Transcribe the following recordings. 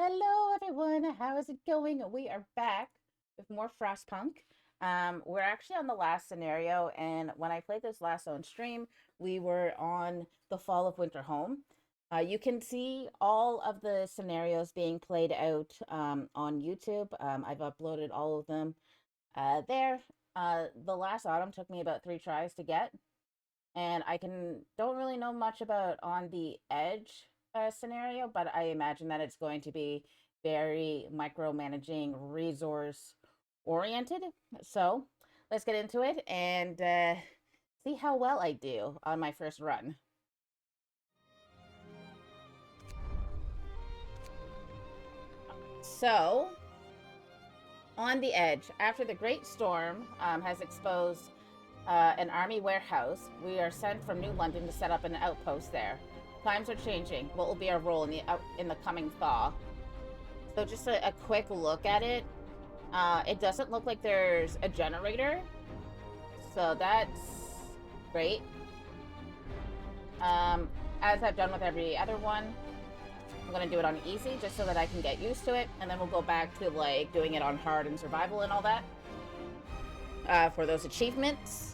Hello, everyone. How is it going? We are back with more Frostpunk. We're actually on the last scenario, and when I played this last on stream, we were on the Fall of Winter Home. You can see all of the scenarios being played out on YouTube. I've uploaded all of them there. The last autumn took me about 3 tries to get, and I don't really know much about On the Edge scenario, but I imagine that it's going to be very micromanaging, resource oriented. So let's get into it and see how well I do on my first run. So, on the edge, after the great storm has exposed an army warehouse, we are sent from New London to set up an outpost there. Times are changing. What will be our role in the coming thaw? So just a quick look at it. It doesn't look like there's a generator, so that's great. As I've done with every other one, I'm gonna do it on easy just so that I can get used to it, and then we'll go back to like doing it on hard and survival and all that for those achievements.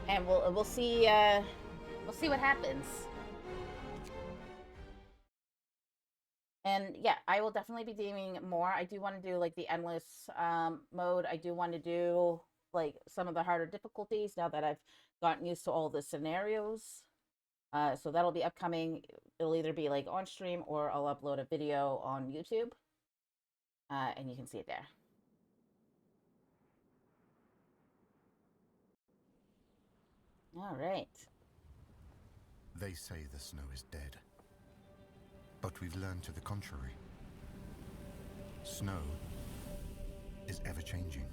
And we'll see what happens. And yeah, I will definitely be doing more. I do want to do like the endless mode. I do want to do like some of the harder difficulties now that I've gotten used to all the scenarios. So that'll be upcoming. It'll either be like on stream or I'll upload a video on YouTube. And you can see it there. All right. They say the snow is dead. But we've learned to the contrary. Snow is ever-changing,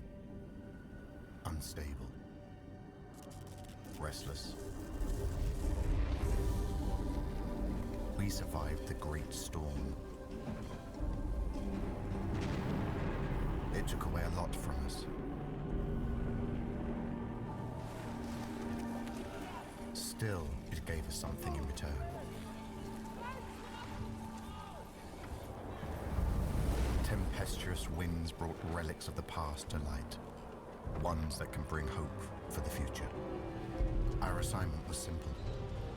unstable, restless. We survived the Great Storm. It took away a lot from us. Still, it gave us something in return. Tempestuous winds brought relics of the past to light, ones that can bring hope for the future. Our assignment was simple: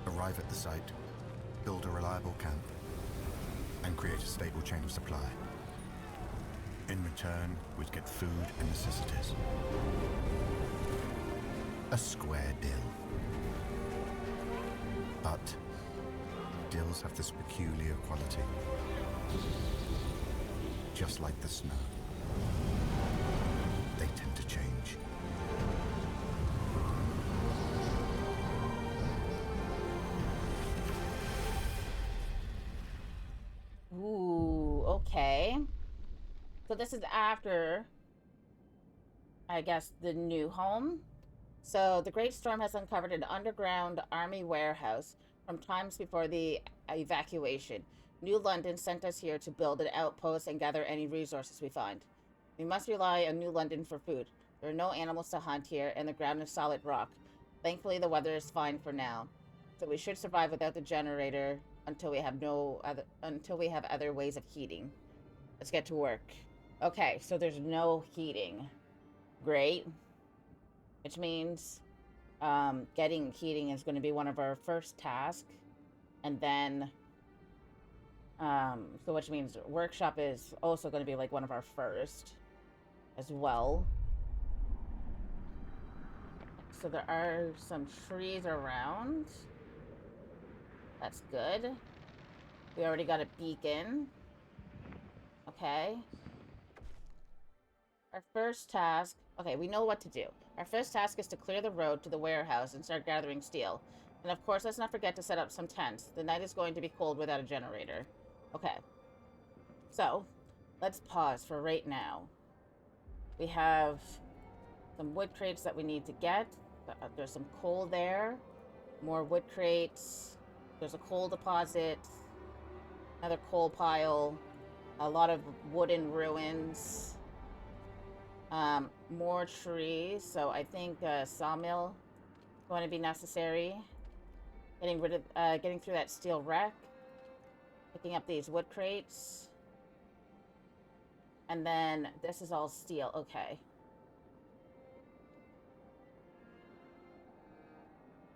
arrive at the site, build a reliable camp, and create a stable chain of supply. In return, we'd get food and necessities. A square deal. But deals have this peculiar quality. Just like the snow, they tend to change. Ooh, okay. So this is after, I guess, the new home. So the Great Storm has uncovered an underground army warehouse from times before the evacuation. New London sent us here to build an outpost and gather any resources we find. We must rely on New London for food. There are no animals to hunt here, and the ground is solid rock. Thankfully, the weather is fine for now, so we should survive without the generator until we have other ways of heating. Let's get to work. Okay, so there's no heating. Great. Which means getting heating is going to be one of our first tasks, and then so which means workshop is also going to be like one of our first as well. So there are some trees around. That's good. We already got a beacon. Okay. Our first task... Okay, we know what to do. Our first task is to clear the road to the warehouse and start gathering steel. And of course, let's not forget to set up some tents. The night is going to be cold without a generator. Okay. So, let's pause for right now. We have some wood crates that we need to get. There's some coal there. More wood crates. There's a coal deposit. Another coal pile. A lot of wooden ruins. More trees. So I think a sawmill is going to be necessary. Getting through that steel wreck. Picking up these wood crates. And then this is all steel. Okay.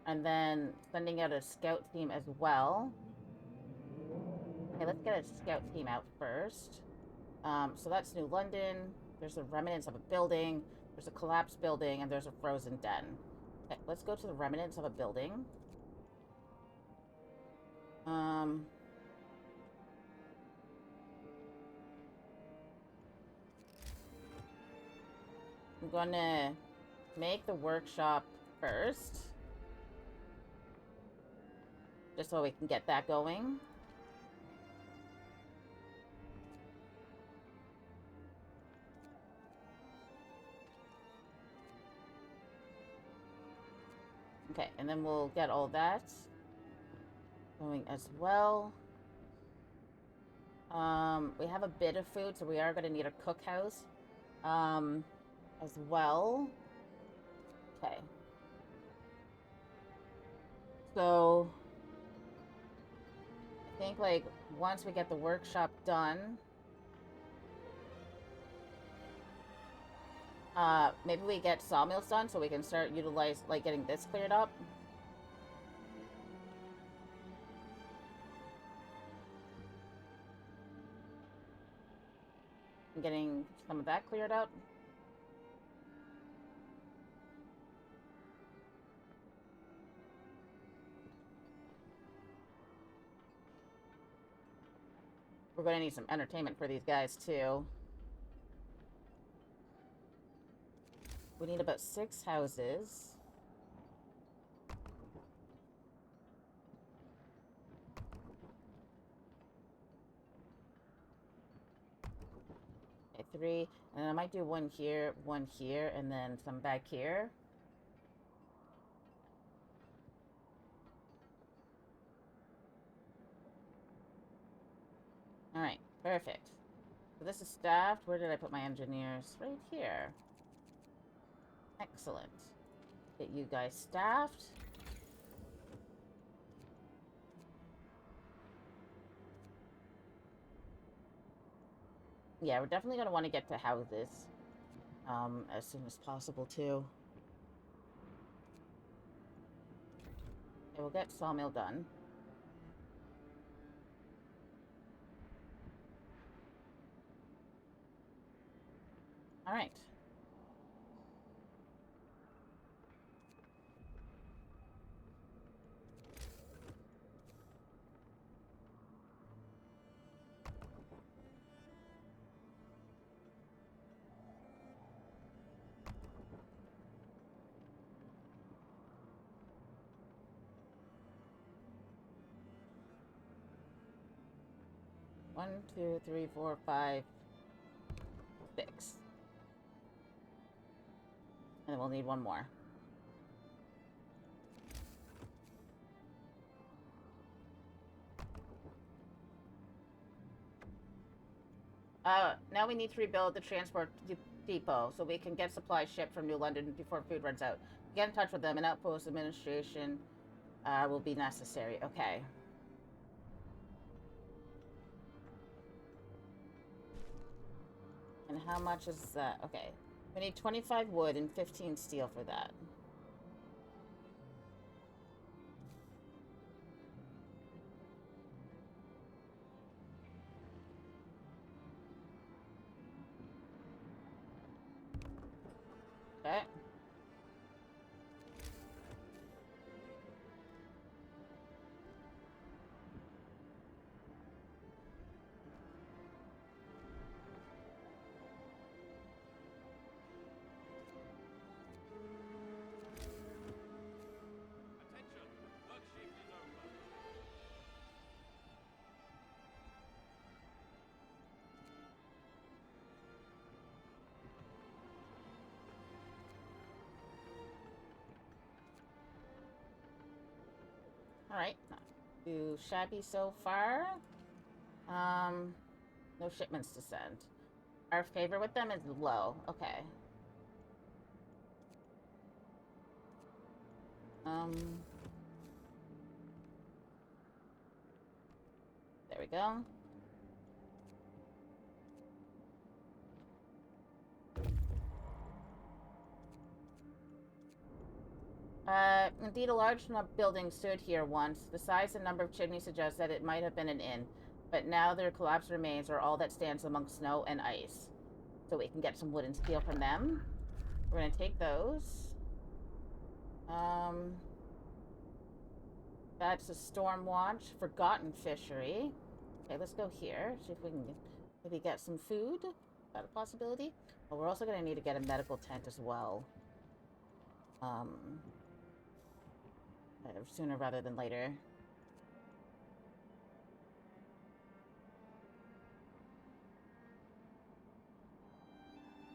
And then sending out a scout team as well. Okay, let's get a scout team out first. So that's New London. There's the remnants of a building. There's a collapsed building, and there's a frozen den. Okay, let's go to the remnants of a building. I'm gonna make the workshop first. Just so we can get that going. Okay, and then we'll get all that going as well. We have a bit of food, so we are going to need a cookhouse as well. Okay. So I think, like, once we get the workshop done, maybe we get sawmills done so we can start getting this cleared up. And getting some of that cleared up. We're going to need some entertainment for these guys, too. We need about 6 houses. Okay, 3. And then I might do one here, and then some back here. Alright, perfect. So this is staffed. Where did I put my engineers? Right here. Excellent. Get you guys staffed. Yeah, we're definitely going to want to get to houses as soon as possible, too. Okay, we'll get sawmill done. All right. One, two, three, four, 5, 6. And then we'll need one more. Now we need to rebuild the transport depot so we can get supplies shipped from New London before food runs out. Get in touch with them, and outpost administration will be necessary. Okay. And how much is that? Okay. We need 25 wood and 15 steel for that. Okay. Alright. Not too shabby so far. No shipments to send. Our favor with them is low. Okay. There we go. Indeed, a large building stood here once. The size and number of chimneys suggest that it might have been an inn, but now their collapsed remains are all that stands among snow and ice. So we can get some wood and steel from them. We're gonna take those. That's a storm watch, forgotten fishery. Okay, let's go here. See if we can maybe get some food. Is that a possibility? But we're also gonna need to get a medical tent as well. Sooner rather than later.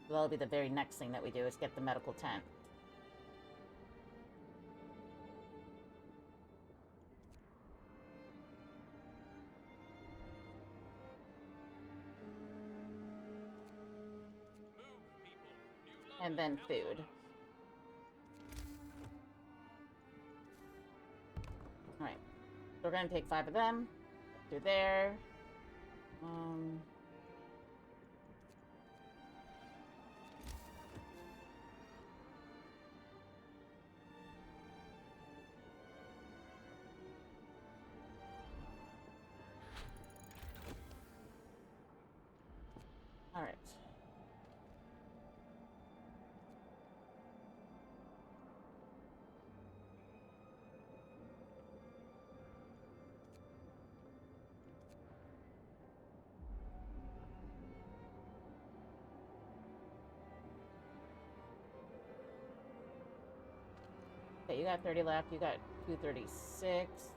So that'll be the very next thing that we do, is get the medical tent. And then food. Alright. So we're gonna take 5 of them. Through there. Alright. Okay, you got 30 left. You got 236.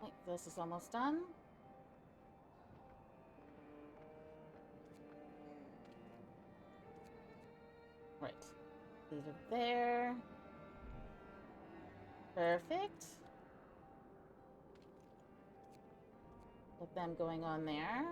Okay, this is almost done. Right. These are there. Perfect. Put them going on there.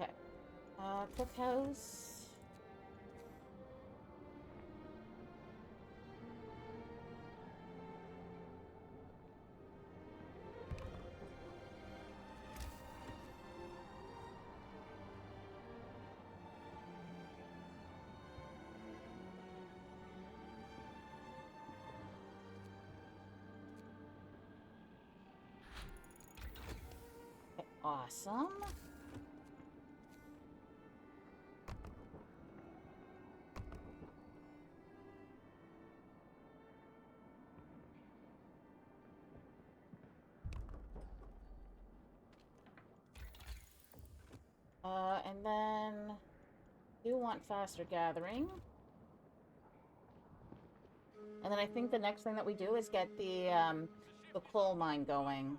Okay. Cookhouse. Okay, awesome. And then you want faster gathering. And then I think the next thing that we do is get the coal mine going.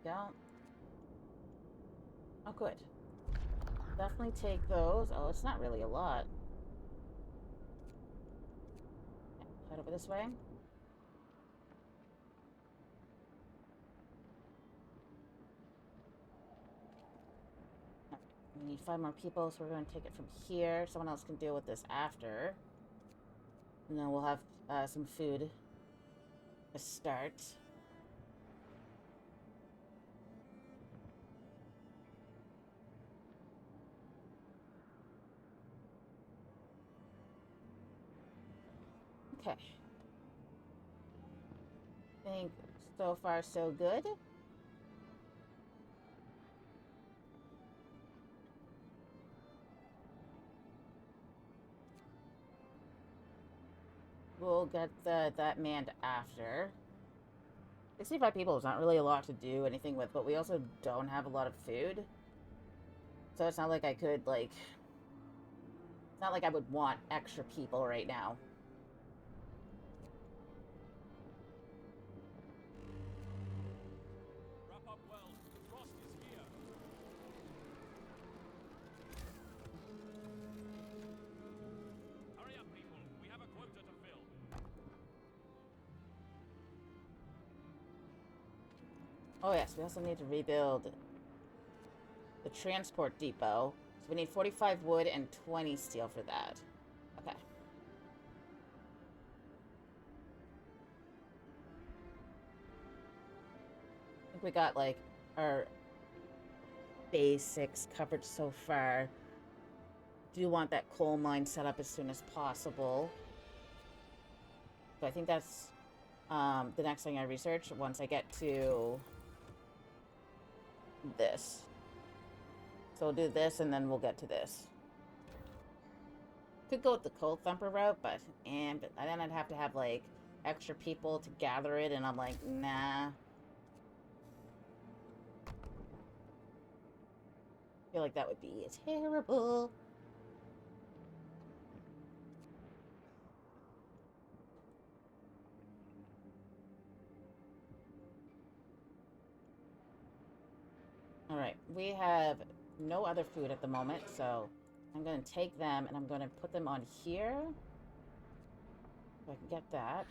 Yeah. Oh, good. Definitely take those. Oh, it's not really a lot. Head over this way. need 5 more people, so we're going to take it from here. Someone else can deal with this after. And then we'll have some food to start. Okay. I think so far so good. We'll get that manned after. 65 people is not really a lot to do anything with, but we also don't have a lot of food. So it's not like I could, like... It's not like I would want extra people right now. Wrap up well. Frost is here. Hurry up, people. We have a quota to fill. Oh yes, we also need to rebuild the transport depot. So we need 45 wood and 20 steel for that. Okay. I think we got, like, our basics covered so far. Do want that coal mine set up as soon as possible. So I think that's the next thing I research once I get to this. So we'll do this and then we'll get to this. Could go with the coal thumper route, but then I'd have to have, like, extra people to gather it, and I'm like, nah. I feel like that would be terrible. Alright, we have no other food at the moment, so I'm going to take them and I'm going to put them on here. So I can get that.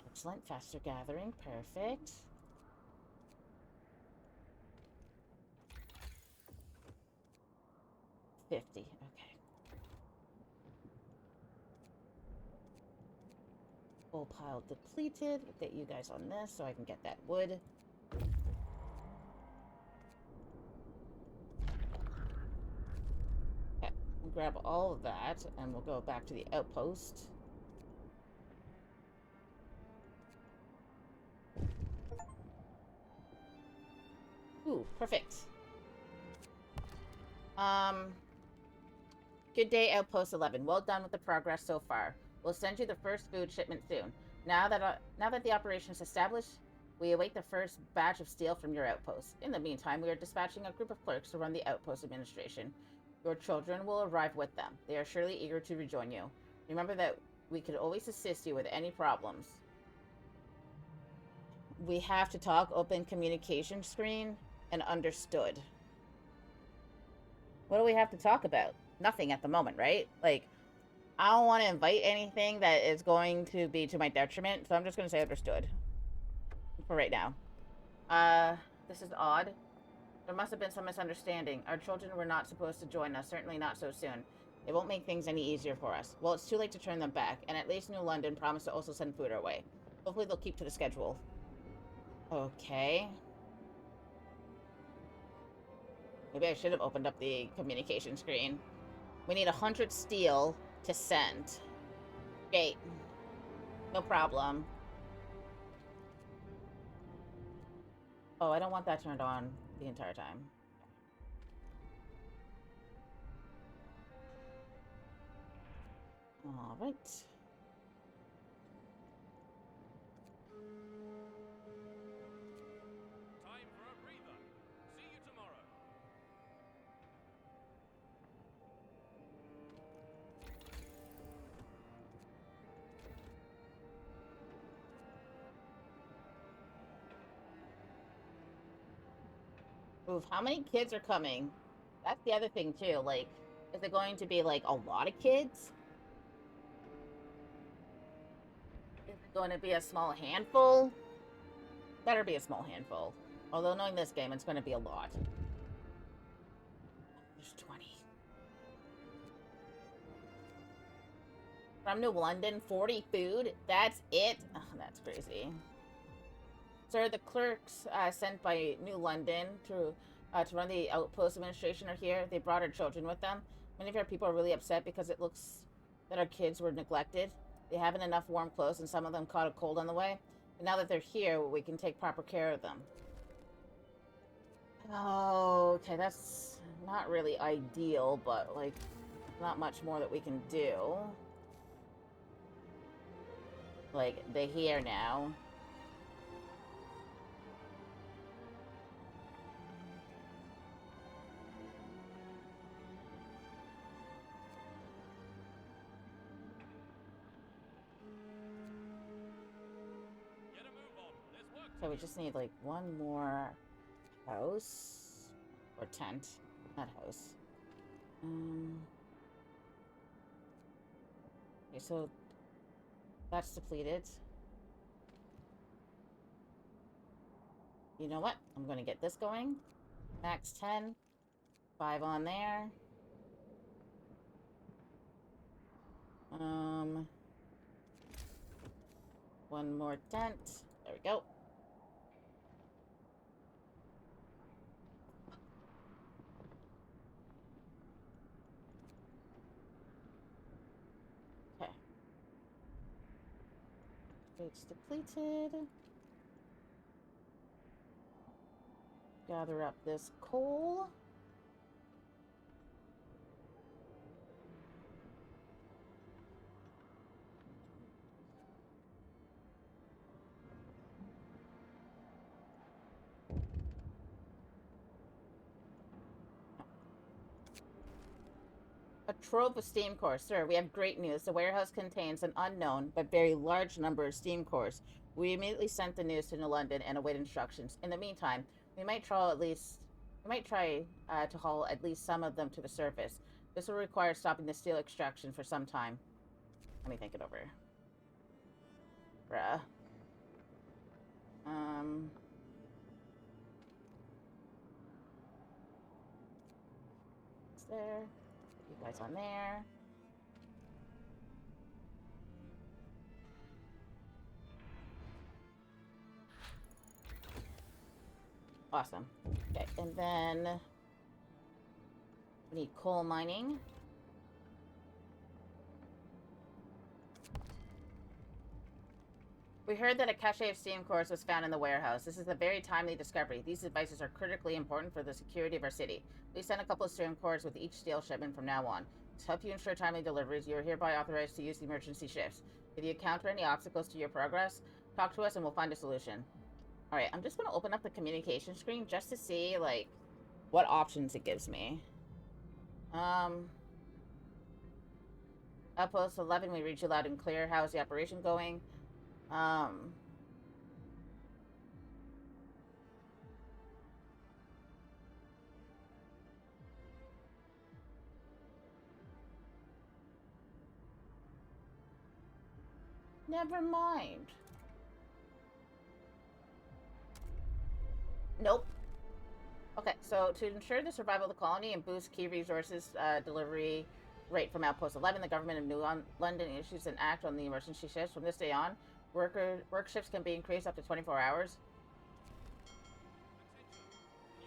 Excellent, faster gathering, perfect. $50, okay. Full pile depleted. We'll get you guys on this so I can get that wood. Okay, we'll grab all of that and we'll go back to the outpost. Ooh, perfect. Good day, Outpost 11. Well done with the progress so far. We'll send you the first food shipment soon. Now that the operation is established, we await the first batch of steel from your outpost. In the meantime, we are dispatching a group of clerks to run the outpost administration. Your children will arrive with them. They are surely eager to rejoin you. Remember that we could always assist you with any problems. We have to talk. Open communication screen and understood. What do we have to talk about? Nothing at the moment, right? Like, I don't want to invite anything that is going to be to my detriment, so I'm just going to say understood. For right now. This is odd. There must have been some misunderstanding. Our children were not supposed to join us, certainly not so soon. It won't make things any easier for us. Well, it's too late to turn them back, and at least New London promised to also send food our way. Hopefully they'll keep to the schedule. Okay. Maybe I should have opened up the communication screen. We need 100 steel to send. Great. No problem. Oh, I don't want that turned on the entire time. All right. Time for a breather. See you tomorrow. Oof, how many kids are coming? That's the other thing, too. Like, is it going to be, like, a lot of kids? Is it going to be a small handful? Better be a small handful. Although, knowing this game, it's going to be a lot. There's 20. From New London, 40 food? That's it? Oh, that's crazy. Sir, the clerks sent by New London to run the outpost administration are here. They brought our children with them. Many of our people are really upset because it looks that our kids were neglected. They haven't enough warm clothes, and some of them caught a cold on the way. And now that they're here, we can take proper care of them. Oh, okay, that's not really ideal, but, like, not much more that we can do. Like, they're here now. Get a move on. There's work to So we do. just need, like, one more house. Or tent. Not house. Okay, so that's depleted. You know what? I'm gonna get this going. Max 10. 5 on there. One more tent. There we go. Okay. It's depleted. Gather up this coal. A trove of steam cores. Sir, we have great news. The warehouse contains an unknown but very large number of steam cores. We immediately sent the news to New London and await instructions. In the meantime, we might try to haul at least some of them to the surface. This will require stopping the steel extraction for some time. Let me think it over. Bruh. It's there. You guys on there. Awesome. Okay, and then we need coal mining. We heard that a cache of steam cores was found in the warehouse. This is a very timely discovery. These devices are critically important for the security of our city. We send a couple of steam cores with each steel shipment from now on. To help you ensure timely deliveries, you are hereby authorized to use the emergency shifts. If you encounter any obstacles to your progress, talk to us and we'll find a solution. Alright, I'm just going to open up the communication screen just to see, like, what options it gives me. Outpost 11, we read you loud and clear. How is the operation going? Never mind. Nope. Okay, so to ensure the survival of the colony and boost key resources delivery rate from Outpost 11, the government of New London issues an act on the emergency shifts. From this day on, work shifts can be increased up to 24 hours.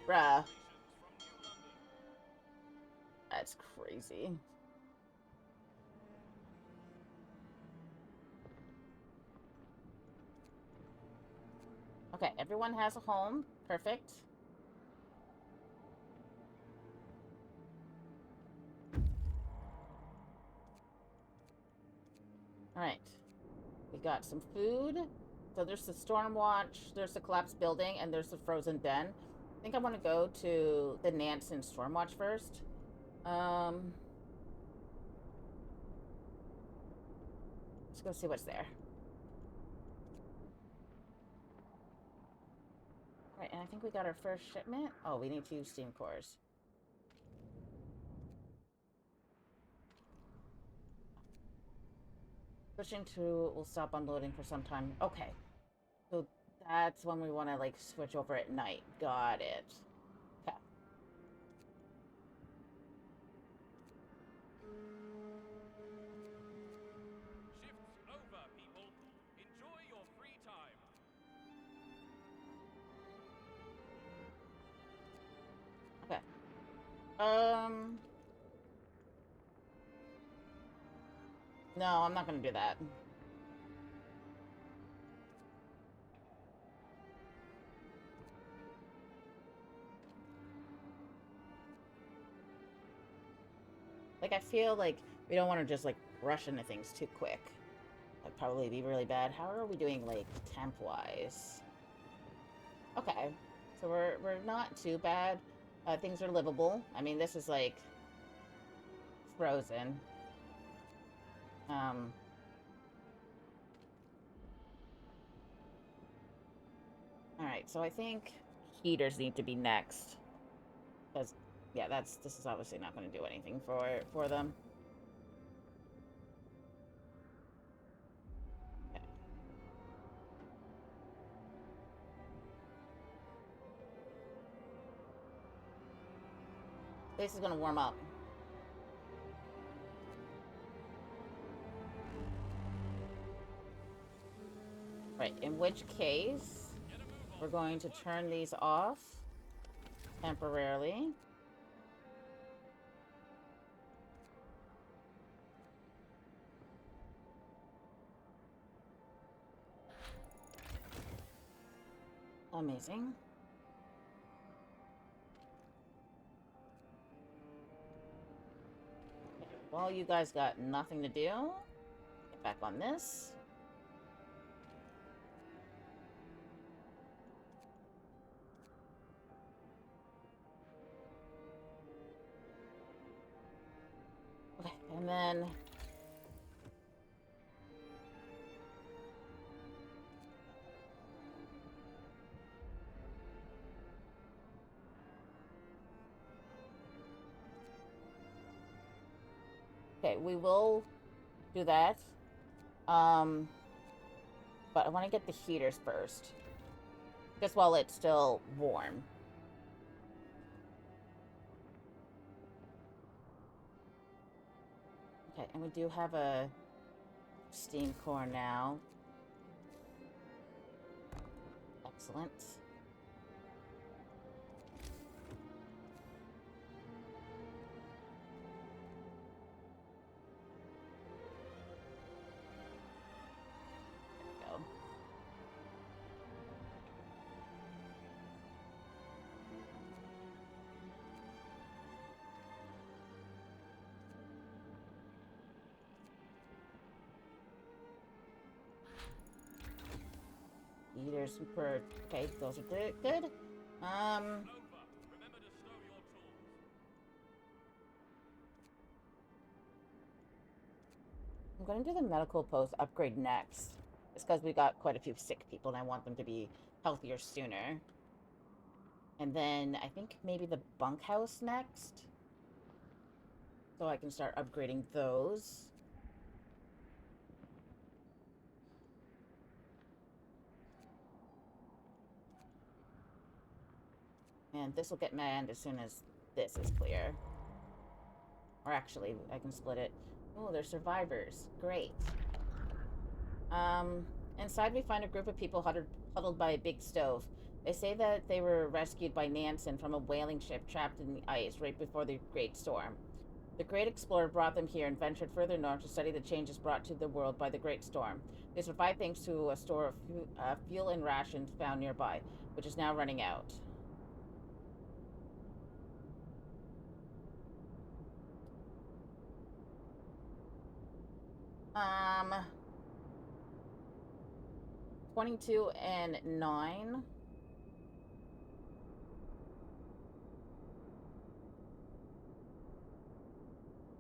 Bruh. That's crazy. Okay, everyone has a home. Perfect. Alright. We got some food. So there's the Storm Watch, there's the collapsed building, and there's the frozen den. I think I want to go to the Nansen Storm Watch first. Let's go see what's there. Right, and I think we got our first shipment. Oh, we need 2 steam cores. Switching to will stop unloading for some time. Okay. So that's when we want to, like, switch over at night. Got it. Okay. No, I'm not gonna do that. Like, I feel like we don't want to just, like, rush into things too quick. That'd probably be really bad. How are we doing, like, temp-wise? Okay. So we're not too bad. Things are livable. I mean, this is, like, frozen. Alright, so I think heaters need to be next. Because, yeah, this is obviously not going to do anything for them. Okay. This is going to warm up. Right, in which case, we're going to turn these off temporarily. Amazing. Okay, well, you guys got nothing to do. Get back on this. Okay, and then okay, we will do that. But I want to get the heaters first. Just while it's still warm. Okay, and we do have a steam core now. Excellent. There we go. Heaters super. Okay, those are good. Good. Over. Remember to stow your tools. I'm going to do the medical post upgrade next. It's because we got quite a few sick people and I want them to be healthier sooner. And then I think maybe the bunkhouse next. So I can start upgrading those. And this will get manned as soon as this is clear. Or actually, I can split it. Oh, they're survivors. Great. Inside we find a group of people huddled by a big stove. They say that they were rescued by Nansen from a whaling ship trapped in the ice right before the Great Storm. The Great Explorer brought them here and ventured further north to study the changes brought to the world by the Great Storm. They survived thanks to a store of fuel and rations found nearby, which is now running out. Um, 22 and 9.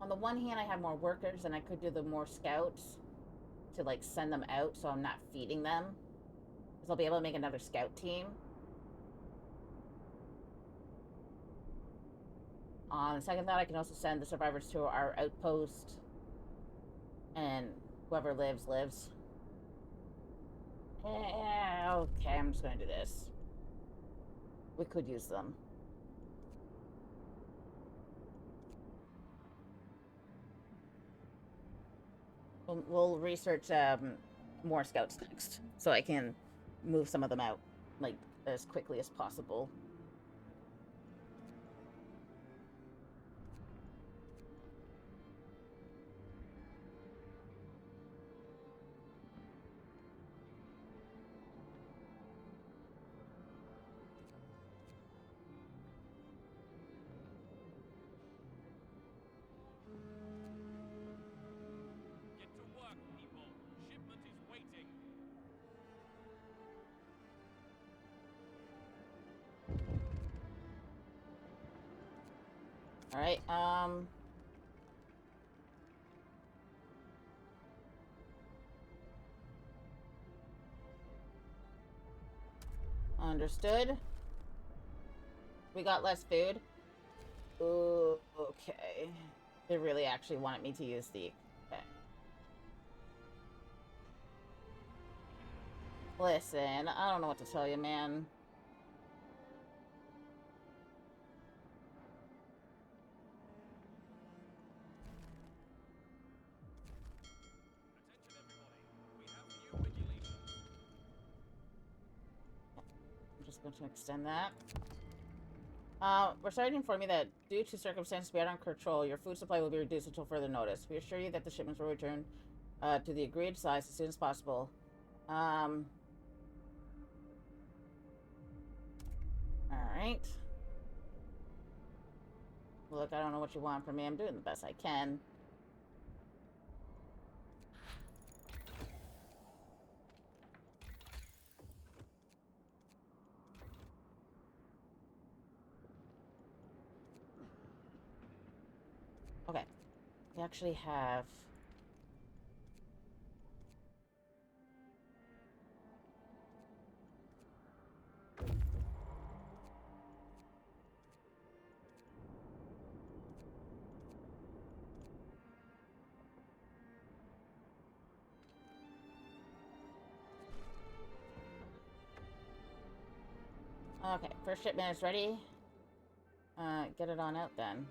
On the one hand, I have more workers, and I could do the more scouts to, like, send them out so I'm not feeding them. Because I'll be able to make another scout team. On the second thought, I can also send the survivors to our outpost. And whoever lives, lives. Okay, I'm just gonna do this. We could use them. We'll research more scouts next, so I can move some of them out, like, as quickly as possible. Alright, understood. We got less food. Ooh, okay. They really actually wanted me to use the... Okay. Listen, I don't know what to tell you, man. I'm just going to extend that. We're sorry to inform you that due to circumstances beyond our control, your food supply will be reduced until further notice. We assure you that the shipments will return to the agreed size as soon as possible. Alright. Look, I don't know what you want from me. I'm doing the best I can. Okay. We actually have... Okay, first shipment is ready. Get it on out then.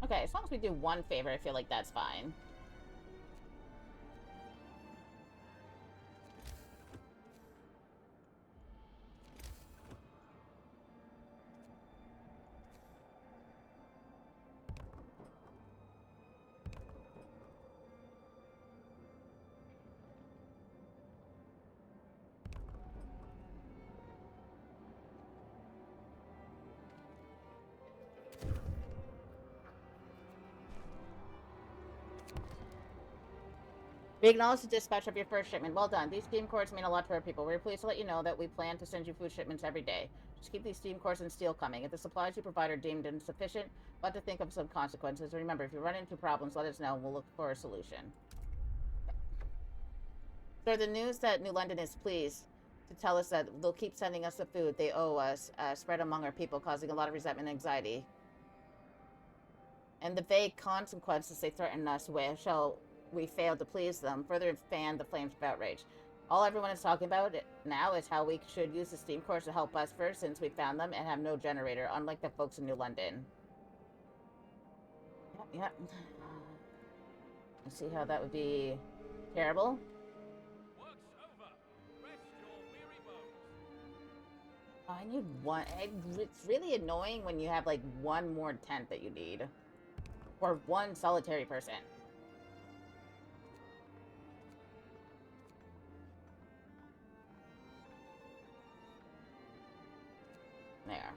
Okay, as long as we do one favor, I feel like that's fine. We acknowledge the dispatch of your first shipment. Well done. These steam cores mean a lot to our people. We're pleased to let you know that we plan to send you food shipments every day. Just keep these steam cores and steel coming. If the supplies you provide are deemed insufficient, we'll have to think of some consequences. Remember, if you run into problems, let us know and we'll look for a solution. Sir, the news that New London is pleased to tell us that they'll keep sending us the food they owe us, spread among our people, causing a lot of resentment and anxiety. And the vague consequences they threaten us with shall we fail to please them, further fan the flames of outrage. All everyone is talking about now is how we should use the steam cores to help us first, since we found them and have no generator, unlike the folks in New London. Yep. I see how that would be terrible. Work's over. Rest your weary bones. Oh, I need one. It's really annoying when you have like one more tent that you need, or one solitary person. There.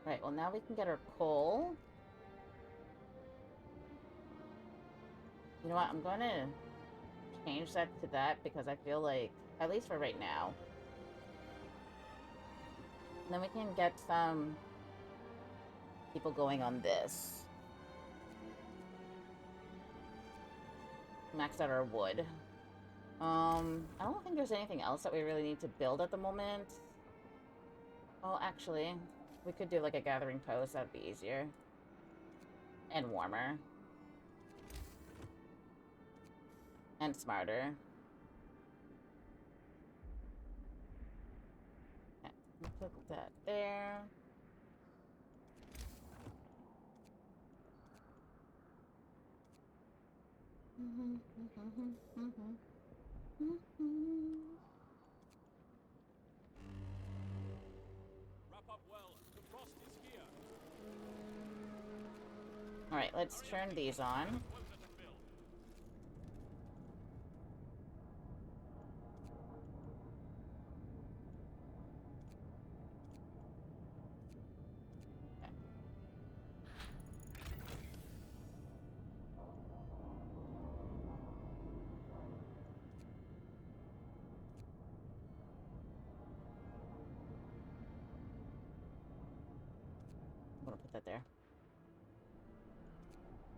Right, well now we can get our coal. You know what, I'm gonna change that to that because I feel like, at least for right now. And then we can get some people going on this. Max out our wood. I don't think there's anything else that we really need to build at the moment. Well, actually, we could do like a gathering post. That'd be easier. And warmer. And smarter. Okay, put that there. Alright, let's turn these on. I'm gonna put that there.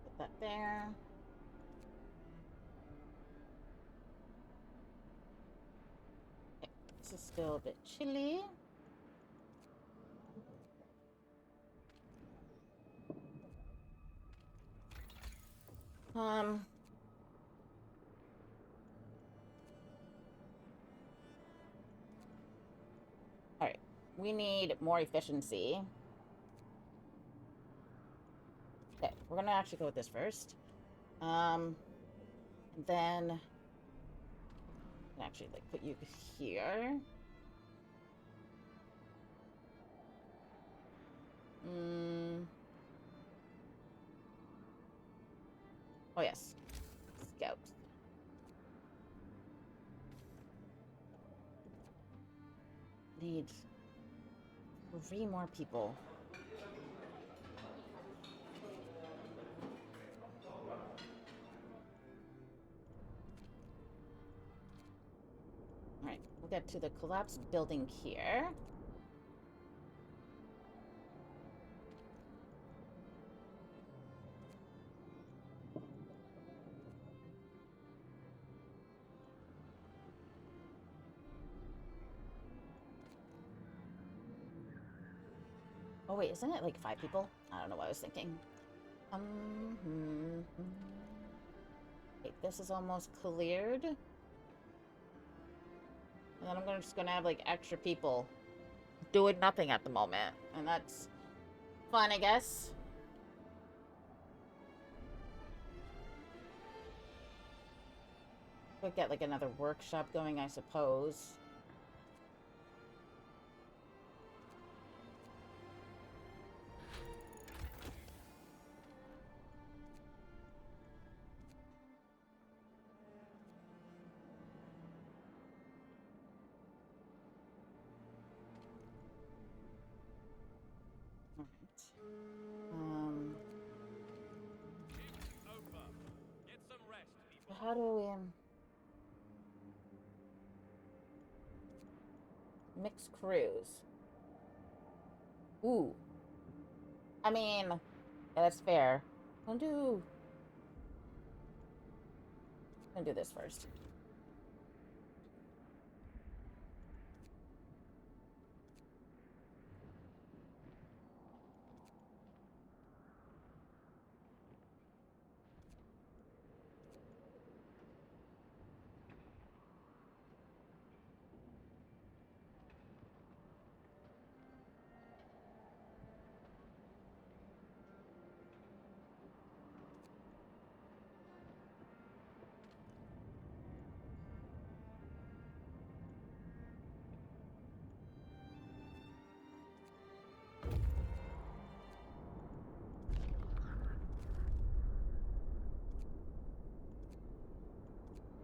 Put that there. Okay, this is still a bit chilly. Um. Alright, we need more efficiency. Okay, we're gonna actually go with this first. Then actually like put you here. Oh yes, scout. Need 3 more people. Alright, we'll get to the collapsed building here. Oh wait, isn't it like 5 people? I don't know what I was thinking. Wait, this is almost cleared. And then I'm just gonna have like extra people doing nothing at the moment. And that's fun, I guess. Could get like another workshop going, I suppose. Over. Get some rest, people. How do we mix crews? Ooh. I mean, yeah, that's fair. I'm gonna do this first.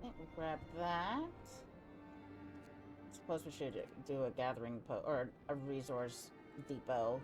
Okay, we'll grab that. Suppose we should do a gathering or a resource depot.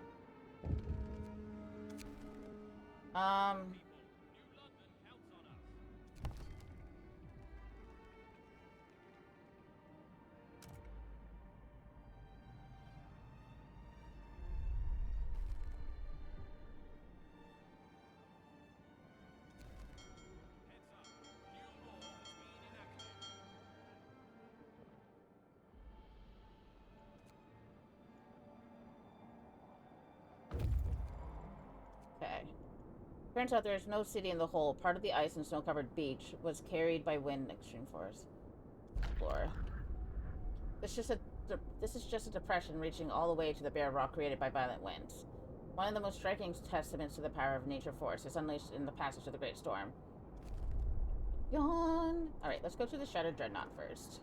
Okay. Turns out there's no city in the hole. Part of the ice and snow-covered beach was carried by wind and extreme force. Floor. This is just a depression reaching all the way to the bare rock created by violent winds. One of the most striking testaments to the power of nature force is unleashed in the passage of the Great Storm. Yawn! Alright, let's go to the Shattered Dreadnought first.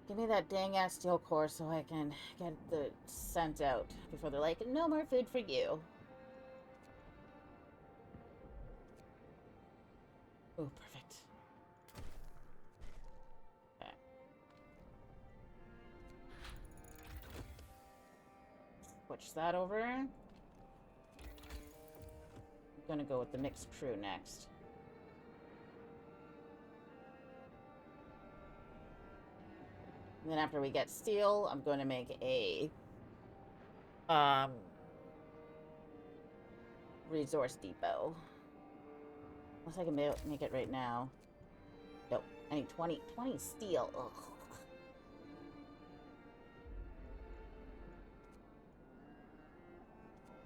Give me that dang-ass steel core so I can get the scent out before they're like, no more food for you. Oh, perfect. Okay. Switch that over. I'm gonna go with the mixed crew next. And then after we get steel, I'm going to make a resource depot. Unless I can make it right now. Nope. I need 20 steel. Ugh.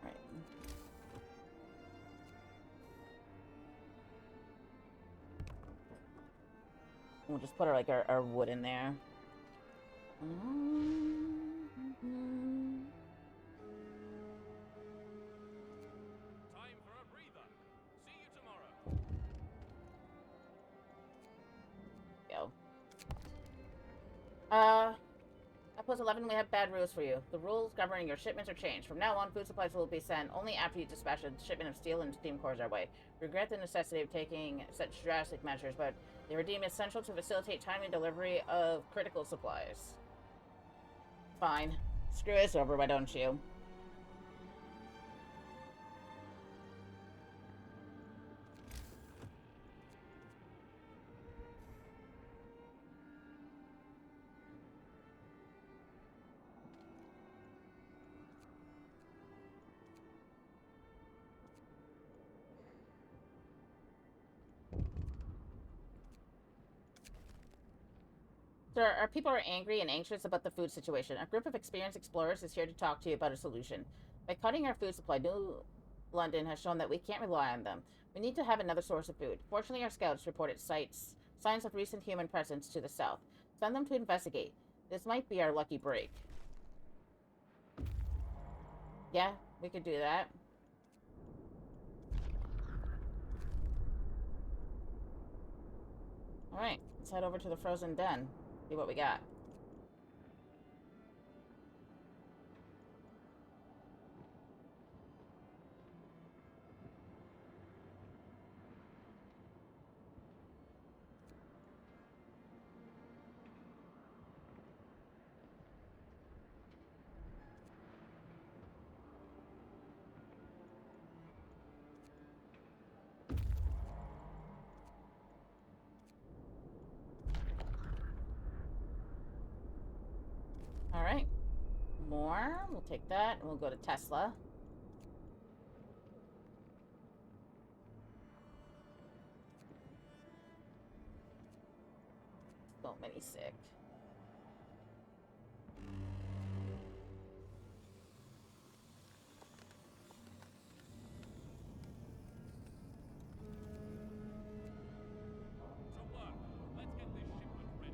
Alright. We'll just put our wood in there. Time for a breather. See you tomorrow. Go. Plus 11, we have bad rules for you. The rules governing your shipments are changed. From now on, food supplies will be sent only after you dispatch a shipment of steel and steam cores our way. We regret the necessity of taking such drastic measures, but they were deemed essential to facilitate timely delivery of critical supplies. Fine. Screw this over, why don't you? Sir, our people are angry and anxious about the food situation. A group of experienced explorers is here to talk to you about a solution. By cutting our food supply, New London has shown that we can't rely on them. We need to have another source of food. Fortunately, our scouts reported signs of recent human presence to the south. Send them to investigate. This might be our lucky break. Yeah, we could do that. Alright, let's head over to the frozen den. See what we got. Alright. More. We'll take that, and we'll go to Tesla. So many sick. To work. Let's get this shipment ready.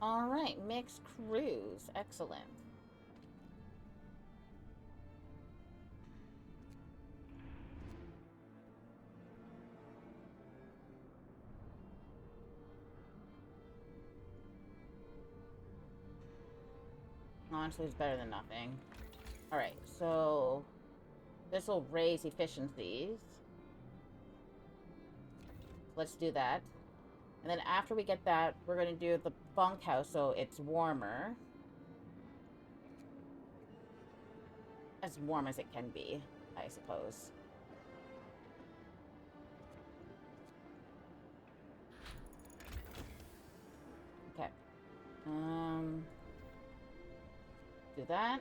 Alright, mixed crews. Excellent. Honestly, it's better than nothing. Alright, so this will raise efficiencies. Let's do that. And then after we get that, we're going to do the bunkhouse so it's warmer. As warm as it can be, I suppose. Okay. Do that.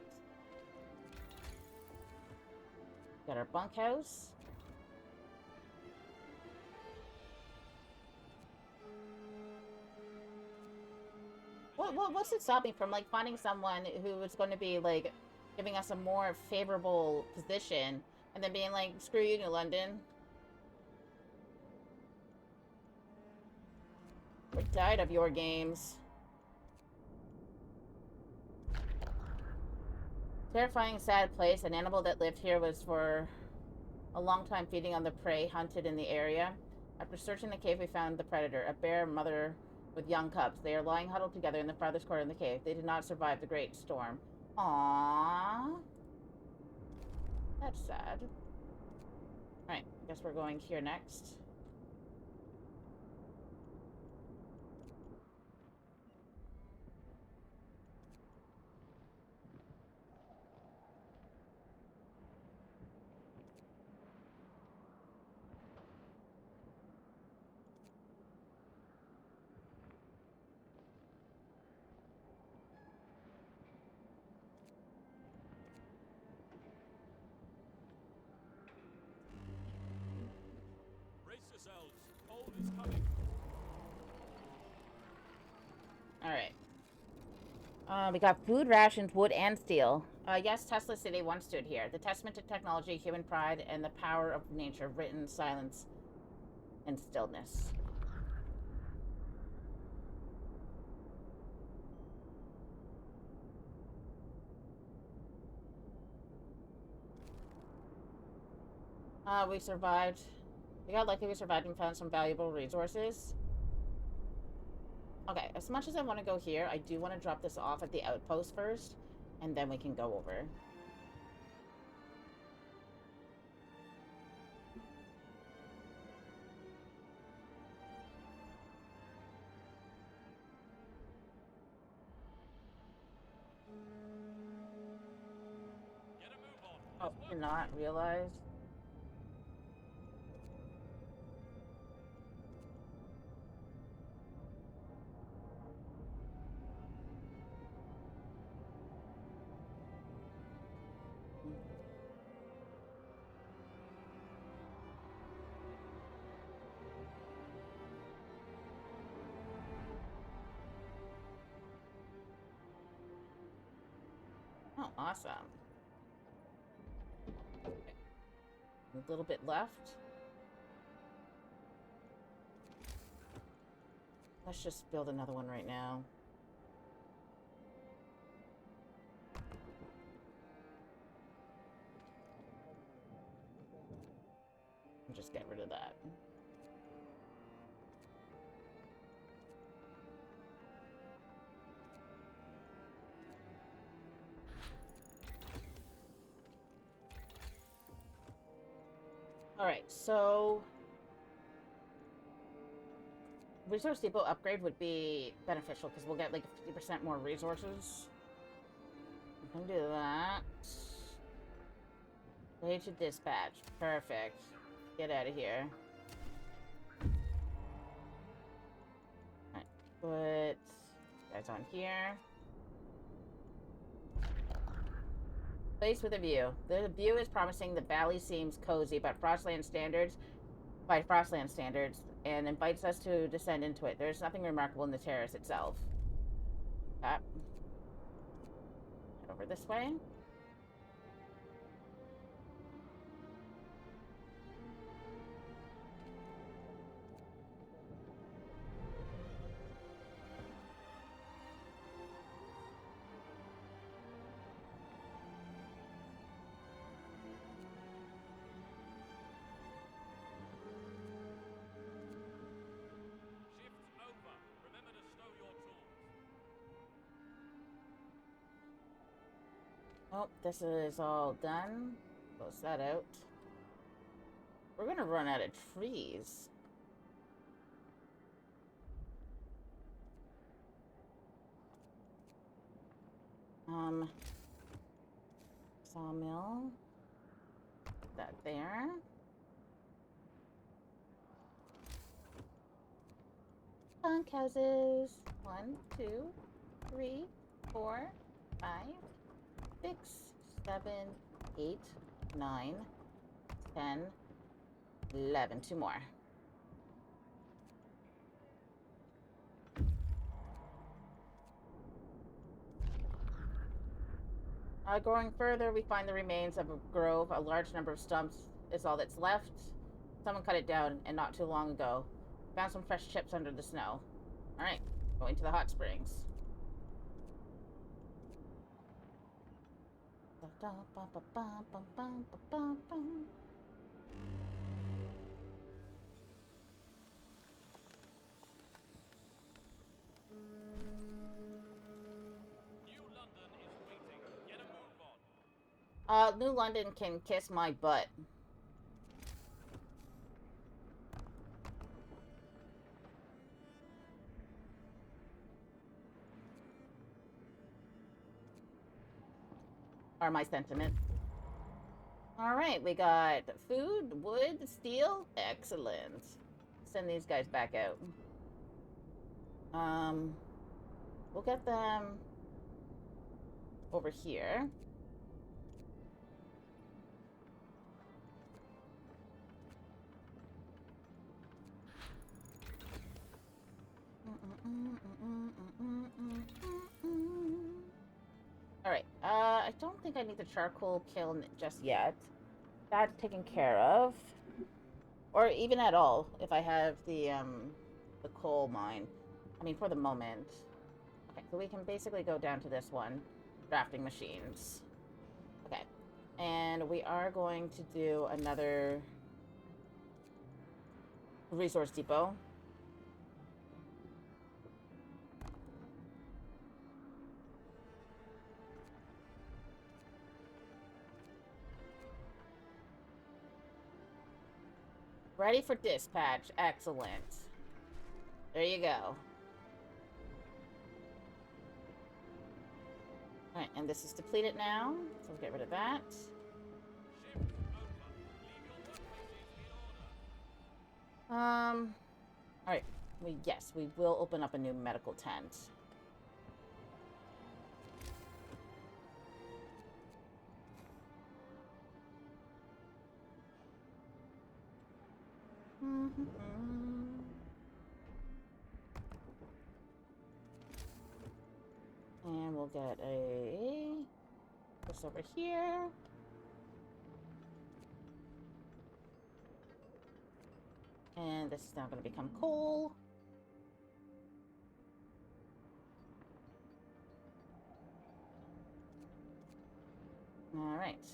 Got our bunkhouse. What's it stop me from, like, finding someone who is going to be, like, giving us a more favorable position, and then being like, screw you, New London. We're tired of your games. Terrifying, sad place. An animal that lived here was for a long time feeding on the prey hunted in the area. After searching the cave, we found the predator, a bear mother with young cubs. They are lying huddled together in the farthest corner of the cave. They did not survive the great storm. Aww. That's sad. Alright, I guess we're going here next. Brace yourselves. Cold is coming. Alright. We got food, rations, wood, and steel. Yes, Tesla City once stood here. The testament to technology, human pride, and the power of nature, written in silence and stillness. We survived. We got lucky we survived and found some valuable resources. Okay, as much as I want to go here, I do want to drop this off at the outpost first, and then we can go over. Get a move on. Oh, There's did work not to do. realize. Oh, awesome. A little bit left. Let's just build another one right now. And just get rid of that. Alright, so resource depot upgrade would be beneficial because we'll get like 50% more resources. We can do that. Ready to dispatch. Perfect. Get out of here. Alright, put guys on here. Place with a view. The view is promising. The valley seems cozy, but by Frostland standards, and invites us to descend into it. There's nothing remarkable in the terrace itself. Head over this way. Shift's over. Remember to stow your tools. Oh, this is all done. Close that out. We're gonna run out of trees. Sawmill. Put that there. Bunkhouses. 1, 2, 3, 4, 5, 6, 7, 8, 9, 10, 11. 2 more. Going further, we find the remains of a grove. A large number of stumps is all that's left. Someone cut it down, and not too long ago. Found some fresh chips under the snow. Alright, going to the hot springs. New London can kiss my butt. Are my sentiment. Alright, we got food, wood, steel. Excellent. Send these guys back out. We'll get them over here. Alright, I don't think I need the charcoal kiln just yet. That's taken care of. Or even at all, if I have the coal mine. I mean, for the moment. Okay, so we can basically go down to this one. Drafting machines. Okay. And we are going to do another resource depot. Ready for dispatch. Excellent. There you go. Alright, and this is depleted now, so we'll get rid of that. Alright. Yes, we will open up a new medical tent. And we'll get this over here. And this is now going to become coal. Alright.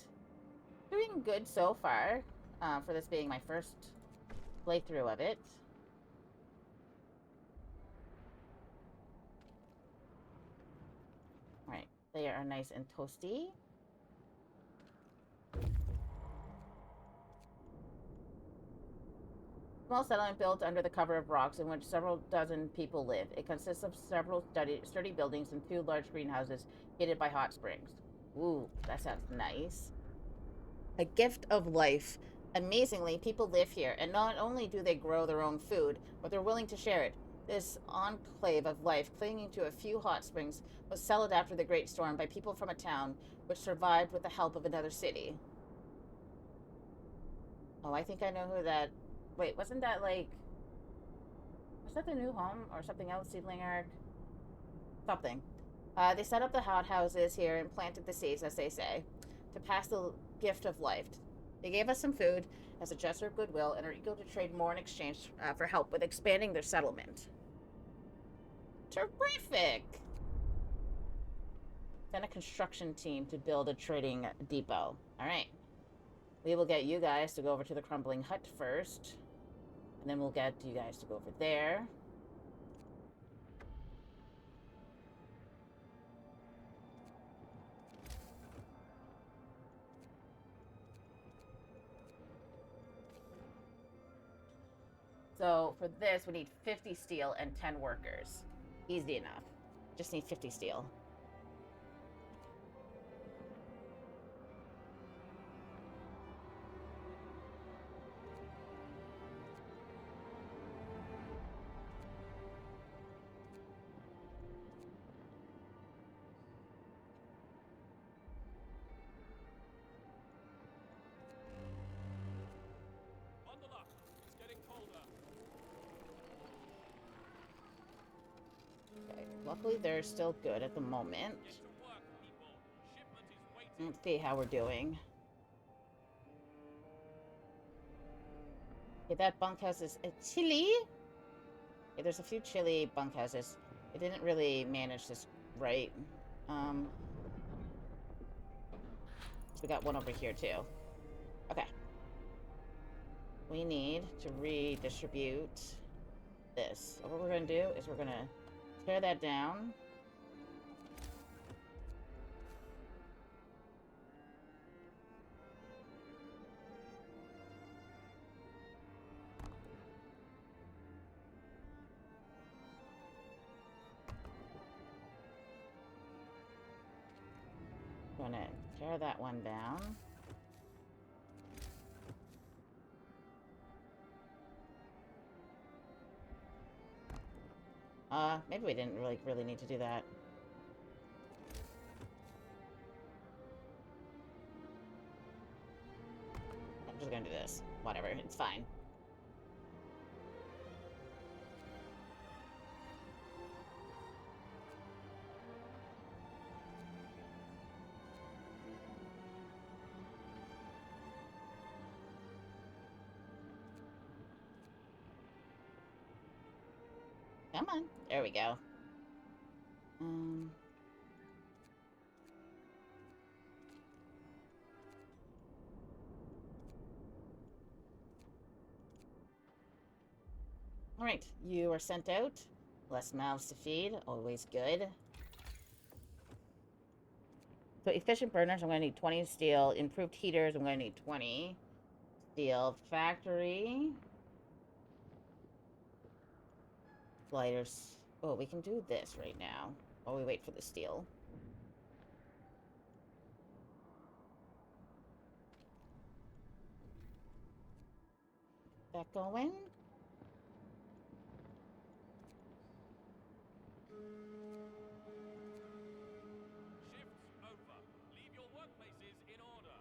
Doing good so far, for this being my first playthrough of it. Alright, they are nice and toasty. Small settlement built under the cover of rocks in which several dozen people live. It consists of several sturdy buildings and 2 large greenhouses heated by hot springs. Ooh, that sounds nice. A gift of life. Amazingly, people live here, and not only do they grow their own food, but they're willing to share it. This enclave of life, clinging to a few hot springs, was settled after the Great Storm by people from a town which survived with the help of another city. Oh, I think I know who that... Wait, wasn't that like... Was that the new home or something else, Seedling Arc? Something. They set up the hothouses here and planted the seeds, as they say, to pass the gift of life. They gave us some food as a gesture of goodwill and are eager to trade more in exchange for help with expanding their settlement. Terrific! Send a construction team to build a trading depot. Alright. We will get you guys to go over to the crumbling hut first. And then we'll get you guys to go over there. So for this, we need 50 steel and 10 workers. Easy enough. Just need 50 steel. Bundle up. It's getting colder. Okay. Luckily, they're still good at the moment. Get to work, people. Shipment is waiting. Let's see how we're doing. Okay, that bunkhouse is chilly. Okay, there's a few chilly bunkhouses. I didn't really manage this right. So we got one over here too. Okay. We need to redistribute this. So what we're gonna do is we're gonna tear that down. gonna tear that one down. Maybe we didn't really need to do that. I'm just gonna do this. Whatever, it's fine. Come on. There we go. Alright, you are sent out. Less mouths to feed, always good. So efficient burners, I'm going to need 20 steel. Improved heaters, I'm going to need 20 steel. Factory. Lighters. Oh, we can do this right now while we wait for the steel. That going? Shifts over. Leave your workplaces in order.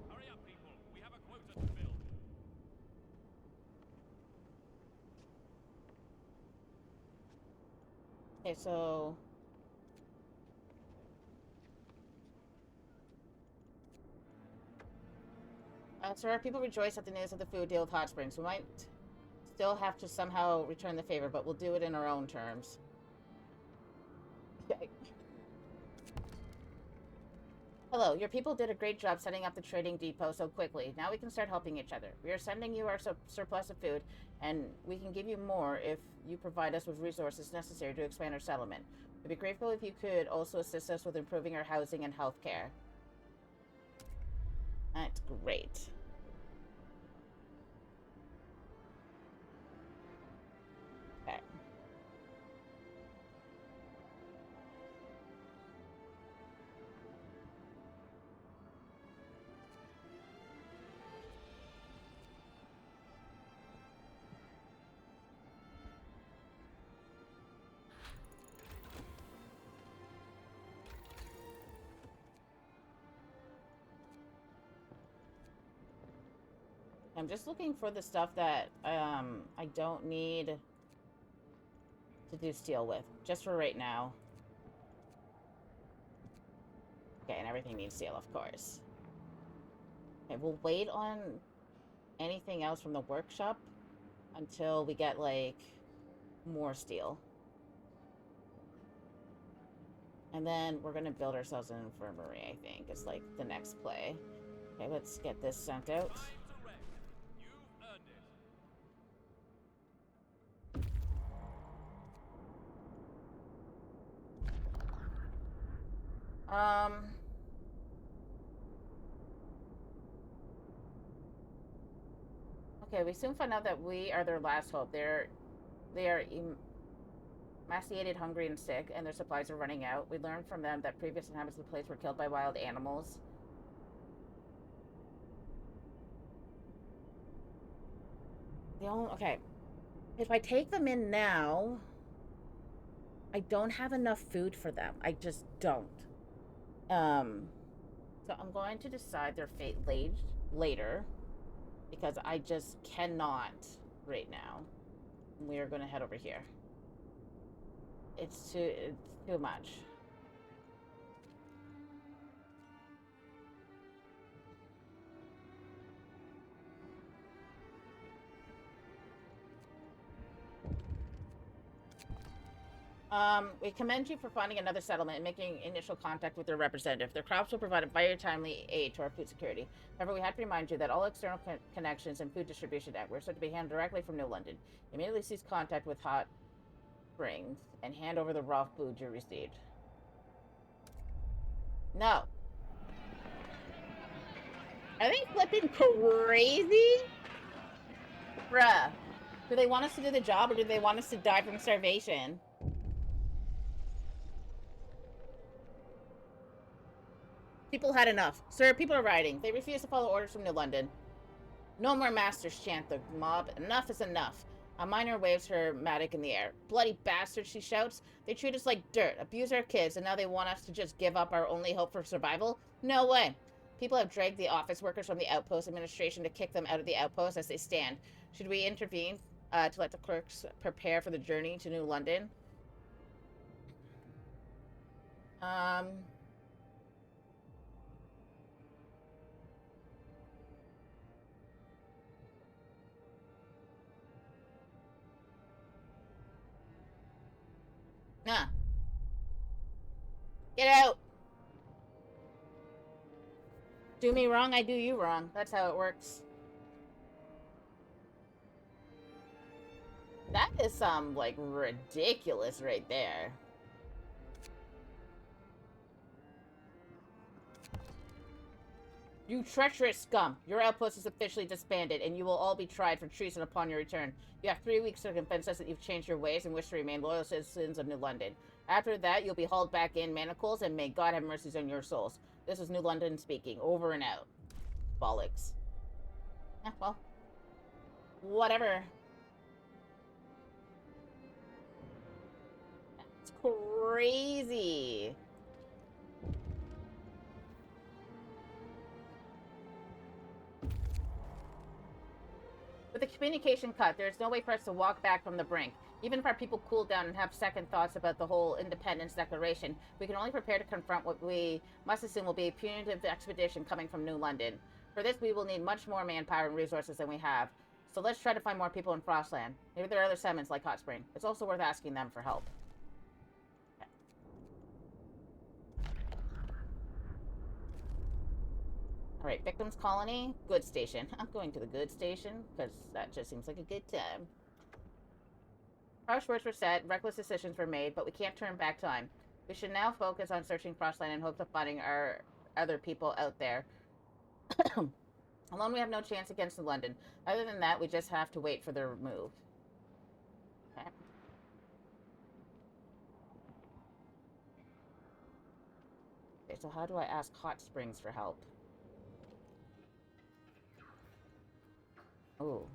Hurry up, people. We have a quota to fill. Okay, so... sir, people rejoice at the news of the food deal with Hot Springs. We might still have to somehow return the favor, but we'll do it in our own terms. Okay. Hello, your people did a great job setting up the trading depot so quickly. Now we can start helping each other. We are sending you our surplus of food, and we can give you more if you provide us with resources necessary to expand our settlement. We'd be grateful if you could also assist us with improving our housing and health care. That's great. Okay. I'm just looking for the stuff that I don't need to do steel with, just for right now. Okay, and everything needs steel, of course. Okay, we'll wait on anything else from the workshop until we get, like, more steel. And then we're gonna build ourselves an infirmary, I think. It's, like, the next play. Okay, let's get this sent out. Time to rest. You've earned it. Okay, we soon find out that we are their last hope. They are emaciated, hungry, and sick, and their supplies are running out. We learned from them that previous inhabitants of the place were killed by wild animals. Okay. If I take them in now, I don't have enough food for them. I just don't. So I'm going to decide their fate later because I just cannot right now. We are going to head over here. It's too much. We commend you for finding another settlement and making initial contact with their representative. Their crops will provide a very timely aid to our food security. However, we have to remind you that all external connections and food distribution networks are to be handled directly from New London. Immediately cease contact with Hot Springs and hand over the raw food you received. No. Are they flipping crazy? Bruh. Do they want us to do the job or do they want us to die from starvation? People had enough. Sir, people are rioting. They refuse to follow orders from New London. No more masters, chant the mob. Enough is enough. A miner waves her mattock in the air. Bloody bastards, she shouts. They treat us like dirt, abuse our kids, and now they want us to just give up our only hope for survival? No way. People have dragged the office workers from the outpost administration to kick them out of the outpost as they stand. Should we intervene to let the clerks prepare for the journey to New London? Nah. Get out! Do me wrong, I do you wrong. That's how it works. That is some, like, ridiculous right there. You treacherous scum! Your outpost is officially disbanded, and you will all be tried for treason upon your return. You have 3 weeks to convince us that you've changed your ways and wish to remain loyal citizens of New London. After that, you'll be hauled back in manacles, and may God have mercies on your souls. This is New London speaking. Over and out. Bollocks. Eh, well. Whatever. That's crazy. With the communication cut, there is no way for us to walk back from the brink. Even if our people cool down and have second thoughts about the whole Independence Declaration, we can only prepare to confront what we must assume will be a punitive expedition coming from New London. For this, we will need much more manpower and resources than we have. So let's try to find more people in Frostland. Maybe there are other settlements like Hot Spring. It's also worth asking them for help. Alright, Victims Colony, Good Station. I'm going to the Good Station, because that just seems like a good time. Harsh words were said, reckless decisions were made, but we can't turn back time. We should now focus on searching Frostland in hopes of finding our other people out there. Alone we have no chance against London. Other than that, we just have to wait for their move. Okay. Okay, so how do I ask Hot Springs for help? Oh.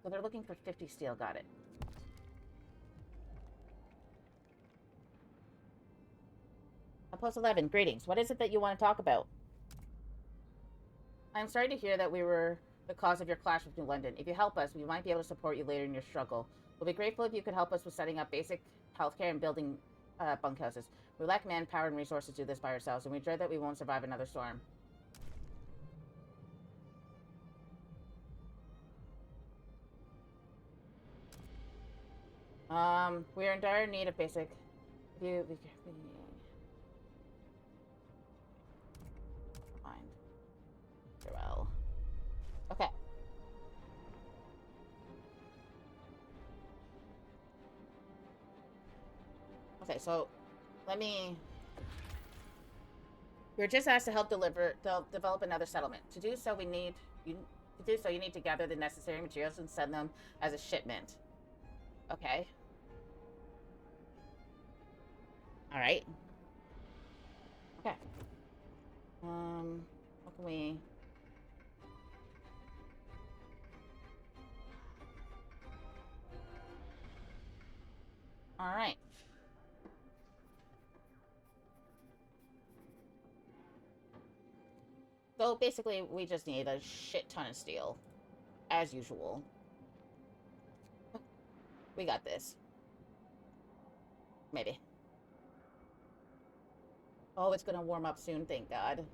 So they're looking for 50 steel, got it. Post 11, greetings. What is it that you want to talk about? I'm sorry to hear that we were the cause of your clash with New London. If you help us, we might be able to support you later in your struggle. We'll be grateful if you could help us with setting up basic healthcare and building bunkhouses. We lack manpower and resources to do this by ourselves, and we dread that we won't survive another storm. We are in dire need of basic... Well. Okay. Okay, so let me... We're just asked to help develop another settlement. To do so, you need to gather the necessary materials and send them as a shipment. Okay. All right. Okay. What can we... All right. So basically, we just need a shit ton of steel, as usual. We got this. Maybe. Oh, it's gonna warm up soon, thank God.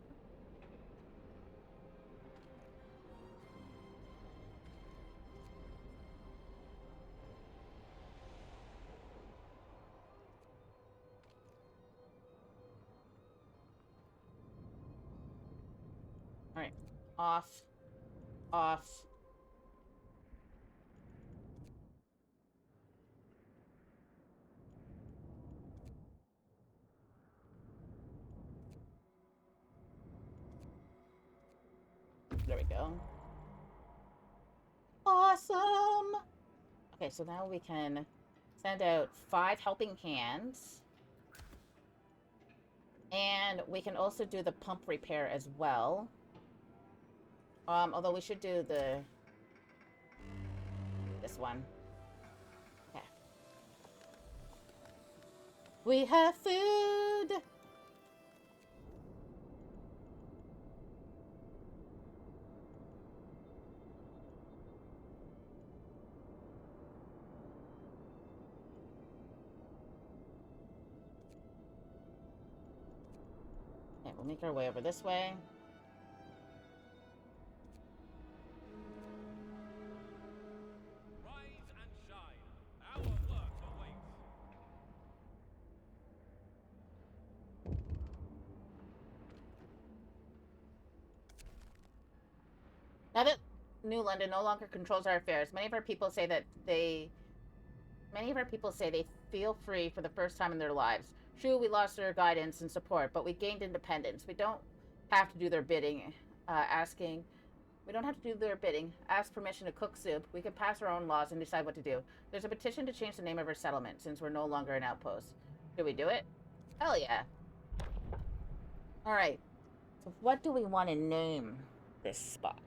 Alright. Off. Off. There we go. Awesome! Okay, so now we can send out 5 helping hands. And we can also do the pump repair as well. Although we should do this one. Okay. We have food! Okay, we'll make our way over this way. Rise and shine. Our work awaits. Now that New London no longer controls our affairs, many of our people say they feel free for the first time in their lives. True, we lost their guidance and support, but we gained independence. We don't have to do their bidding. We don't have to do their bidding. Ask permission to cook soup. We can pass our own laws and decide what to do. There's a petition to change the name of our settlement since we're no longer an outpost. Should we do it? Hell yeah. Alright. So what do we want to name this spot?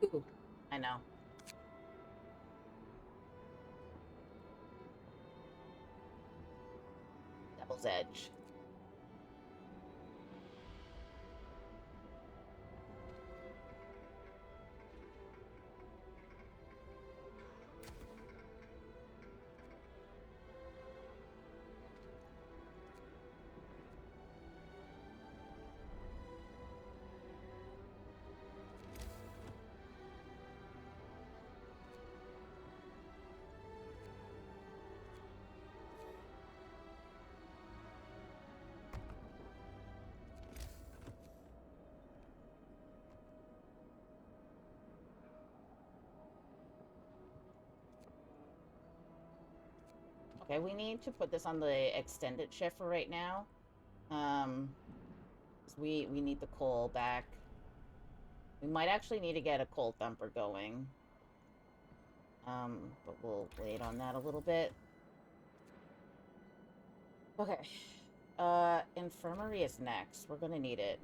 Ooh, I know. Devil's Edge. Okay, we need to put this on the extended shift for right now. 'Cause we need the coal back. We might actually need to get a coal thumper going. But we'll wait on that a little bit. Okay. Infirmary is next. We're gonna need it.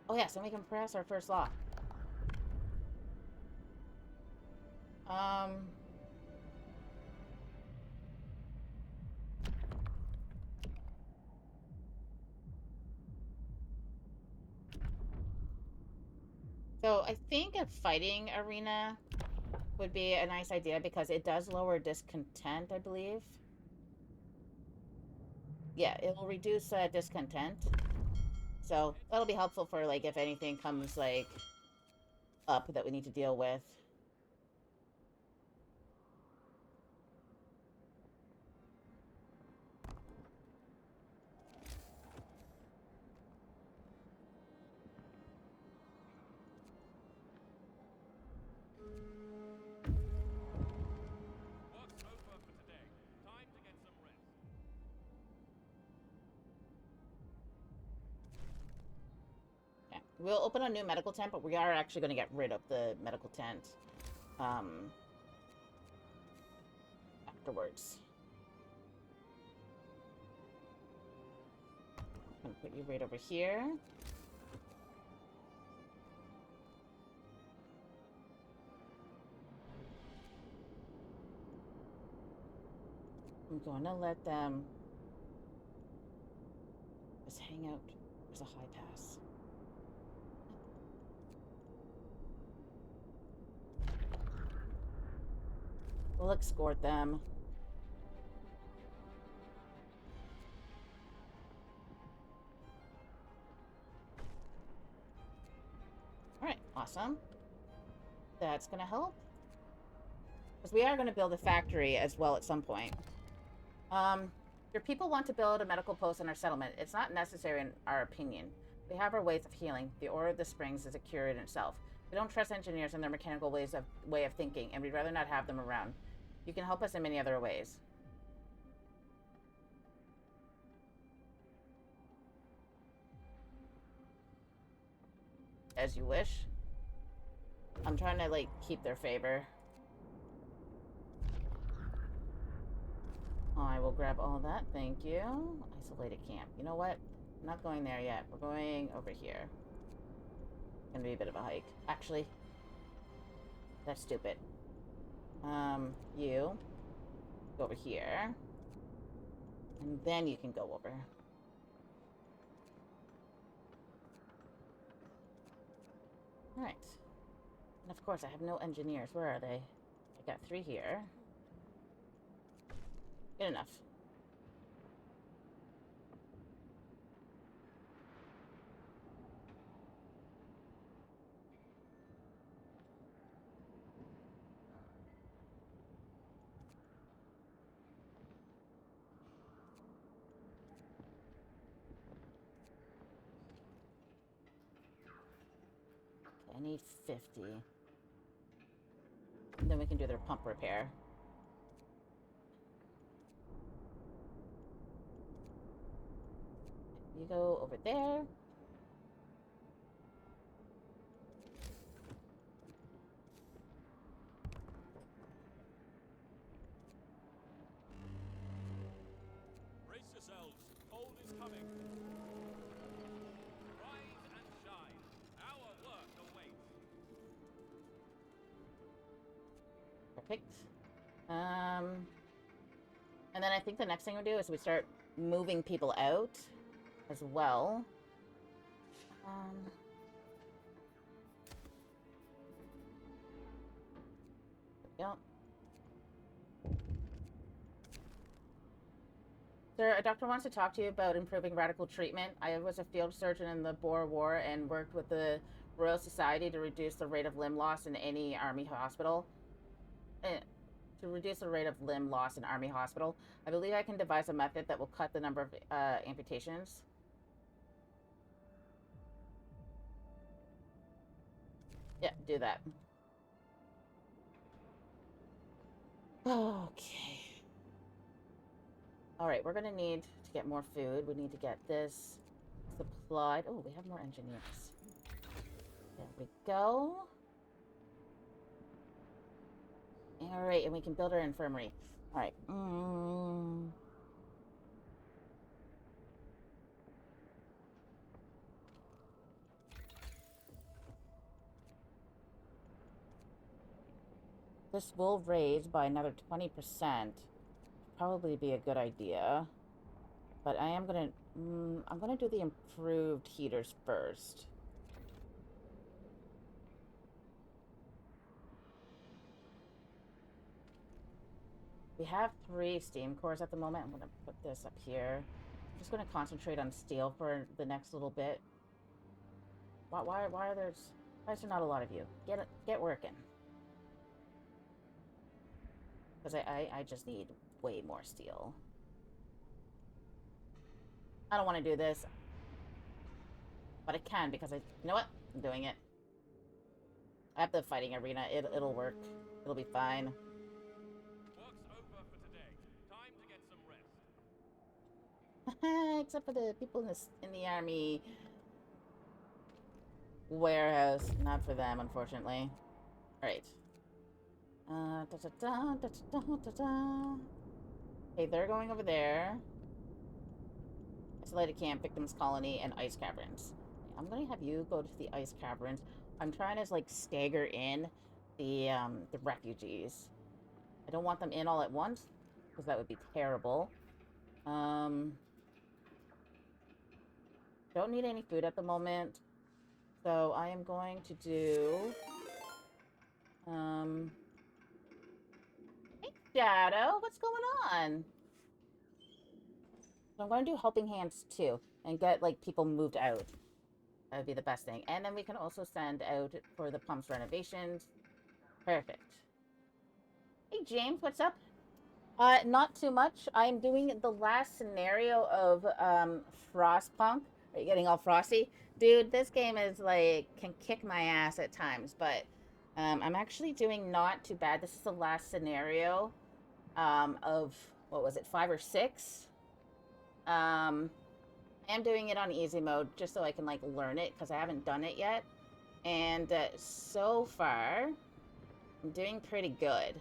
Oh yeah, so we can pass our first law. Um... So I think a fighting arena would be a nice idea because it does lower discontent, I believe. Yeah, it will reduce discontent. So that'll be helpful for, like, if anything comes, like, up that we need to deal with. Work's over for today. Time to get some rest. Yeah. We'll open a new medical tent, but we are actually going to get rid of the medical tent afterwards. I'm going to put you right over here. I'm going to let them just hang out. There's a high pass. We'll escort them. Alright, awesome. That's gonna help. Because we are going to build a factory as well at some point. Your people want to build a medical post in our settlement. It's not necessary in our opinion. We have our ways of healing. The Aura of the Springs is a cure in itself. We don't trust engineers and their mechanical way of thinking, and we'd rather not have them around. You can help us in many other ways. As you wish. I'm trying to, like, keep their favor. I will grab all that, thank you. Isolated camp. You know what? I'm not going there yet. We're going over here. Gonna be a bit of a hike. Actually, that's stupid. You go over here. And then you can go over. Alright. And of course, I have no engineers. Where are they? I got 3 here. Good enough. Okay, I need 50. And then we can do their pump repair. You go over there. Brace yourselves. Cold is coming. Rise and shine. Our work awaits. Perfect. And then I think the next thing we do is we start moving people out as well. There we go. Sir, a doctor wants to talk to you about improving radical treatment. I was a field surgeon in the Boer War and worked with the Royal Society to reduce the rate of limb loss in any army hospital. To reduce the rate of limb loss in army hospital. I believe I can devise a method that will cut the number of amputations. Yeah, do that. Okay. Alright, we're gonna need to get more food. We need to get this supplied. Oh, we have more engineers. There we go. Alright, and we can build our infirmary. Alright. This will raise by another 20%. Probably be a good idea. But I am gonna... I'm gonna do the improved heaters first. We have 3 steam cores at the moment. I'm gonna put this up here. I'm just gonna concentrate on steel for the next little bit. Why are there... Why is there not a lot of you? Get working. Because I just need way more steel. I don't want to do this. But I can because you know what? I'm doing it. I have the fighting arena. It'll work. It'll be fine. Work's over for today. Time to get some rest. Except for the people in the army warehouse. Not for them, unfortunately. Alright. Okay, they're going over there. Isolated camp, victims colony, and ice caverns. I'm gonna have you go to the ice caverns. I'm trying to like stagger in the refugees. I don't want them in all at once. because that would be terrible. Don't need any food at the moment. So I am going to do... Hey, Shadow, what's going on? So I'm going to do helping hands too, and get like people moved out. That would be the best thing. And then we can also send out for the pumps renovations. Perfect. Hey James, what's up? Not too much. I'm doing the last scenario of Frostpunk. Are you getting all frosty? Dude, this game is like can kick my ass at times, but I'm actually doing not too bad. This is the last scenario of what was it, 5 or 6? I am doing it on easy mode just so I can like learn it because I haven't done it yet. And so far, I'm doing pretty good.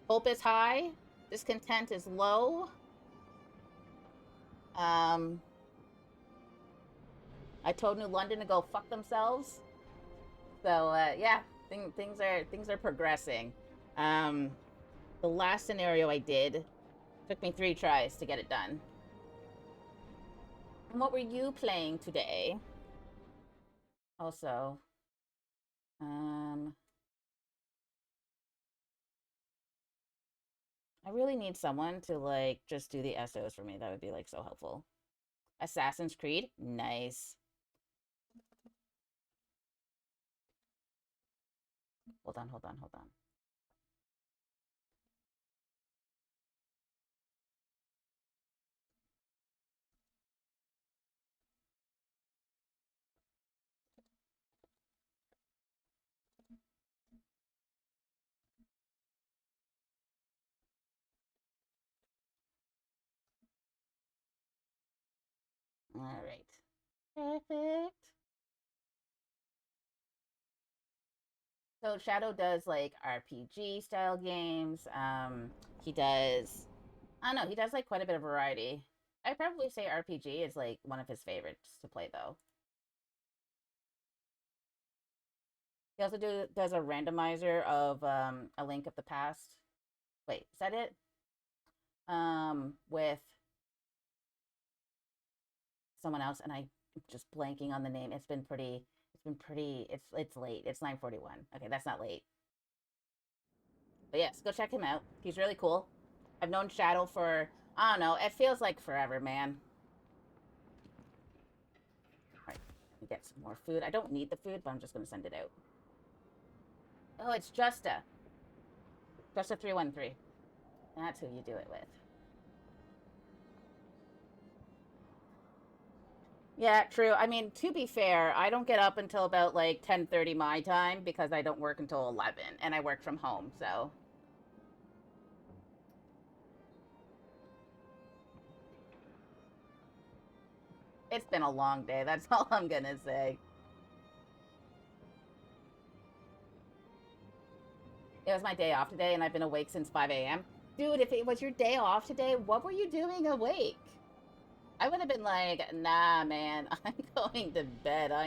Hope is high. Discontent is low. I told New London to go fuck themselves. So yeah, things are progressing. The last scenario I did took me 3 tries to get it done. And what were you playing today? Also, I really need someone to like just do the SOs for me. That would be like so helpful. Assassin's Creed, nice. Hold on. All right. Perfect. So Shadow does like RPG style games. He does, I don't know, he does like quite a bit of variety. I'd probably say RPG is like one of his favorites to play though. He also does a randomizer of A Link of the Past. Wait, is that it? With someone else, and I'm just blanking on the name. It's been pretty. It's late. It's 9:41. Okay, that's not late. But yes, go check him out. He's really cool. I've known Shadow for, I don't know, it feels like forever, man. All right, let me get some more food. I don't need the food, but I'm just gonna send it out. Oh, it's Justa 313. That's who you do it with. Yeah, true. I mean, to be fair, I don't get up until about like 10:30 my time because I don't work until 11 and I work from home, so. It's been a long day. That's all I'm gonna say. It was my day off today and I've been awake since 5 a.m. Dude, if it was your day off today, what were you doing awake? I would have been like, nah, man, I'm going to bed. I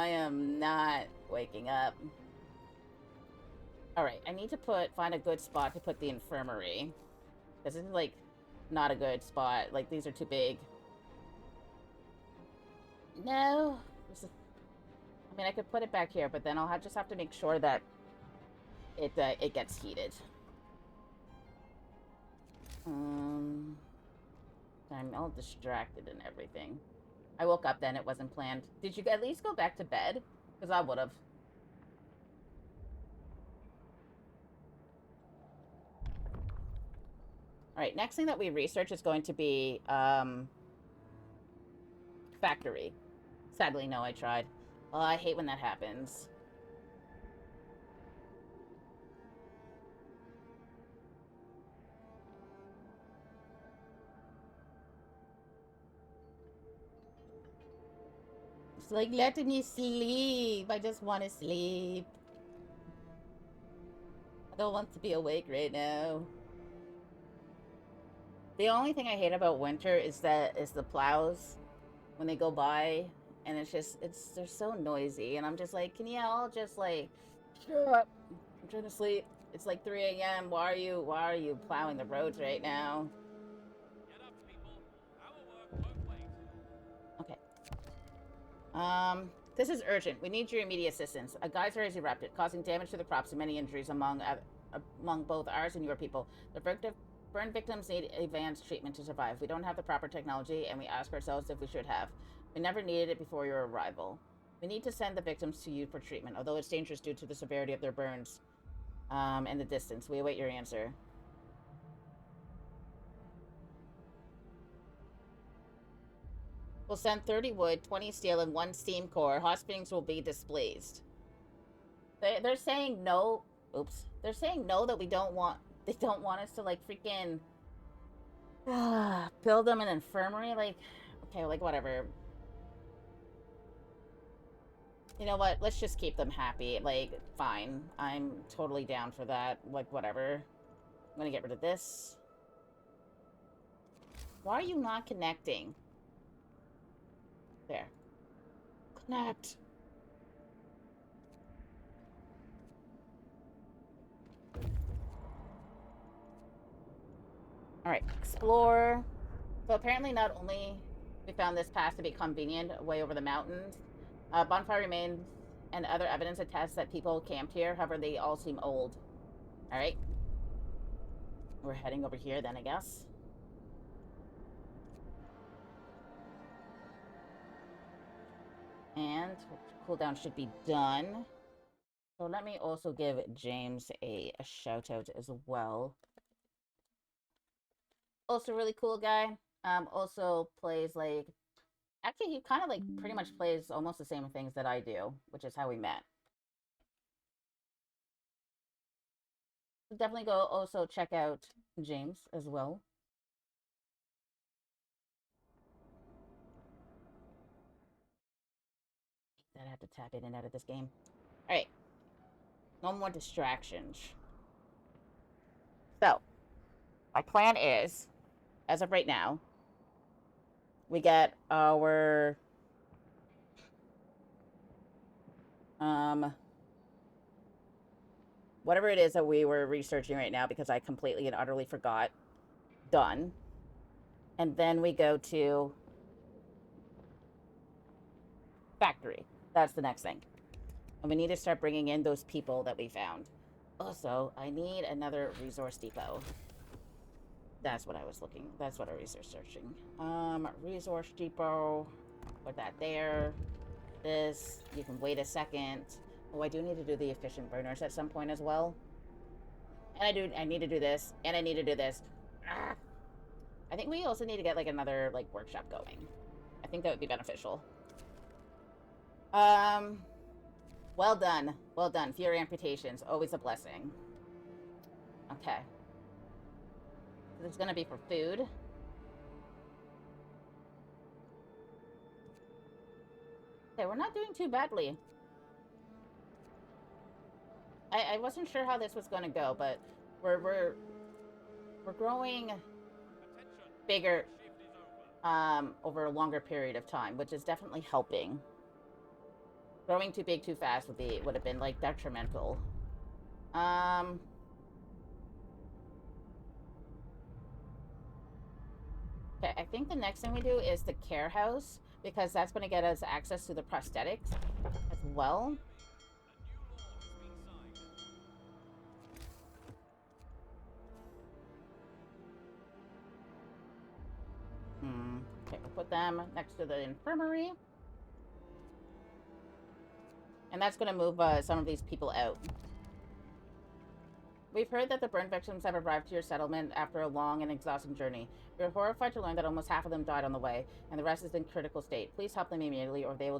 am not waking up. All right, I need to find a good spot to put the infirmary. This is like not a good spot. Like these are too big. No. I mean, I could put it back here, but then I'll just have to make sure that it gets heated. I'm all distracted and everything. I woke up then, it wasn't planned. Did you at least go back to bed? Because I would have. Alright, next thing that we research is going to be, factory. Sadly, no, I tried. Oh, I hate when that happens. It's like, let me sleep. I just want to sleep. I don't want to be awake right now. The only thing I hate about winter is the plows when they go by, and they're so noisy, and I'm just like, can you all just like shut up? I'm trying to sleep. It's like 3 a.m. Why are you plowing the roads right now? Get up, people. Our work won't wait. Okay. This is urgent. We need your immediate assistance. A geyser has erupted, causing damage to the crops and many injuries among both ours and your people. The burn victims need advanced treatment to survive. We don't have the proper technology, and we ask ourselves if we should have. We never needed it before your arrival. We need to send the victims to you for treatment, although it's dangerous due to the severity of their burns and the distance. We await your answer. We'll send 30 wood, 20 steel, and 1 steam core. Hot springs will be displeased. They're saying no. Oops. They're saying no that we don't want. They don't want us to like freaking build them an infirmary. Like, okay, like whatever. You know what? Let's just keep them happy. Like, fine. I'm totally down for that. Like, whatever. I'm gonna get rid of this. Why are you not connecting? There. Connect. Alright, explore. So apparently not only we found this path to be convenient way over the mountains, bonfire remains and other evidence attests that people camped here. However, they all seem old. Alright. We're heading over here then, I guess. And cooldown should be done. So let me also give James a shout out as well. Also really cool guy. Also plays like, actually he kind of like pretty much plays almost the same things that I do, which is how we met. So definitely go also check out James as well. That I have to tap in and out of this game. Alright. No more distractions. So, my plan is, as of right now, we get our whatever it is that we were researching right now, because I completely and utterly forgot, done. And then we go to factory. That's the next thing. And we need to start bringing in those people that we found. Also, I need another resource depot. That's what I was looking. That's what I was researching. Resource depot. Put that there. This. You can wait a second. Oh, I do need to do the efficient burners at some point as well. And I need to do this. And I need to do this. Ah. I think we also need to get like another like workshop going. I think that would be beneficial. Well done. Well done. Fewer amputations. Always a blessing. Okay. This is gonna be for food. Okay, we're not doing too badly. I wasn't sure how this was gonna go, but we're growing bigger over a longer period of time, which is definitely helping. Growing too big too fast would have been like detrimental. Okay, I think the next thing we do is the care house, because that's going to get us access to the prosthetics as well. Okay, we'll put them next to the infirmary. And that's going to move some of these people out. We've heard that the burn victims have arrived to your settlement after a long and exhausting journey. We are horrified to learn that almost half of them died on the way, and the rest is in critical state. Please help them immediately, or they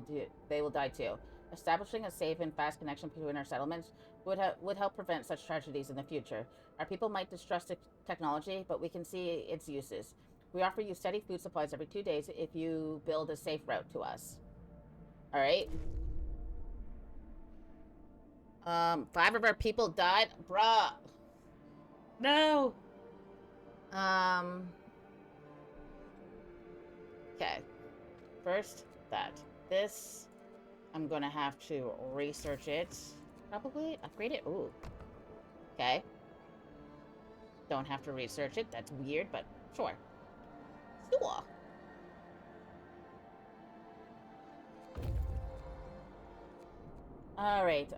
will die too. Establishing a safe and fast connection between our settlements would help prevent such tragedies in the future. Our people might distrust technology, but we can see its uses. We offer you steady food supplies every 2 days if you build a safe route to us. Alright. 5 of our people died? Bruh. No. Okay. First, that. This, I'm gonna have to research it. Probably upgrade it. Ooh. Okay. Don't have to research it. That's weird, but sure. Sure. Alright,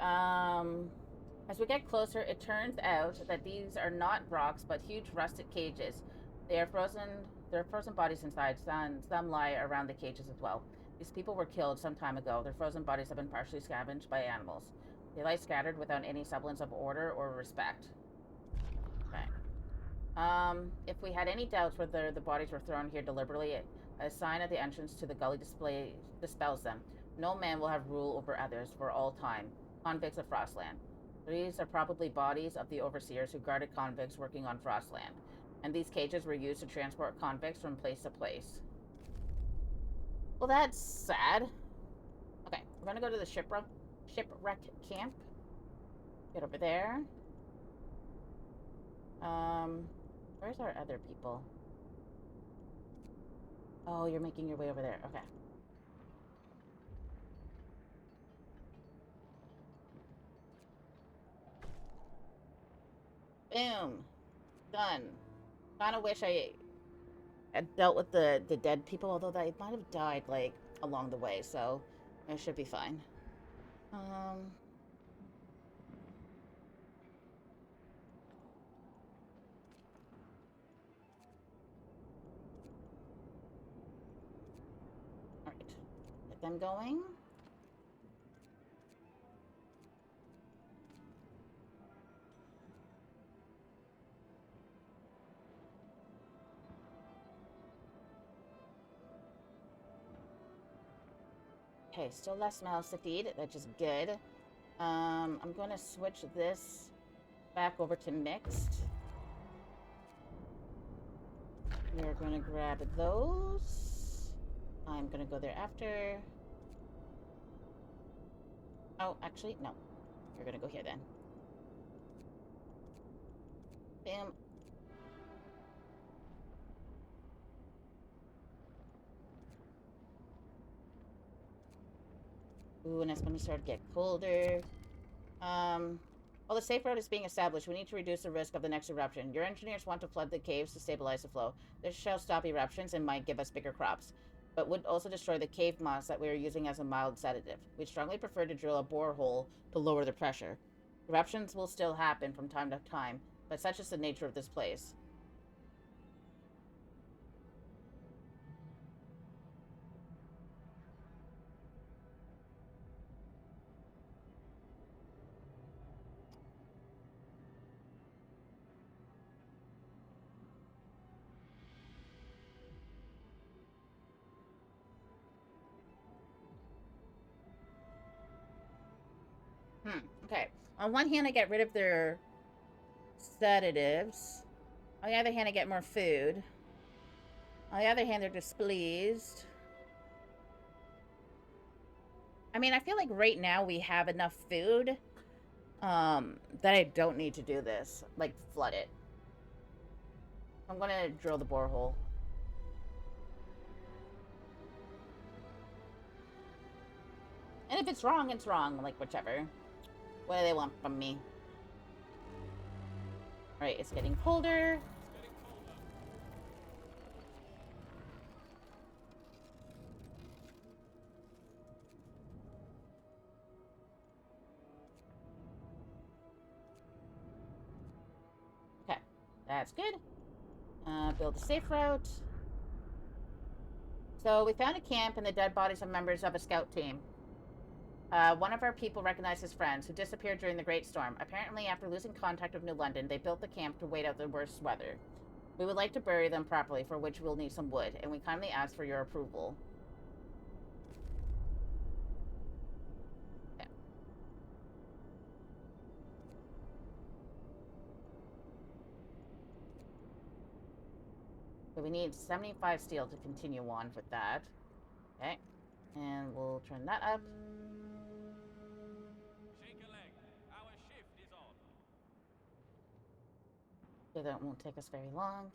as we get closer, it turns out that these are not rocks, but huge rusted cages. They are frozen. There are frozen bodies inside. Some lie around the cages as well. These people were killed some time ago. Their frozen bodies have been partially scavenged by animals. They lie scattered without any semblance of order or respect. Okay. If we had any doubts whether the bodies were thrown here deliberately, a sign at the entrance to the gully dispels them. No man will have rule over others for all time. Convicts of Frostland. These are probably bodies of the overseers who guarded convicts working on Frostland, and these cages were used to transport convicts from place to place. Well, that's sad. Okay, we're gonna go to the shipwreck camp. Get over there. Where's our other people? Oh, you're making your way over there. Okay. Boom. Done. Kind of wish I had dealt with the dead people, although they might have died, like, along the way, so it should be fine. Alright. Get them going. Okay, still less smells to feed, which is good. I'm going to switch this back over to mixed. We're going to grab those. I'm going to go there after. Oh, actually, no. You're going to go here then. Bam. Ooh, and it's going to start to get colder. While the safe road is being established, we need to reduce the risk of the next eruption. Your engineers want to flood the caves to stabilize the flow. This shall stop eruptions and might give us bigger crops, but would also destroy the cave moss that we are using as a mild sedative. We'd strongly prefer to drill a borehole to lower the pressure. Eruptions will still happen from time to time, but such is the nature of this place. Okay. On one hand, I get rid of their sedatives. On the other hand, I get more food. On the other hand, they're displeased. I mean, I feel like right now we have enough food that I don't need to do this. Like, flood it. I'm gonna drill the borehole. And if it's wrong, it's wrong. Like, whichever. What do they want from me? Alright, it's getting colder. Okay, that's good. Build a safe route. So we found a camp and the dead bodies of members of a scout team. One of our people recognized his friends, who disappeared during the Great Storm. Apparently, after losing contact with New London, they built the camp to wait out the worst weather. We would like to bury them properly, for which we'll need some wood, and we kindly ask for your approval. Okay. So we need 75 steel to continue on with that. Okay. And we'll turn that up. Shake a leg. Our shift is on. So that won't take us very long.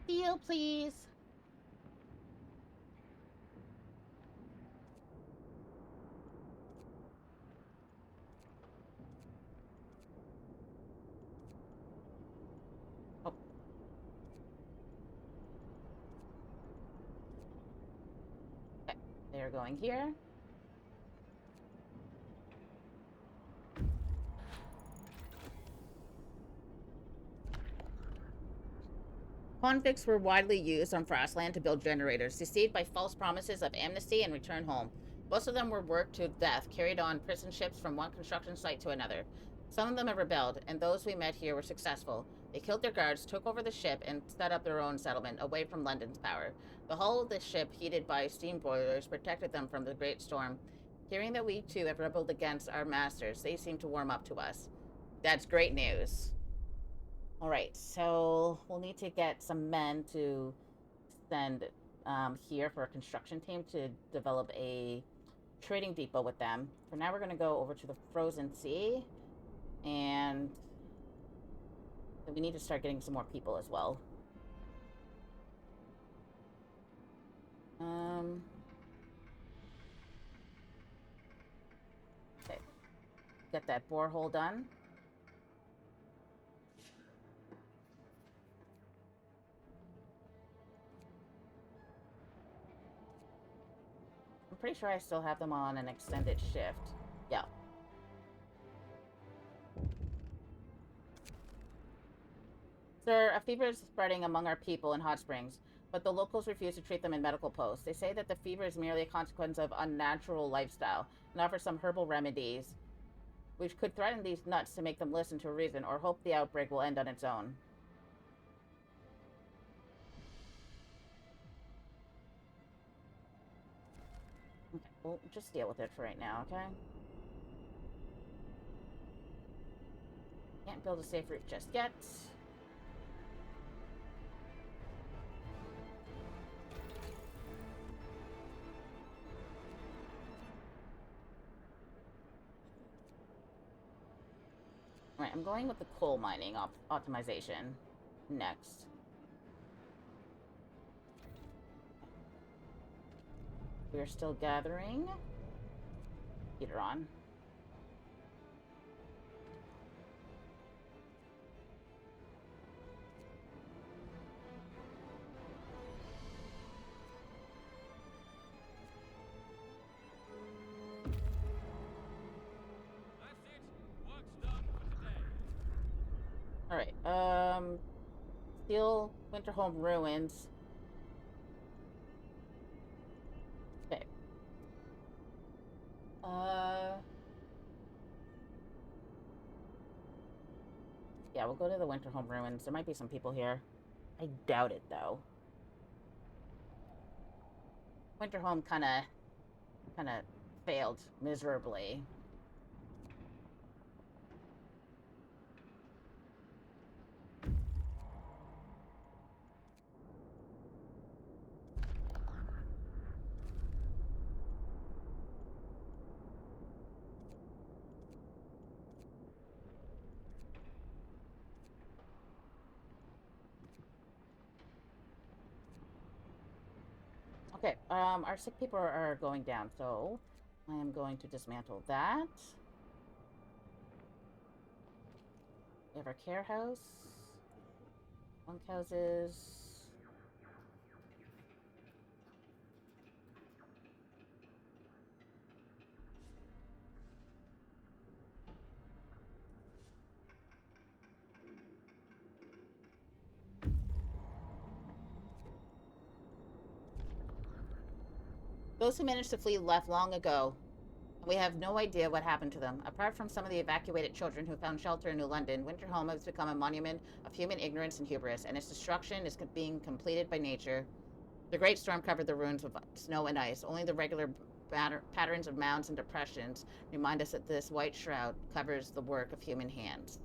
Steel, please. they're going here. Convicts were widely used on Frostland to build generators, deceived by false promises of amnesty and return home. Most of them were worked to death, carried on prison ships from one construction site to another. Some of them have rebelled, and those we met here were successful. They killed their guards, took over the ship, and set up their own settlement away from London's power. The hull of the ship, heated by steam boilers, protected them from the great storm. Hearing that we too have rebelled against our masters, they seem to warm up to us. That's great news. Alright, so we'll need to get some men to send here for a construction team to develop a trading depot with them. For now, we're going to go over to the Frozen Sea, and we need to start getting some more people as well. Okay, get that borehole done. I'm pretty sure I still have them on an extended shift. Yeah. Sir, a fever is spreading among our people in Hot Springs, but the locals refuse to treat them in medical posts. They say that the fever is merely a consequence of unnatural lifestyle and offer some herbal remedies, which could threaten these nuts to make them listen to reason or hope the outbreak will end on its own. Okay, we'll just deal with it for right now, okay? Can't build a safe route just yet. Alright, I'm going with the coal mining optimization next. We're still gathering. Heater on. That's it. Work's done for today. Alright, Steel Winterholm Ruins. Okay. Yeah, we'll go to the Winterholm Ruins. There might be some people here. I doubt it, though. Winterholm kind of failed miserably. Okay, our sick people are going down, so I am going to dismantle that. We have our care house, bunkhouses. Those who managed to flee left long ago. We have no idea what happened to them. Apart from some of the evacuated children who found shelter in New London, Winterholm has become a monument of human ignorance and hubris, and its destruction is being completed by nature. The great storm covered the ruins with snow and ice. Only the regular patterns of mounds and depressions remind us that this white shroud covers the work of human hands.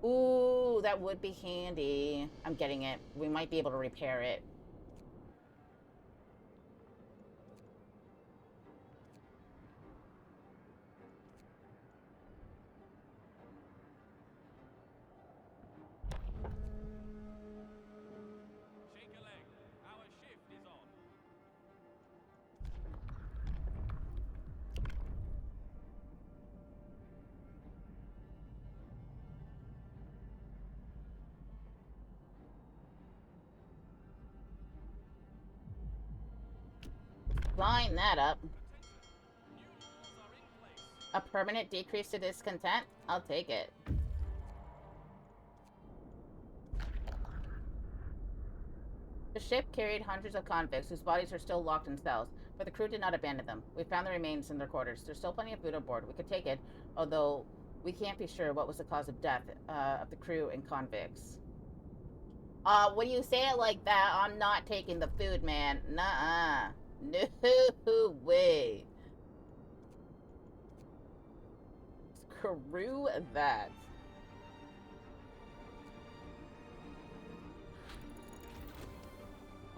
Ooh, that would be handy. I'm getting it. We might be able to repair it. Shake a leg. Our shift is on. sign that up. New laws are in place. A permanent decrease to discontent? I'll take it. The ship carried hundreds of convicts whose bodies are still locked in cells, but the crew did not abandon them. We found the remains in their quarters. There's still plenty of food on board. We could take it, although we can't be sure what was the cause of death of the crew and convicts. When you say it like that, I'm not taking the food, man. Nuh-uh. No way. Screw that.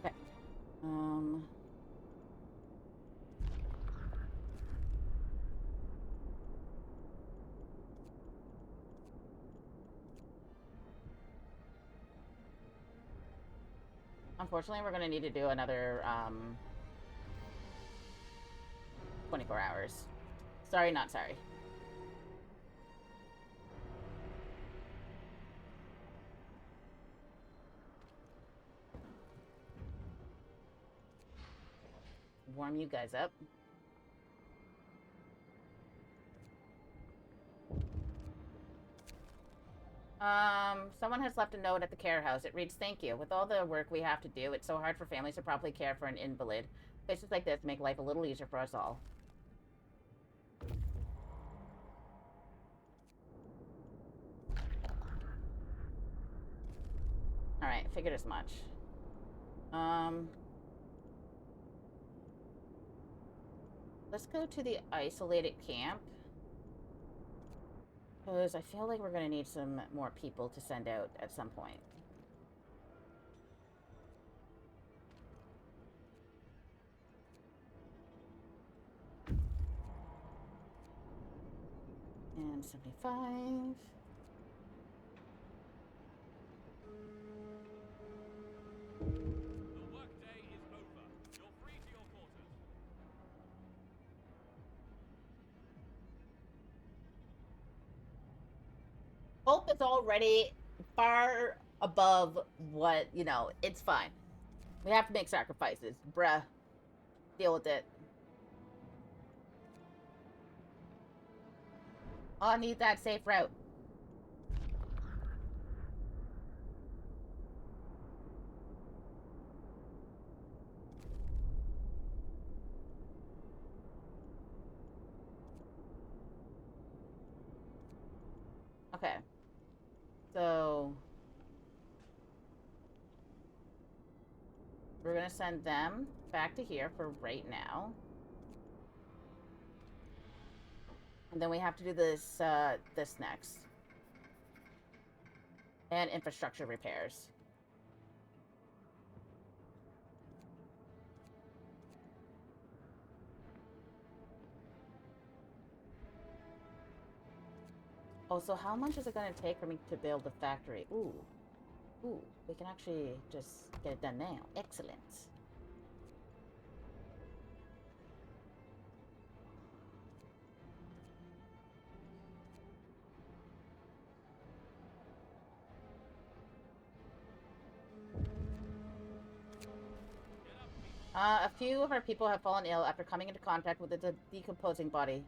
Okay. Unfortunately, we're gonna need to do another, 24 hours. Sorry, not sorry. Warm you guys up. Someone has left a note at the care house. It reads, "Thank you. With all the work we have to do, it's so hard for families to properly care for an invalid. Places like this make life a little easier for us all." Alright, figured as much. Let's go to the isolated camp. Because I feel like we're going to need some more people to send out at some point. And 75. The workday is over. You're free to your quarters. Hope is already far above what, you know, it's fine. We have to make sacrifices. Bruh. Deal with it. I'll need that safe route. Okay. So we're gonna send them back to here for right now. And then we have to do this, this next. And infrastructure repairs. Also, how much is it gonna take for me to build the factory? Ooh. Ooh, we can actually just get it done now. Excellent. A few of our people have fallen ill after coming into contact with the decomposing body.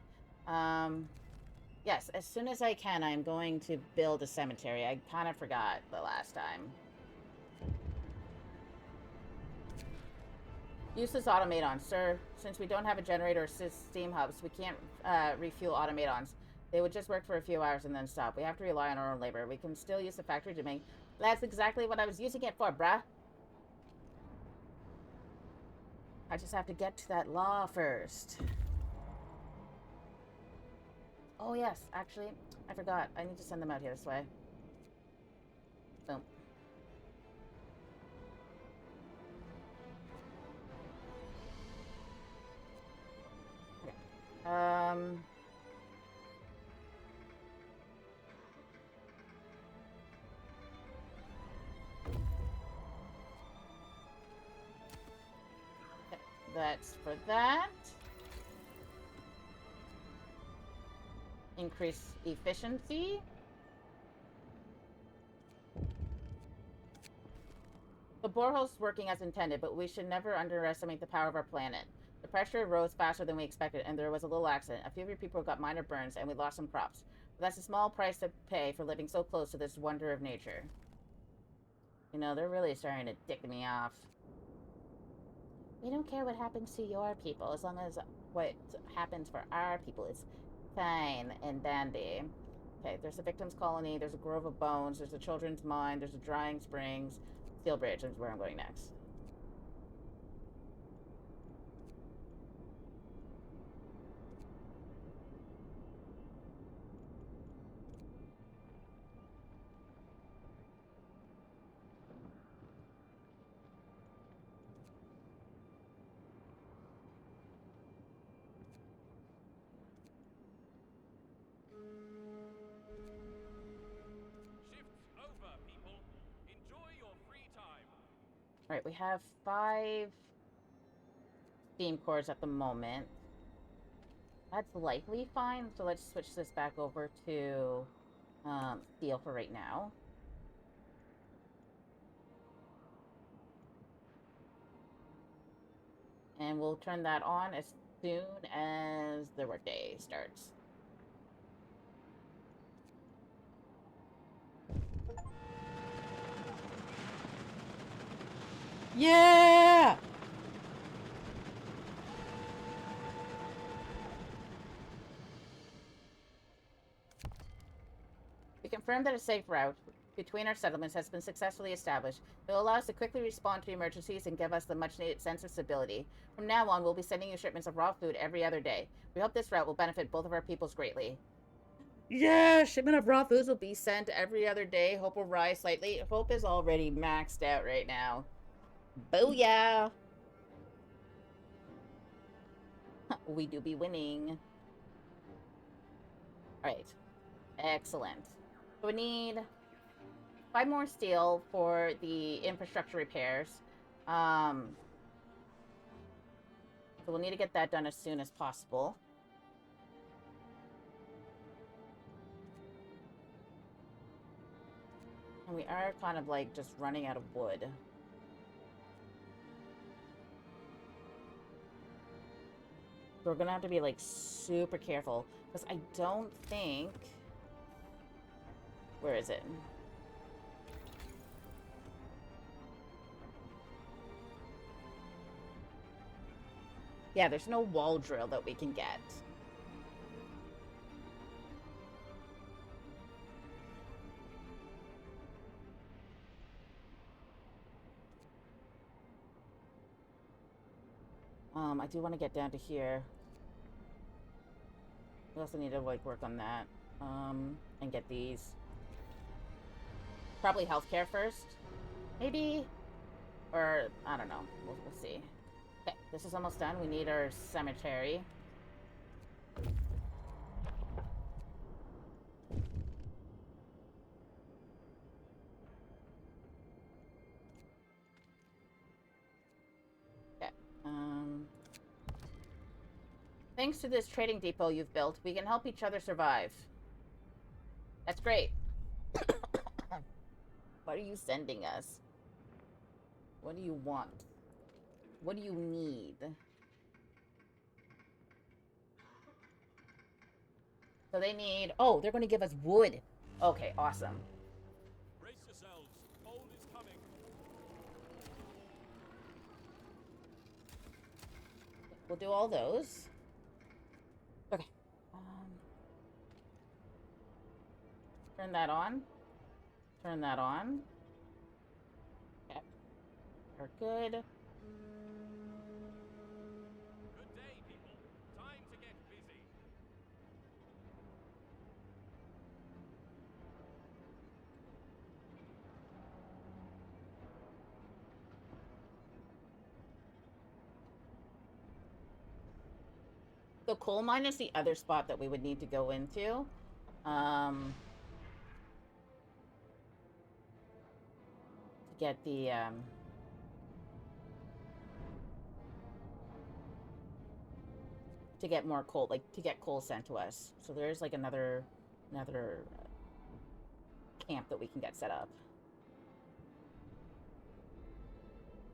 Yes, as soon as I can, I'm going to build a cemetery. I kind of forgot the last time. Useless automatons, sir. Since we don't have a generator or steam hubs, we can't refuel automatons. They would just work for a few hours and then stop. We have to rely on our own labor. We can still use the factory to make... That's exactly what I was using it for, bruh. I just have to get to that law first. Oh, yes. Actually, I forgot. I need to send them out here this way. Boom. Okay. That's for that. Increase efficiency. The borehole's working as intended, but we should never underestimate the power of our planet. The pressure rose faster than we expected, and there was a little accident. A few of your people got minor burns, and we lost some crops. But that's a small price to pay for living so close to this wonder of nature. You know, they're really starting to dick me off. We don't care what happens to your people, as long as what happens for our people is fine and dandy. Okay, there's a victim's colony, there's a grove of bones, there's a children's mine, there's a drying springs. Steel Bridge is where I'm going next. Shift's over, people. Enjoy your free time. Alright, we have 5 steam cores at the moment. That's likely fine, so let's switch this back over to steel for right now. And we'll turn that on as soon as the workday starts. Yeah! We confirm that a safe route between our settlements has been successfully established. It will allow us to quickly respond to emergencies and give us the much-needed sense of stability. From now on, we'll be sending you shipments of raw food every other day. We hope this route will benefit both of our peoples greatly. Yeah, shipment of raw foods will be sent every other day. Hope will rise slightly. Hope is already maxed out right now. Booyah! We do be winning. Alright. Excellent. So we need 5 more steel for the infrastructure repairs. So we'll need to get that done as soon as possible. And we are kind of like just running out of wood. So we're gonna have to be like super careful, because I don't think... Where is it? Yeah, there's no wall drill that we can get. I do want to get down to here. We also need to like work on that. And get these. Probably healthcare first. Maybe? Or, I don't know. We'll see. Okay, this is almost done. We need our cemetery. Okay. Thanks to this trading depot you've built, we can help each other survive. That's great. What are you sending us? What do you want? What do you need? So they need... Oh, they're going to give us wood. Okay, awesome. Brace yourselves. Cold is coming. We'll do all those. Okay. Turn that on. Turn that on. Okay. We're good. Good day, people. Time to get busy. The coal mine is the other spot that we would need to go into. To get the, to get more coal, like, to get coal sent to us. So there's, like, another camp that we can get set up.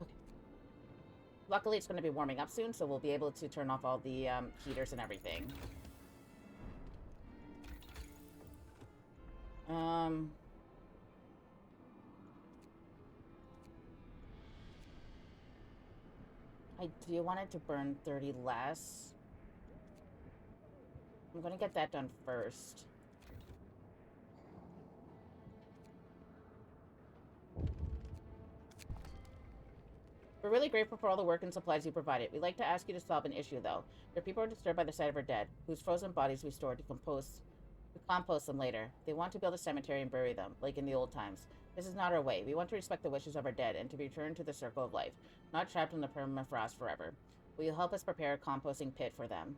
Okay. Luckily, it's going to be warming up soon, so we'll be able to turn off all the heaters and everything. I do want it to burn 30 less. I'm going to get that done first. We're really grateful for all the work and supplies you provided. We'd like to ask you to solve an issue, though. Your people are disturbed by the sight of our dead, whose frozen bodies we store to compost them later. They want to build a cemetery and bury them, like in the old times. This is not our way. We want to respect the wishes of our dead and to return to the circle of life, not trapped in the permafrost forever. Will you help us prepare a composting pit for them?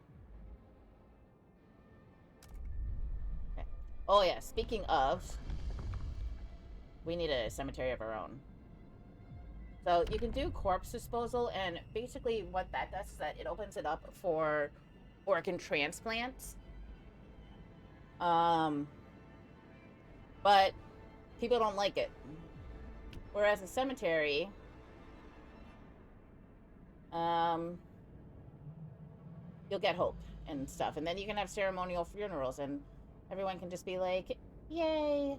Okay. Oh yeah, speaking of, we need a cemetery of our own. So you can do corpse disposal, and basically what that does is that it opens it up for organ transplants. But people don't like it. Whereas a cemetery, you'll get hope and stuff, and then you can have ceremonial funerals, and everyone can just be like, "Yay!"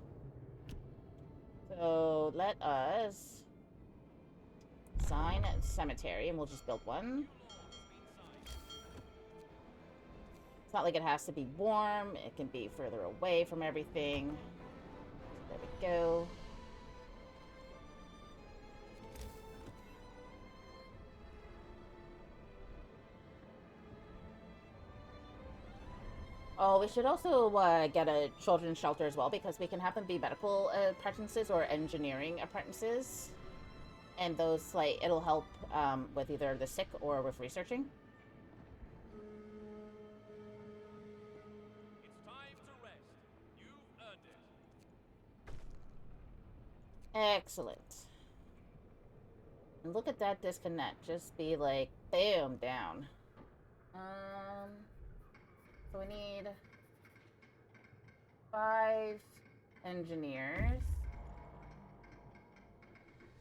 So let us sign cemetery, and we'll just build one. It's not like it has to be warm. It can be further away from everything. There we go. Oh, we should also get a children's shelter as well, because we can have them be medical apprentices or engineering apprentices. And those, like, it'll help with either the sick or with researching. It's time to rest. You've earned it. Excellent. And look at that disconnect. Just be like, boom, down. So we need 5 engineers.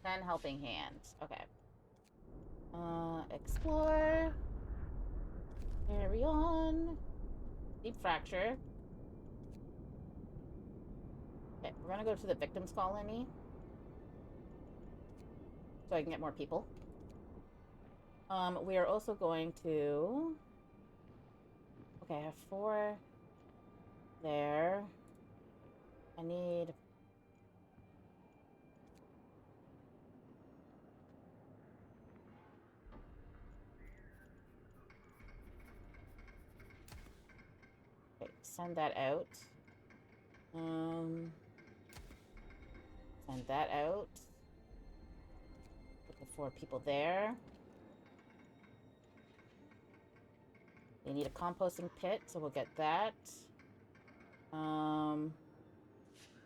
10 helping hands. Okay. Explore. Carry on. Deep fracture. Okay, we're gonna go to the victims colony, so I can get more people. We are also going to... Okay, I have 4 there. I need... Okay, send that out. Send that out. Put the 4 people there. They need a composting pit, so we'll get that.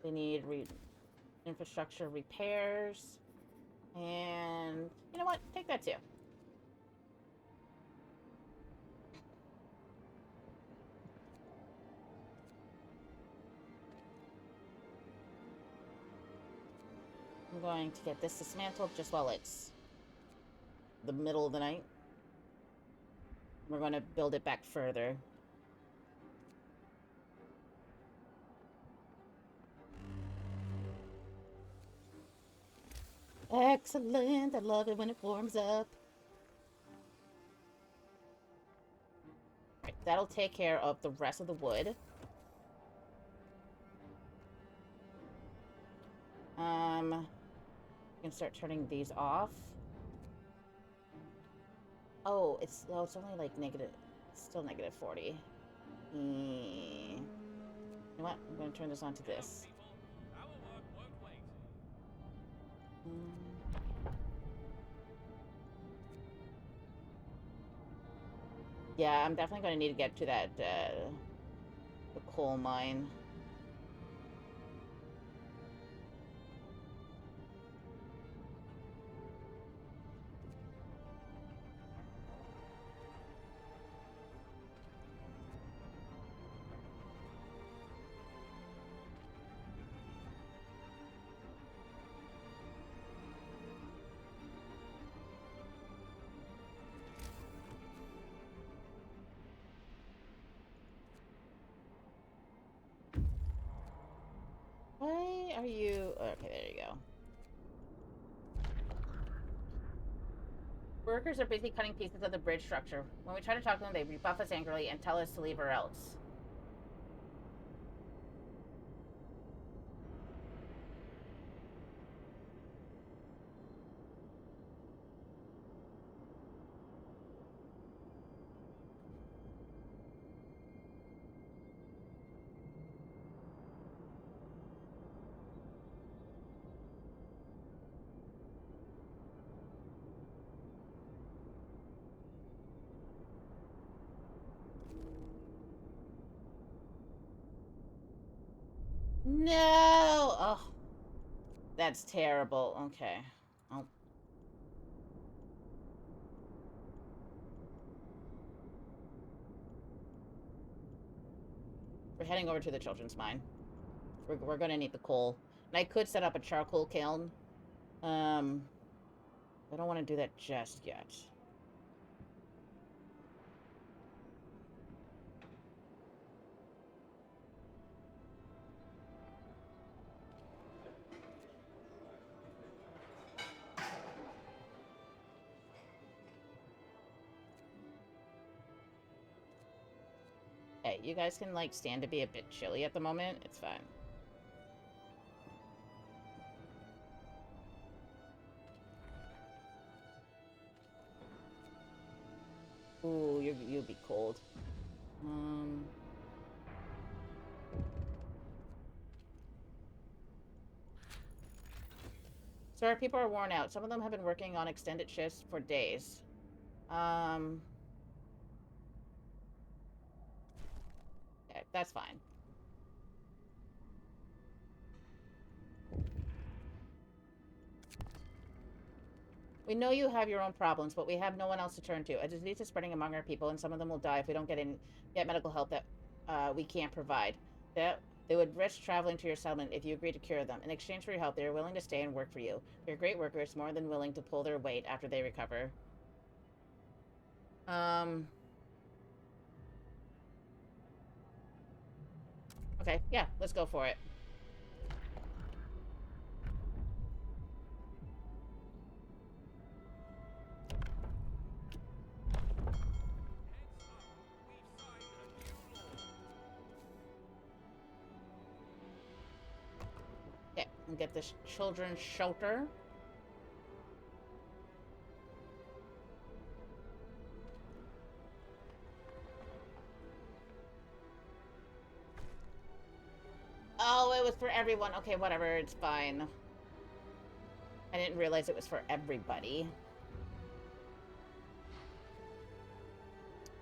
They need infrastructure repairs. And you know what? Take that too. I'm going to get this dismantled just while it's the middle of the night. We're going to build it back further. Excellent. I love it when it warms up. Right, that'll take care of the rest of the wood. You can start turning these off. Oh, it's only like still negative 40. You know what? I'm going to turn this on to this. Our work won't wait. Yeah, I'm definitely going to need to get to that, the coal mine. are you? Okay, there you go. Workers are busy cutting pieces of the bridge structure. When we try to talk to them, they rebuff us angrily and tell us to leave or else. No! Oh, that's terrible. Okay. Oh. We're heading over to the children's mine. We're gonna need the coal. And I could set up a charcoal kiln. I don't want to do that just yet. Hey, you guys can, like, stand to be a bit chilly at the moment. It's fine. Ooh, you'll be cold. So our people are worn out. Some of them have been working on extended shifts for days. Okay, that's fine. We know you have your own problems, but we have no one else to turn to. A disease is spreading among our people, and some of them will die if we don't get medical help that we can't provide. They would risk traveling to your settlement if you agree to cure them. In exchange for your help, they are willing to stay and work for you. They're great workers, more than willing to pull their weight after they recover. Okay, yeah, let's go for it. Okay, and get this children's shelter. Oh, it was for everyone. Okay, whatever, it's fine. I didn't realize it was for everybody.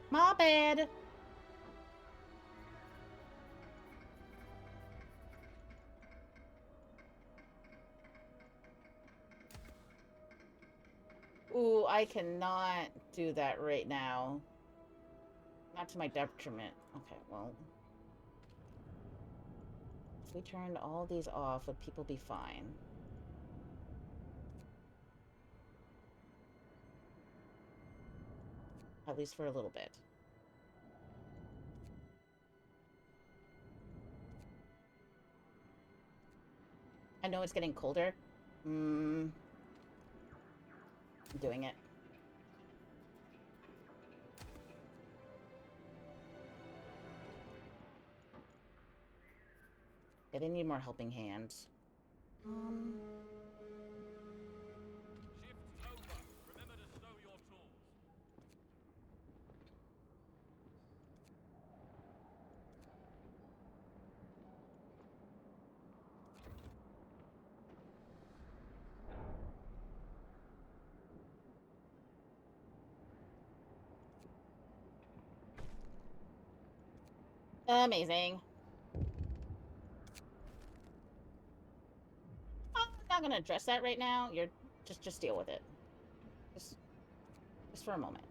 My bad. Ooh, I cannot do that right now. Not to my detriment. Okay, well. If we turned all these off, would people be fine? At least for a little bit. I know it's getting colder. I'm doing it. Yeah, they need more helping hands. Shift's over. Remember to stow your tools. Amazing. I'm not gonna address that right now. You're just deal with it. Just for a moment.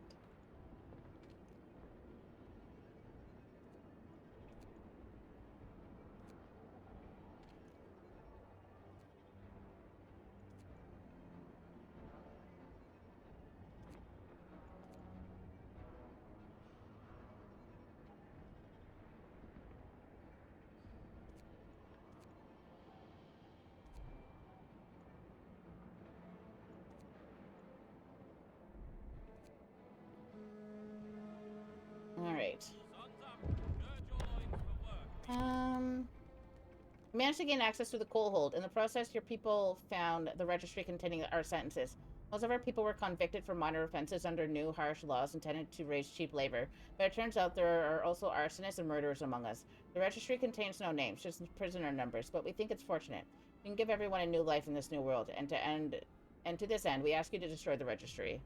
We managed to gain access to the coal hold. In the process, your people found the registry containing our sentences. Most of our people were convicted for minor offenses under new harsh laws intended to raise cheap labor, but it turns out there are also arsonists and murderers among us. The registry contains no names, just prisoner numbers, but we think it's fortunate. We can give everyone a new life in this new world, and to this end, we ask you to destroy the registry.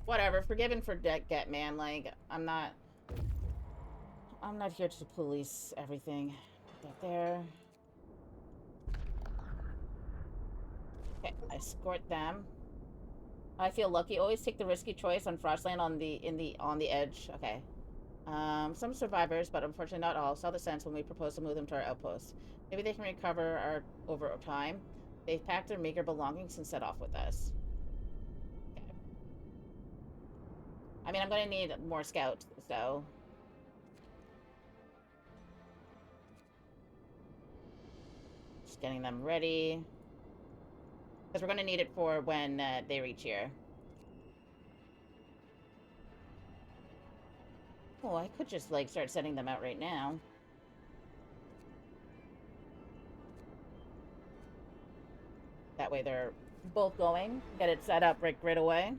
Whatever, forgiven for get, man. Like, I'm not here to police everything. Get there. Okay, escort them. I feel lucky. Always take the risky choice on Frostland on the edge. Okay. Some survivors, but unfortunately not all, saw the sense when we proposed to move them to our outpost. Maybe they can recover over time. They packed their meager belongings and set off with us. Okay. I mean, I'm gonna need more scouts, so. Just getting them ready. Because we're gonna need it for when they reach here. Oh, I could just, like, start sending them out right now. That way they're both going. Get it set up right away.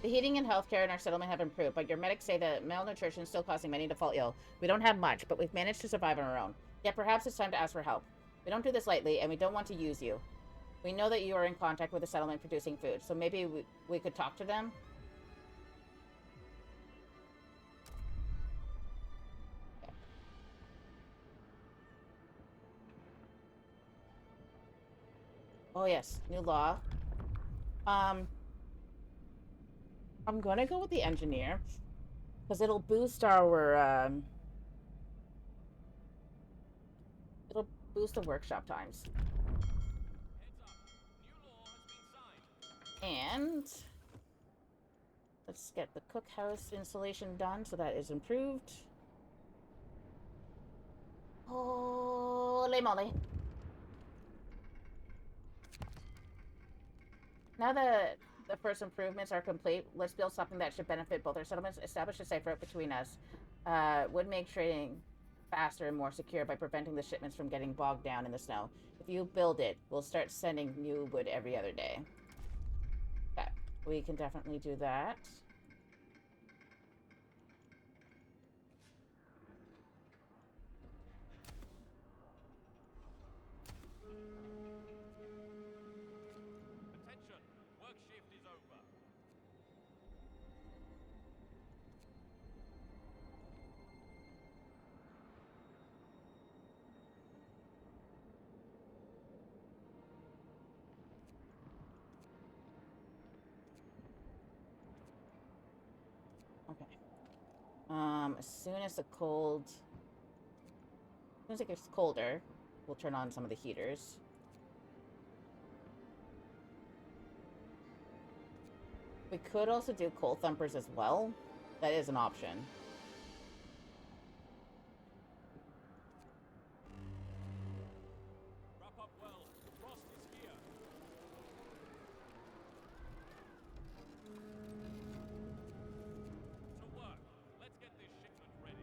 The heating and healthcare in our settlement have improved, but your medics say that malnutrition is still causing many to fall ill. We don't have much, but we've managed to survive on our own. Yet perhaps it's time to ask for help. We don't do this lightly, and we don't want to use you. We know that you are in contact with the settlement producing food, so maybe we could talk to them? Okay. Oh yes, new law. I'm gonna go with the engineer, because it'll boost our, it'll boost the workshop times. Heads up. New law has been signed. And let's get the cookhouse installation done, so that is improved. Holy moly. Now that the first improvements are complete, let's build something that should benefit both our settlements. Establish a safe route between us. Would make trading faster and more secure by preventing the shipments from getting bogged down in the snow. If you build it, we'll start sending new wood every other day. Okay, we can definitely do that. Attention. Work shift is over. Okay. As soon as it gets colder, we'll turn on some of the heaters. We could also do coal thumpers as well. That is an option. Wrap up well. Frost is here. To work. Let's get this shipment ready.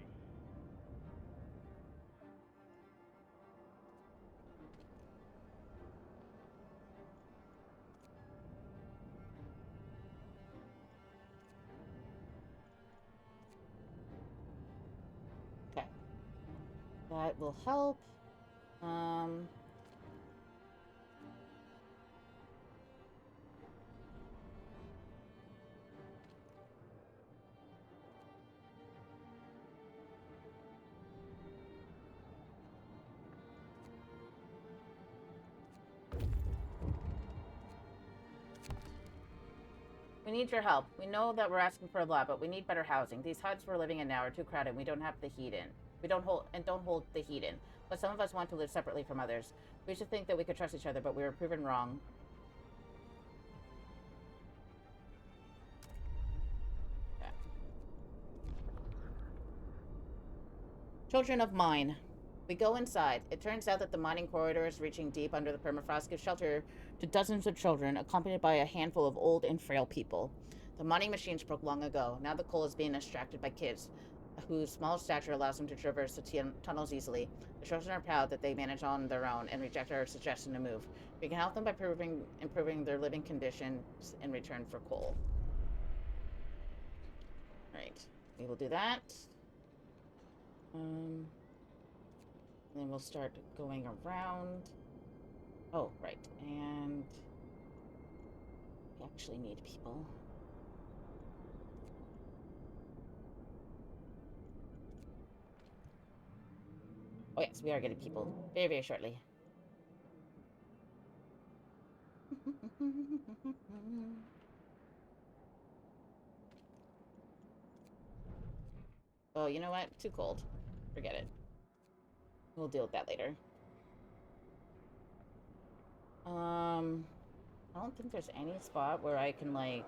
Okay. That will help. Um... We need your help. We know that we're asking for a lot, but we need better housing. These huts we're living in now are too crowded. We don't have the heat in. We don't hold the heat in. But some of us want to live separately from others. We used to think that we could trust each other, but we were proven wrong. Okay. Children of mine. We go inside. It turns out that the mining corridors reaching deep under the permafrost give shelter to dozens of children, accompanied by a handful of old and frail people. The mining machines broke long ago. Now the coal is being extracted by kids, whose small stature allows them to traverse the tunnels easily. The children are proud that they manage on their own and reject our suggestion to move. We can help them by improving their living conditions in return for coal. Alright, we will do that. Then we'll start going around. Oh, right. And we actually need people. Oh, yes, we are getting people very, very shortly. Oh, you know what? Too cold. Forget it. We'll deal with that later. I don't think there's any spot where I can, like...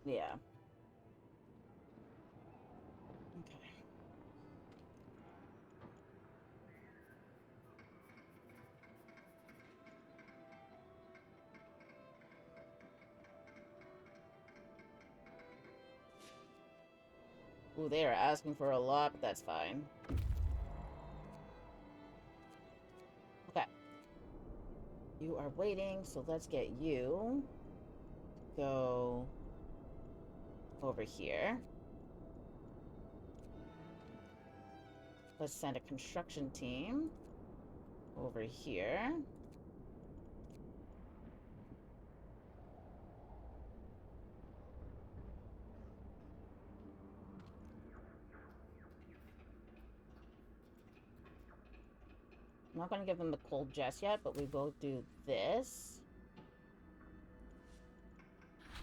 Yeah. Okay. Ooh, they are asking for a lot, but that's fine. Okay. You are waiting, so let's get you. Go over here. Let's send a construction team over here. I'm not going to give them the cold just yet, but we will do this.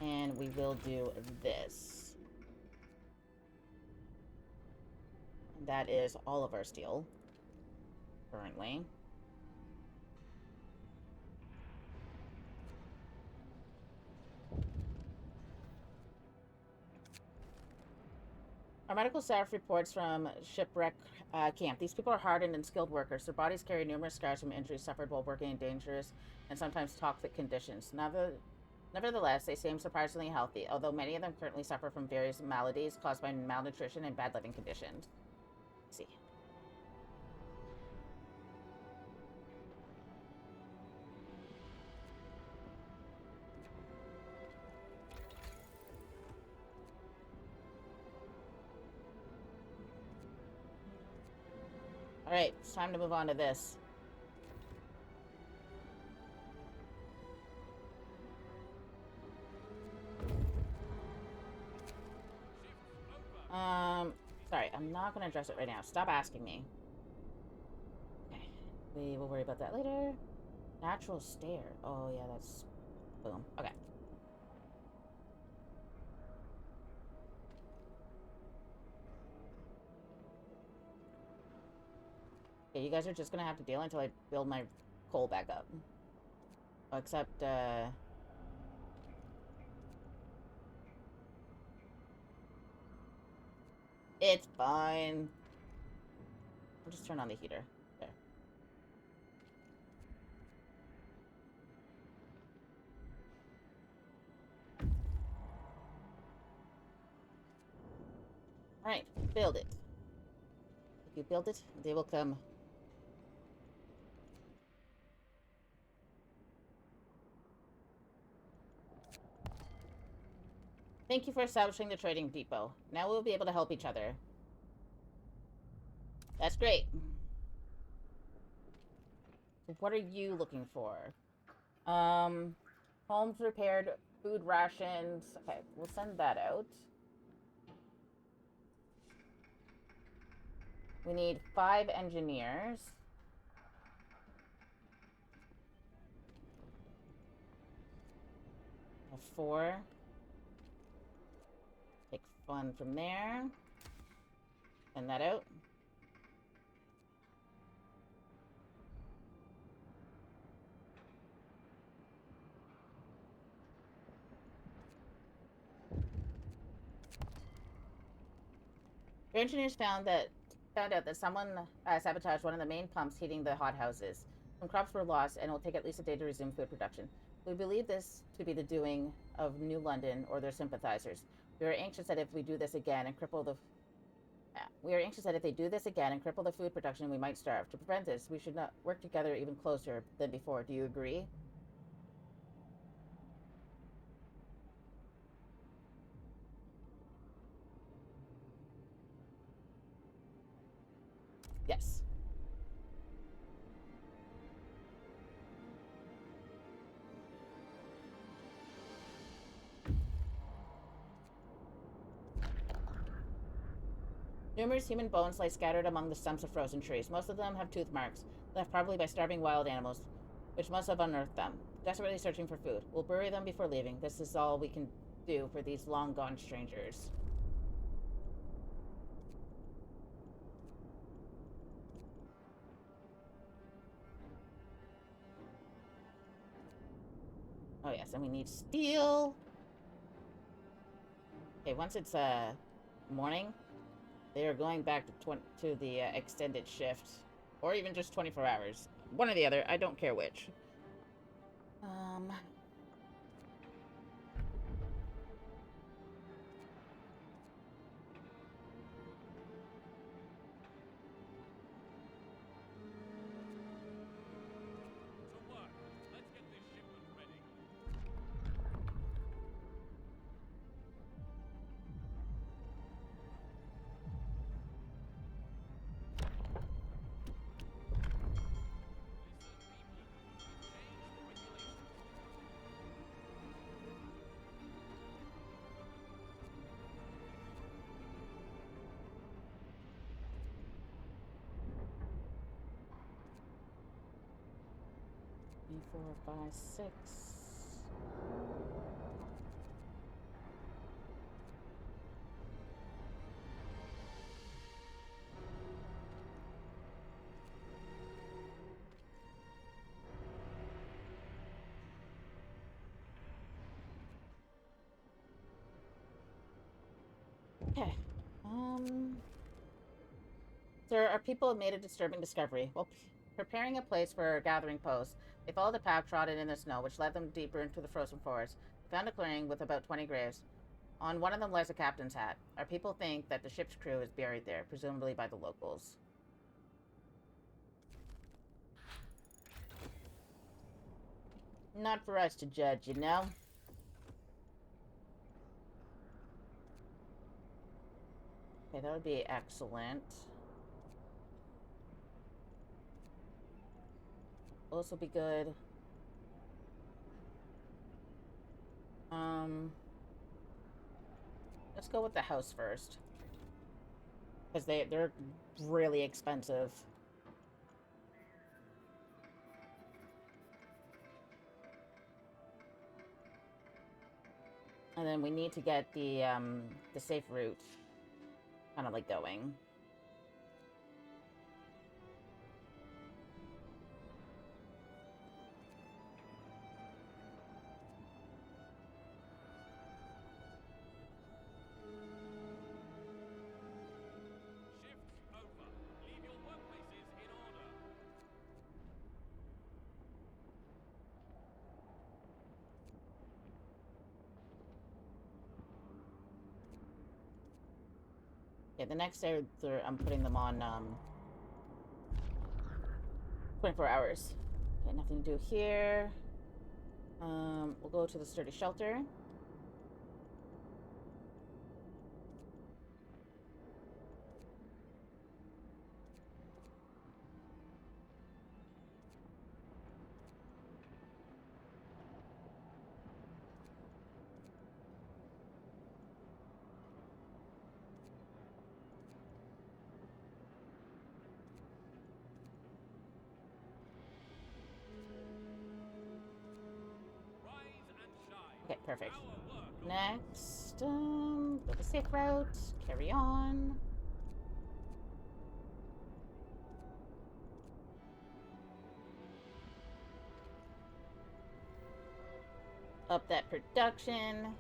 And we will do this. And that is all of our steel. Currently. Our medical staff reports from shipwreck camp. These people are hardened and skilled workers. Their bodies carry numerous scars from injuries suffered while working in dangerous and sometimes toxic conditions. Nevertheless, they seem surprisingly healthy, although many of them currently suffer from various maladies caused by malnutrition and bad living conditions. Let's see. Alright, it's time to move on to this. Sorry, I'm not gonna address it right now. Stop asking me. Okay, we will worry about that later. Natural stair. Oh, yeah, that's... Boom. Okay. Okay, you guys are just gonna have to deal until I build my coal back up. Except, it's fine. I'll just turn on the heater. There. Alright, build it. If you build it, they will come. Thank you for establishing the trading depot. Now we'll be able to help each other. That's great. So what are you looking for? Homes repaired, food rations. Okay, we'll send that out. We need 5 engineers. A 4. Take fun from there. Send that out. Your engineers found out that someone sabotaged one of the main pumps heating the hothouses. Some crops were lost, and it will take at least a day to resume food production. We believe this to be the doing of New London or their sympathizers. We are anxious that if they do this again and cripple the food production, we might starve. To prevent this, we should not work together even closer than before. Do you agree? Yes. Numerous human bones lie scattered among the stumps of frozen trees. Most of them have tooth marks, left probably by starving wild animals, which must have unearthed them, desperately searching for food. We'll bury them before leaving. This is all we can do for these long-gone strangers. Oh yes, and we need steel. Okay, once it's morning, they are going back to the extended shift, or even just 24 hours. One or the other. I don't care which. To work. Let's get this shipment ready. Three, 4, 5, 6. Okay. Sir, our people have made a disturbing discovery. While preparing a place for a gathering post, they followed a path trodden in the snow, which led them deeper into the frozen forest. They found a clearing with about 20 graves. On one of them lies a captain's hat. Our people think that the ship's crew is buried there, presumably by the locals. Not for us to judge, you know? Okay, that would be excellent. Also be good. Let's go with the house first. Because they're really expensive. And then we need to get the safe route kind of like going. Shifts over. Leave your workplaces in order. Yeah, the next day I'm putting them on 24 hours. Okay, nothing to do here. We'll go to the sturdy shelter. Rise and shine. Okay, perfect. Our work. Next, go the safe route. Carry on. Up that production.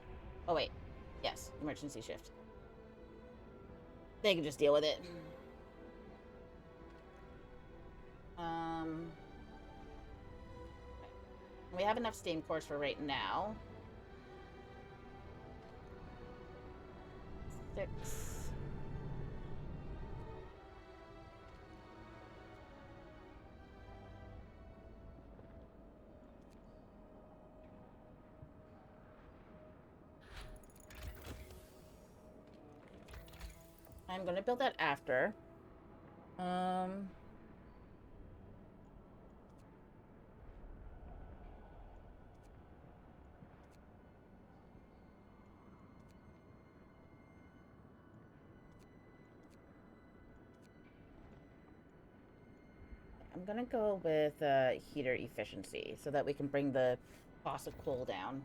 Oh, wait. Yes, emergency shift. They can just deal with it. We have enough steam cores for right now. 6. I'm gonna build that after. I'm gonna go with heater efficiency so that we can bring the cost of coal down.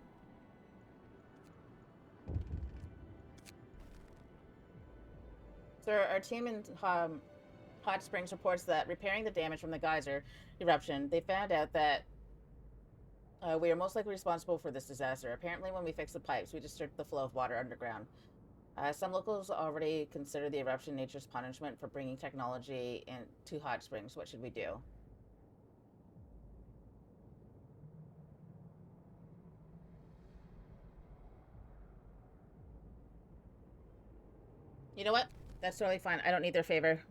Sir, our team in Hot Springs reports that repairing the damage from the geyser eruption, they found out that we are most likely responsible for this disaster. Apparently, when we fix the pipes, we disturb the flow of water underground. Some locals already consider the eruption nature's punishment for bringing technology into Hot Springs. What should we do? You know what? That's totally fine. I don't need their favor.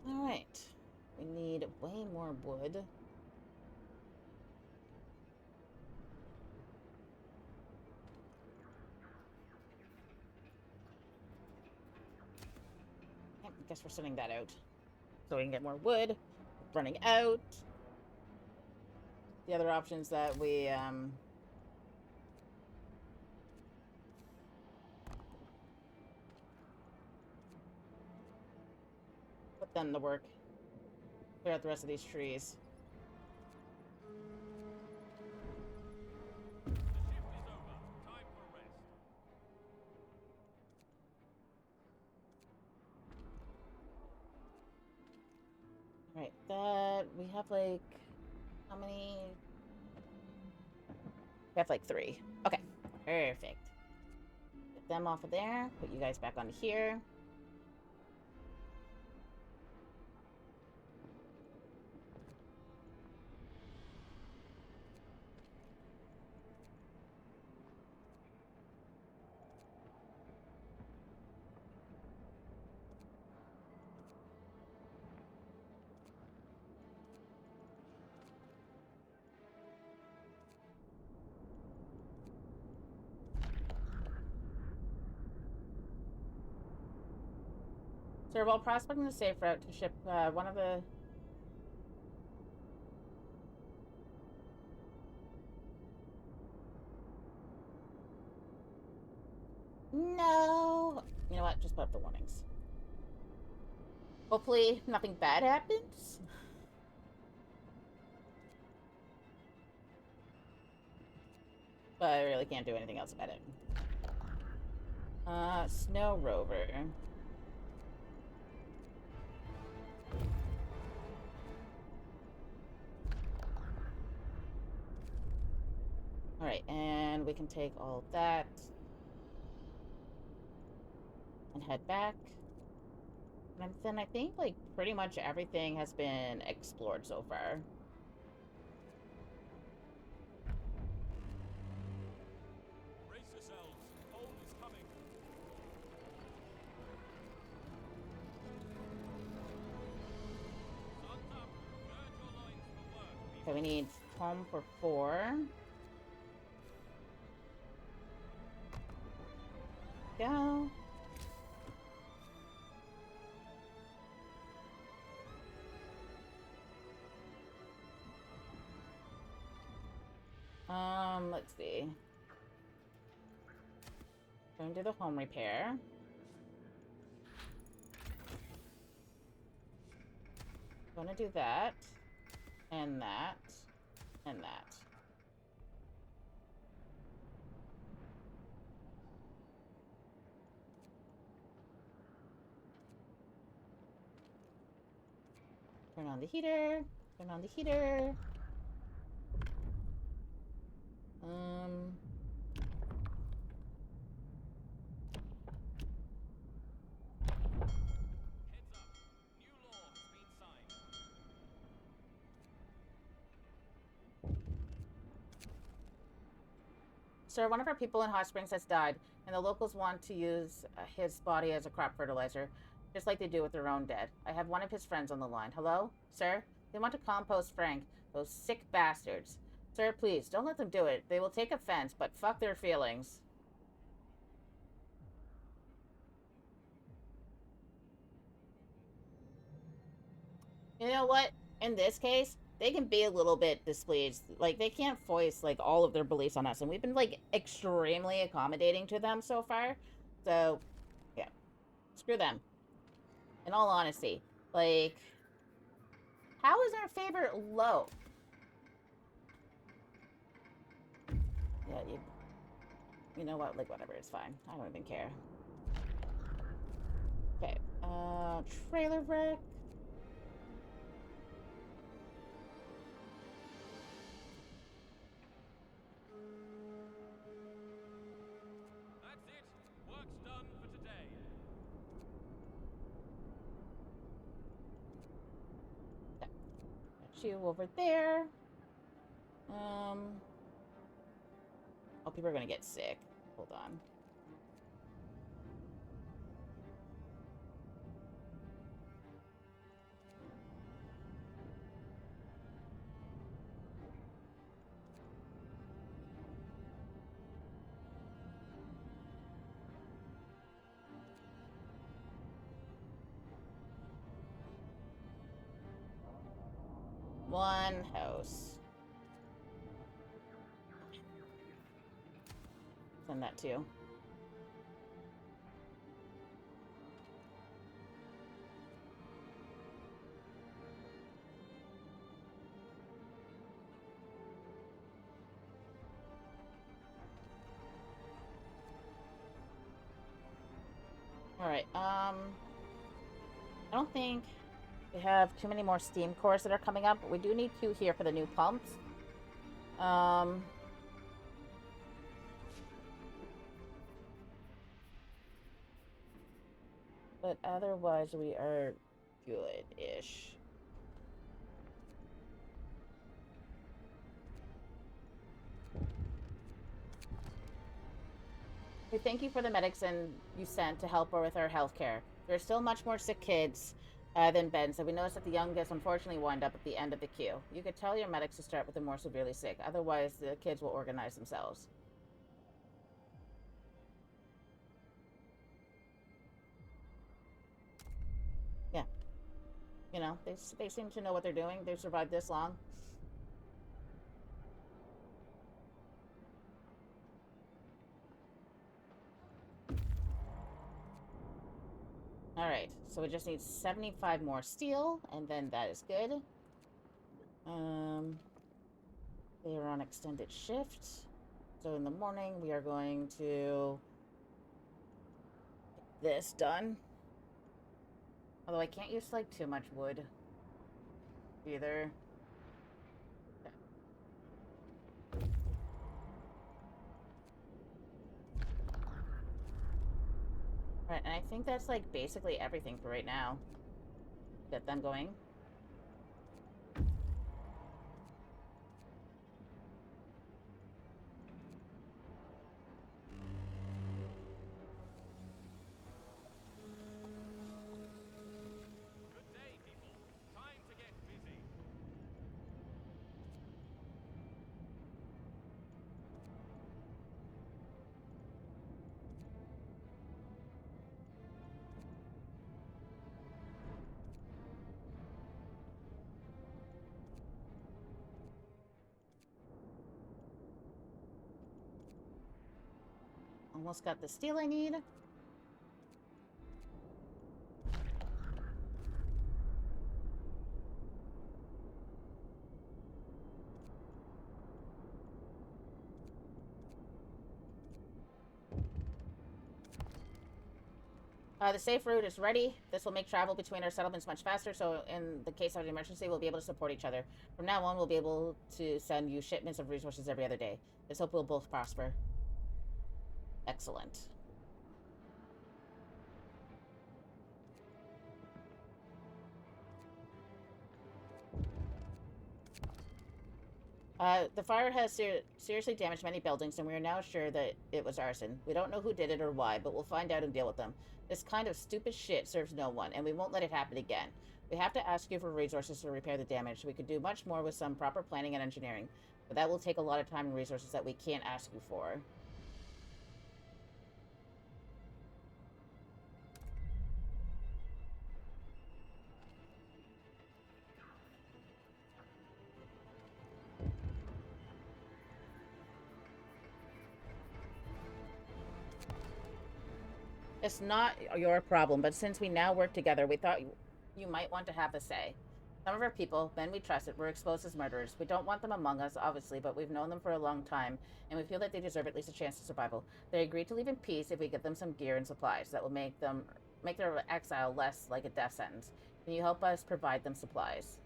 Alright. We need way more wood. I guess we're sending that out. So we can get more wood. Running out. The other options that we, put them to work. Clear out the rest of these trees. The shift is over. Time for rest. Alright, that... We have, like... How many? We have, like, 3. Okay, perfect. Get them off of there. Put you guys back onto here. Sir, while prospecting the safe route to ship one of the... No! You know what? Just put up the warnings. Hopefully nothing bad happens. But I really can't do anything else about it. Snow Rover. Alright, and we can take all of that and head back. And then I think, like, pretty much everything has been explored so far. Brace yourselves. Coal is coming. Sun's up. Gird your loins for work. Okay, we need home for 4. Go. Let's see. Going to do the home repair. Gonna do that, and that, and that. Turn on the heater. Turn on the heater. Heads up. New law has been signed. Sir, one of our people in Hot Springs has died, and the locals want to use his body as a crop fertilizer, just like they do with their own dead. I have one of his friends on the line. Hello? Sir? They want to compost Frank. Those sick bastards. Sir, please, don't let them do it. They will take offense, but fuck their feelings. You know what? In this case, they can be a little bit displeased. Like, they can't voice, like, all of their beliefs on us. And we've been, like, extremely accommodating to them so far. So, yeah. Screw them. In all honesty. Like, how is our favorite low? Yeah, you know what? Like, whatever. It's fine. I don't even care. Okay. Trailer wreck. That's it. Work's done for today. Got you over there. Oh, people are gonna get sick. Hold on. One house. Send that too. Alright, I don't think we have too many more steam cores that are coming up, but we do need 2 here for the new pumps. But otherwise we are good-ish. We thank you for the medics and you sent to help her with our health care. There are still much more sick kids than Ben, so we noticed that the youngest unfortunately wind up at the end of the queue. You could tell your medics to start with the more severely sick, otherwise the kids will organize themselves. Yeah. You know, they seem to know what they're doing. They've survived this long. Alright, so we just need 75 more steel, and then that is good. They are on extended shift. So in the morning, we are going to get this done. Although I can't use, like, too much wood either. Right, and I think that's, like, basically everything for right now. Get them going. Good day, people. Time to get busy. Almost got the steel I need. The safe route is ready. This will make travel between our settlements much faster, so in the case of an emergency, we'll be able to support each other. From now on, we'll be able to send you shipments of resources every other day. Let's hope we'll both prosper. Excellent. The fire has seriously damaged many buildings, and we are now sure that it was arson. We don't know who did it or why, but we'll find out and deal with them. This kind of stupid shit serves no one, and we won't let it happen again. We have to ask you for resources to repair the damage. We could do much more with some proper planning and engineering, but that will take a lot of time and resources that we can't ask you for. It's not your problem, but since we now work together, we thought you might want to have a say. Some of our people, men we trusted, were exposed as murderers. We don't want them among us, obviously, but we've known them for a long time, and we feel that they deserve at least a chance to survival. They agreed to leave in peace if we give them some gear and supplies that will make their exile less like a death sentence. Can you help us provide them supplies?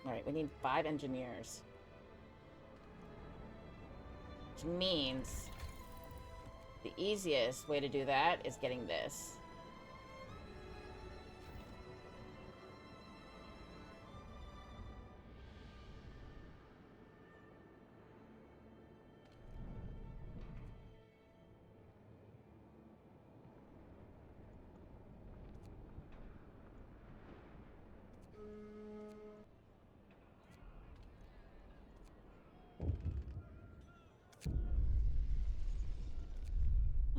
Alright, we need 5 engineers. Which means the easiest way to do that is getting this.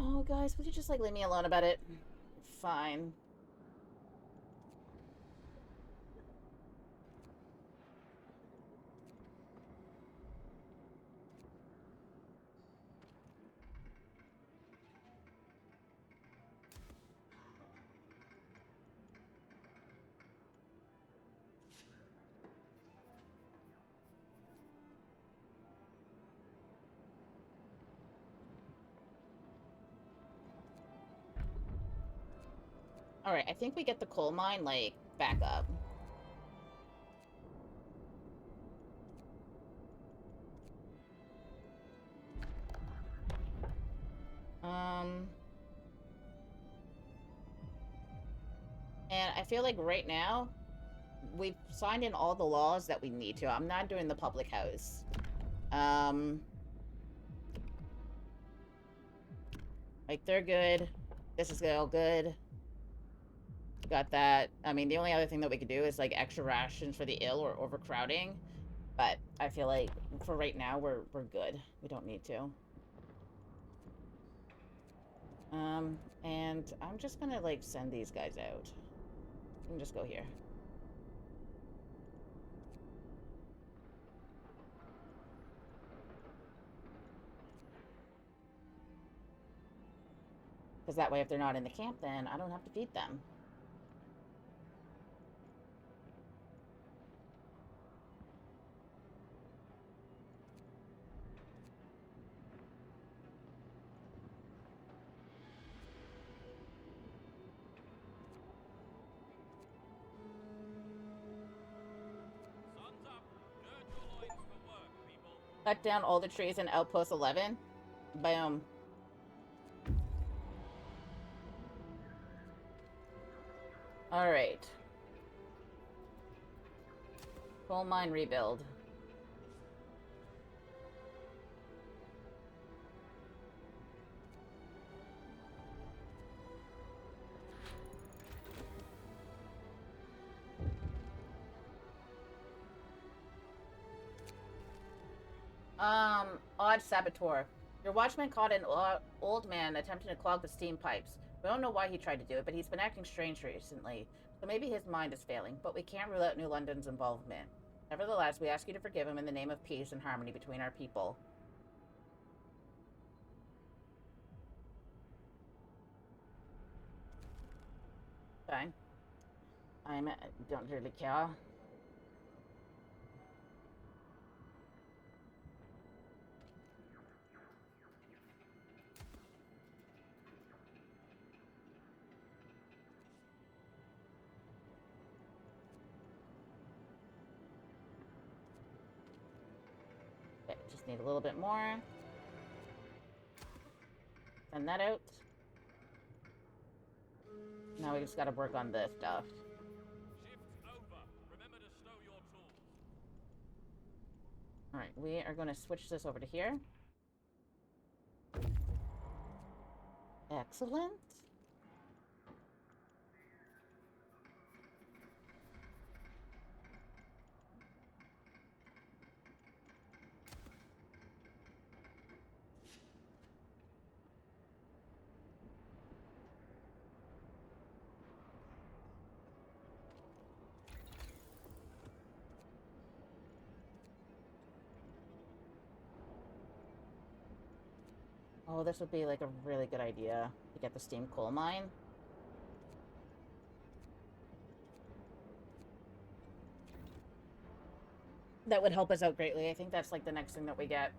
Oh, guys, would you just, like, leave me alone about it? Fine. Alright, I think we get the coal mine, like, back up. And I feel like right now, we've signed in all the laws that we need to. I'm not doing the public house. Like, they're good. This is all good. Got that. I mean, the only other thing that we could do is, like, extra rations for the ill or overcrowding. But I feel like, for right now, we're good. We don't need to. And I'm just gonna, like, send these guys out. You can just go here. Because that way, if they're not in the camp, then I don't have to feed them. Sun's up. Gird your loins for work, people. Cut down all the trees in Outpost 11. Boom. Alright. Coal mine rebuild. Odd saboteur. Your watchman caught an old man attempting to clog the steam pipes. We don't know why he tried to do it, but he's been acting strange recently. So maybe his mind is failing, but we can't rule out New London's involvement. Nevertheless, we ask you to forgive him in the name of peace and harmony between our people. Fine. don't really care. Okay, just need a little bit more. Send that out. Now we just gotta work on this stuff. Shift's over. Remember to stow your tools. Alright, we are gonna switch this over to here. Excellent. Oh, this would be like a really good idea to get the steam coal mine. That would help us out greatly. I think that's like the next thing that we get.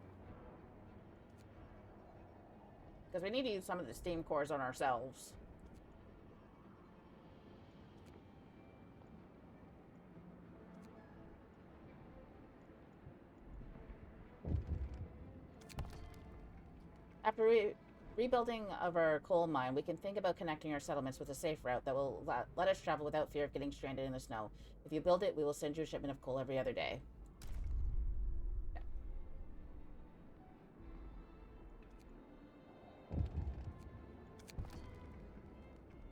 Because we need to use some of the steam cores on ourselves. After rebuilding of our coal mine, we can think about connecting our settlements with a safe route that will let us travel without fear of getting stranded in the snow. If you build it, we will send you a shipment of coal every other day.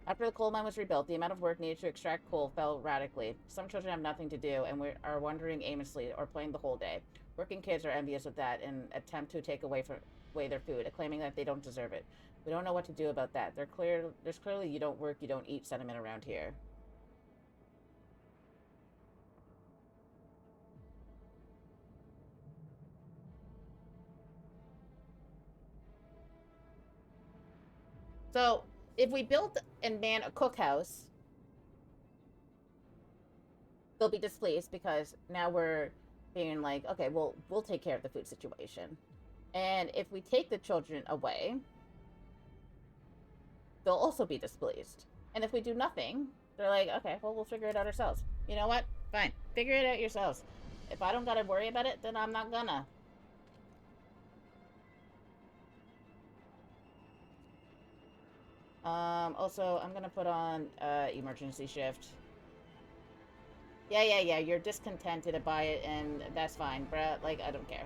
After the coal mine was rebuilt, the amount of work needed to extract coal fell radically. Some children have nothing to do and are wandering aimlessly or playing the whole day. Working kids are envious of that and attempt to take away their food, claiming that they don't deserve it. We don't know what to do about that. There's clearly you don't work, you don't eat sentiment around here. So, if we build and man a cookhouse, they'll be displeased because now we're being like, okay, well, we'll take care of the food situation. And if we take the children away, they'll also be displeased. And if we do nothing, they're like, okay, well, we'll figure it out ourselves. You know what? Fine. Figure it out yourselves. If I don't gotta worry about it, then I'm not gonna. Also, I'm gonna put on, emergency shift. Yeah, you're discontented to buy it, and that's fine, bruh. Like, I don't care.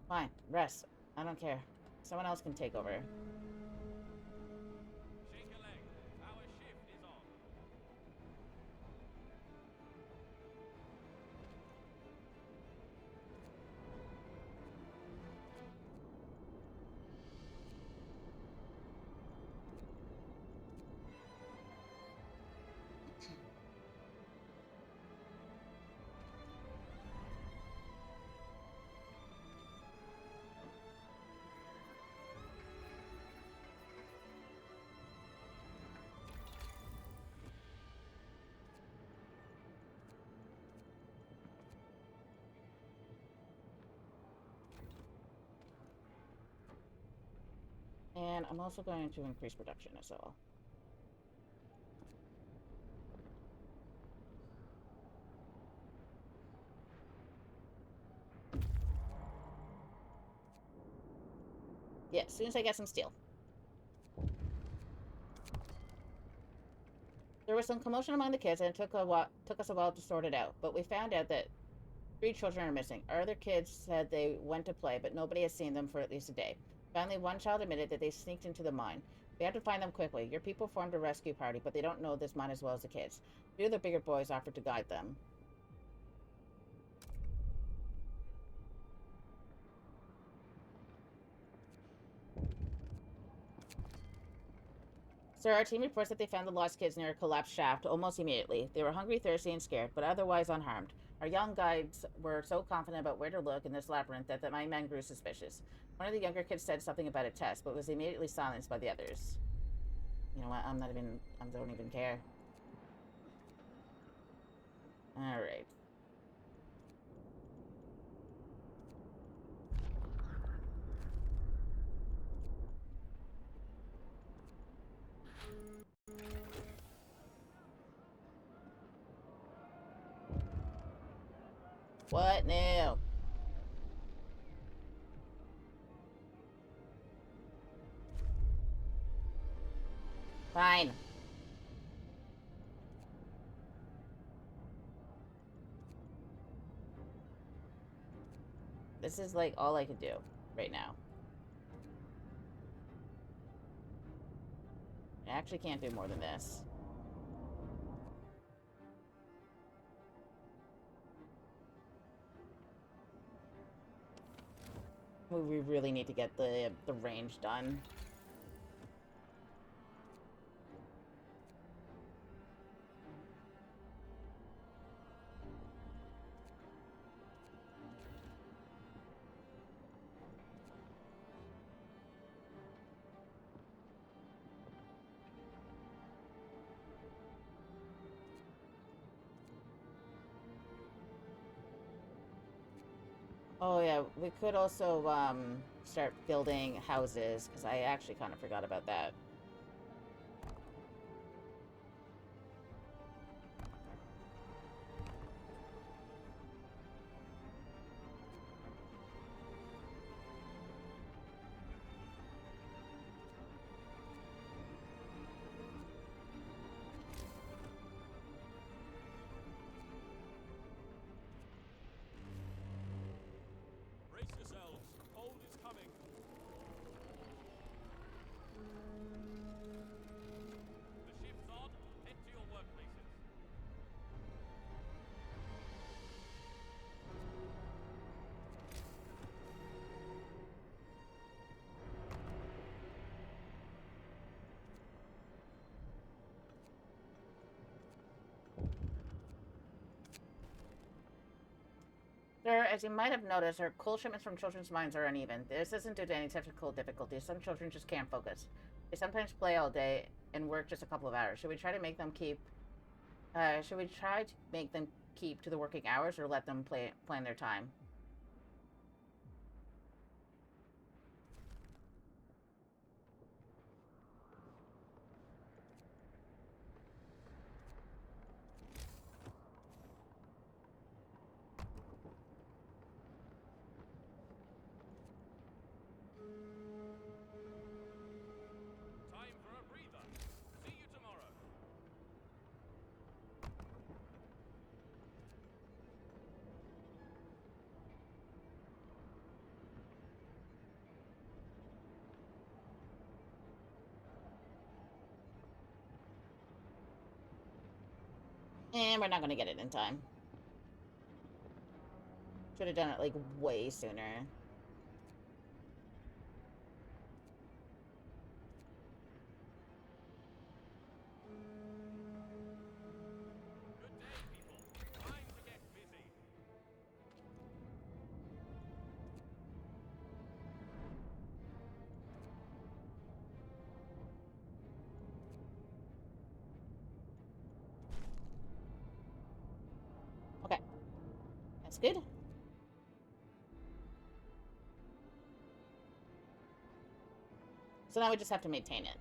Fine. Rest. I don't care. Someone else can take over. Shake a leg. Our shift is on. And I'm also going to increase production as well. Yeah, as soon as I get some steel. There was some commotion among the kids, and it took us a while to sort it out. But we found out that 3 children are missing. Our other kids said they went to play, but nobody has seen them for at least a day. Finally, one child admitted that they sneaked into the mine. We have to find them quickly. Your people formed a rescue party, but they don't know this mine as well as the kids. 2 of the bigger boys offered to guide them. Sir, our team reports that they found the lost kids near a collapsed shaft almost immediately. They were hungry, thirsty, and scared, but otherwise unharmed. Our young guides were so confident about where to look in this labyrinth that my men grew suspicious. One of the younger kids said something about a test, but was immediately silenced by the others. You know what? I don't even care. Alright. What now? Fine. This is like all I can do right now. I actually can't do more than this. We really need to get the range done. Oh yeah, we could also start building houses, because I actually kind of forgot about that. Brace yourselves. Cold is coming. The shift's on. Head to your workplaces. Sir, as you might have noticed, our coal shipments from children's minds are uneven. This isn't due to any technical difficulties. Some children just can't focus. They sometimes play all day and work just a couple of hours. Should we try to make them keep to the working hours, or let them plan their time? Time for a breather. See you tomorrow. And we're not gonna get it in time. Should have done it like way sooner. Good day, people. Time to get busy. Okay. That's good. So now we just have to maintain it.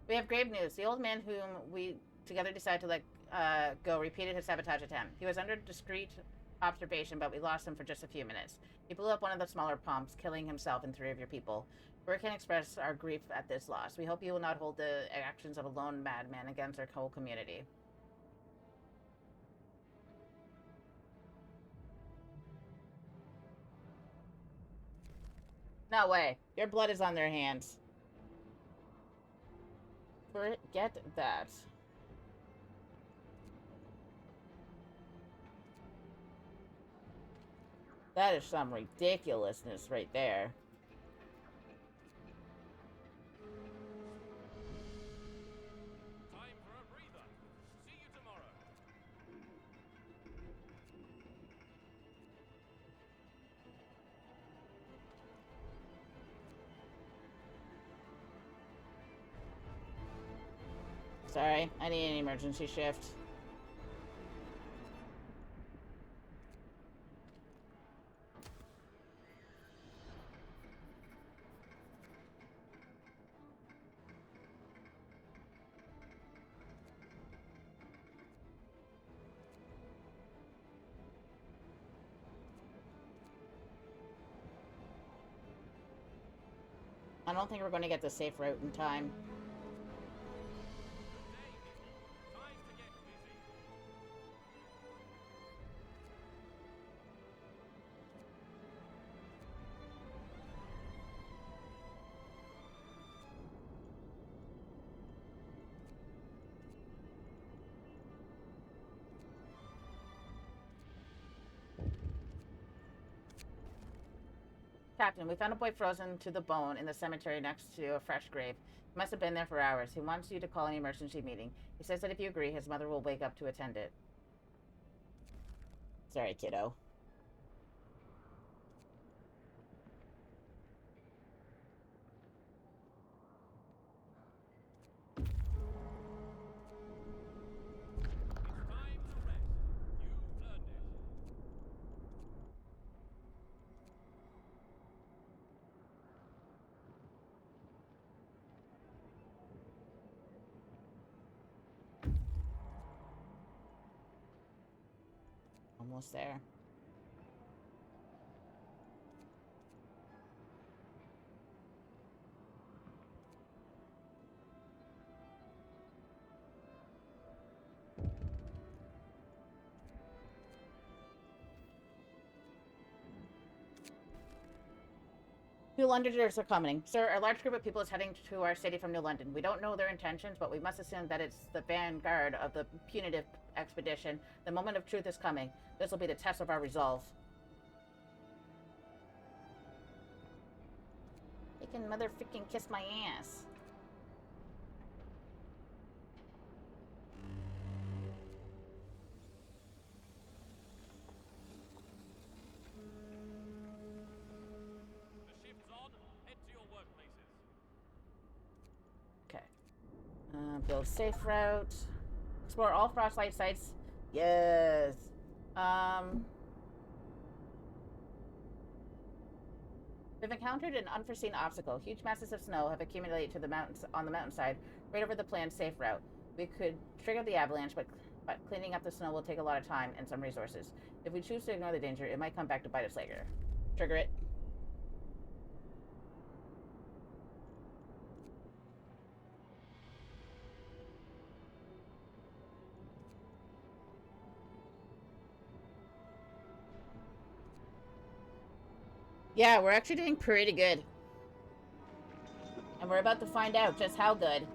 We have grave news. The old man whom we together decided to let go repeated his sabotage attempt. He was under discreet observation, but we lost him for just a few minutes. He blew up one of the smaller pumps, killing himself and 3 of your people. We can express our grief at this loss. We hope you will not hold the actions of a lone madman against our whole community. No way. Your blood is on their hands. Forget that. That is some ridiculousness right there. Time for a breather. See you tomorrow. Sorry, I need an emergency shift. I don't think we're going to get the safe route in time. Good day, people. Time to get busy. Captain, we found a boy frozen to the bone in the cemetery next to a fresh grave. He must have been there for hours. He wants you to call an emergency meeting. He says that if you agree, his mother will wake up to attend it. Sorry, kiddo. It's time to rest. You've earned it. Almost there. New Londoners are coming. Sir, a large group of people is heading to our city from New London. We don't know their intentions, but we must assume that it's the vanguard of the punitive expedition. The moment of truth is coming. This will be the test of our resolve. They can motherfucking kiss my ass. The shift's on. Head to your workplaces. Okay. Build safe route. Explore all Frostlight sites. Yes. We've encountered an unforeseen obstacle. Huge masses of snow have accumulated to the mountains on the mountainside, right over the planned safe route. We could trigger the avalanche, but cleaning up the snow will take a lot of time and some resources. If we choose to ignore the danger, it might come back to bite us later. Trigger it. Yeah, we're actually doing pretty good. And we're about to find out just how good.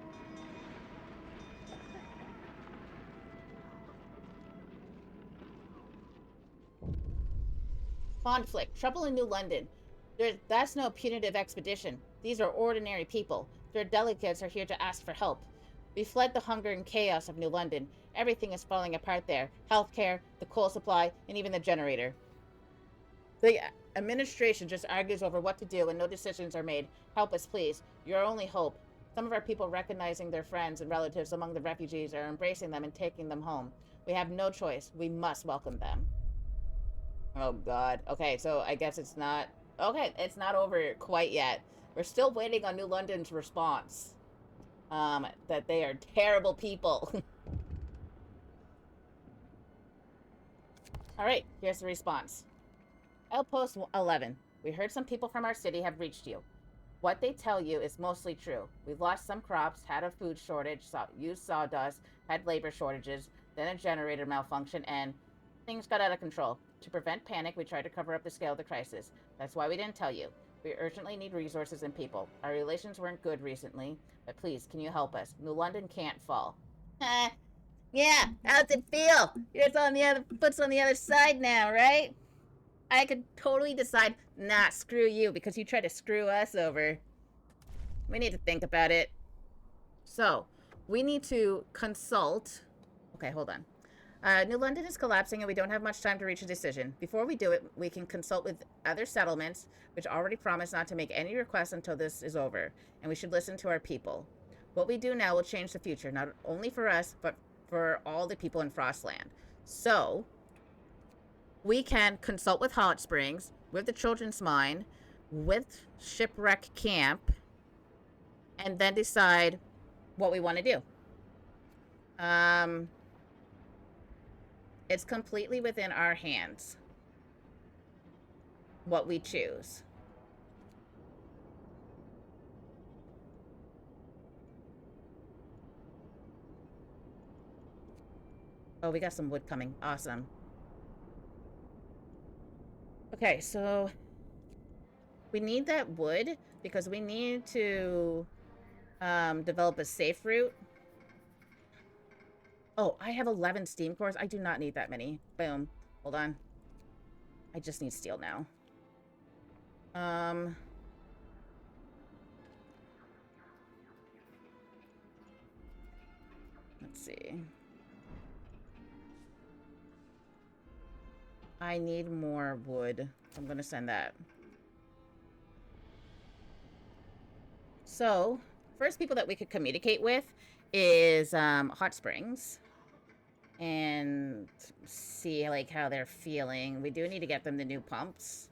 Conflict. Trouble in New London. That's no punitive expedition. These are ordinary people. Their delegates are here to ask for help. We fled the hunger and chaos of New London. Everything is falling apart there. Healthcare, the coal supply, and even the generator. The administration just argues over what to do and no decisions are made. Help us, please. You're our only hope. Some of our people, recognizing their friends and relatives among the refugees, are embracing them and taking them home. We have no choice. We must welcome them. Oh, God. Okay, so I guess it's not... Okay, it's not over quite yet. We're still waiting on New London's response. That they are terrible people. Alright, here's the response. Outpost 11. We heard some people from our city have reached you. What they tell you is mostly true. We've lost some crops, had a food shortage, used sawdust, had labor shortages, then a generator malfunction, and things got out of control. To prevent panic, we tried to cover up the scale of the crisis. That's why we didn't tell you. We urgently need resources and people. Our relations weren't good recently, but please, can you help us? New London can't fall. Yeah, how's it feel? Yours on the other foot's on the other side now, right? I could totally decide, nah, screw you, because you tried to screw us over. We need to think about it. So, we need to consult. Okay, hold on. New London is collapsing and we don't have much time to reach a decision. Before we do it, we can consult with other settlements, which already promised not to make any requests until this is over, and we should listen to our people. What we do now will change the future, not only for us, but for all the people in Frostland. So, we can consult with Hot Springs, with the Children's Mine, with Shipwreck Camp, and then decide what we want to do. It's completely within our hands what we choose. Oh, we got some wood coming. Awesome. Okay, so we need that wood because we need to develop a safe route. Oh, I have 11 steam cores. I do not need that many. Boom. Hold on. I just need steel now. Let's see. I need more wood. I'm gonna send that. So, first people that we could communicate with is Hot Springs. And see like how they're feeling. We do need to get them the new pumps.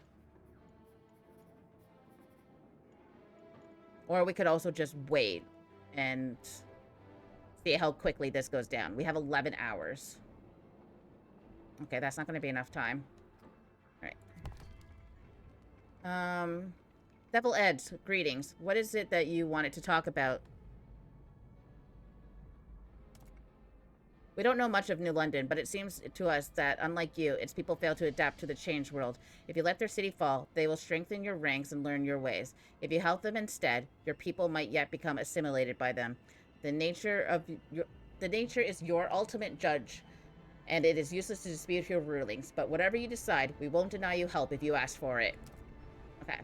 Or we could also just wait and see how quickly this goes down. We have 11 hours. Okay, that's not going to be enough time. All right. Devil Eds, greetings. What is it that you wanted to talk about? We don't know much of New London, but it seems to us that, unlike you, its people fail to adapt to the changed world. If you let their city fall, they will strengthen your ranks and learn your ways. If you help them instead, your people might yet become assimilated by them. The nature is your ultimate judge, and it is useless to dispute your rulings. But whatever you decide, we won't deny you help if you ask for it. Okay.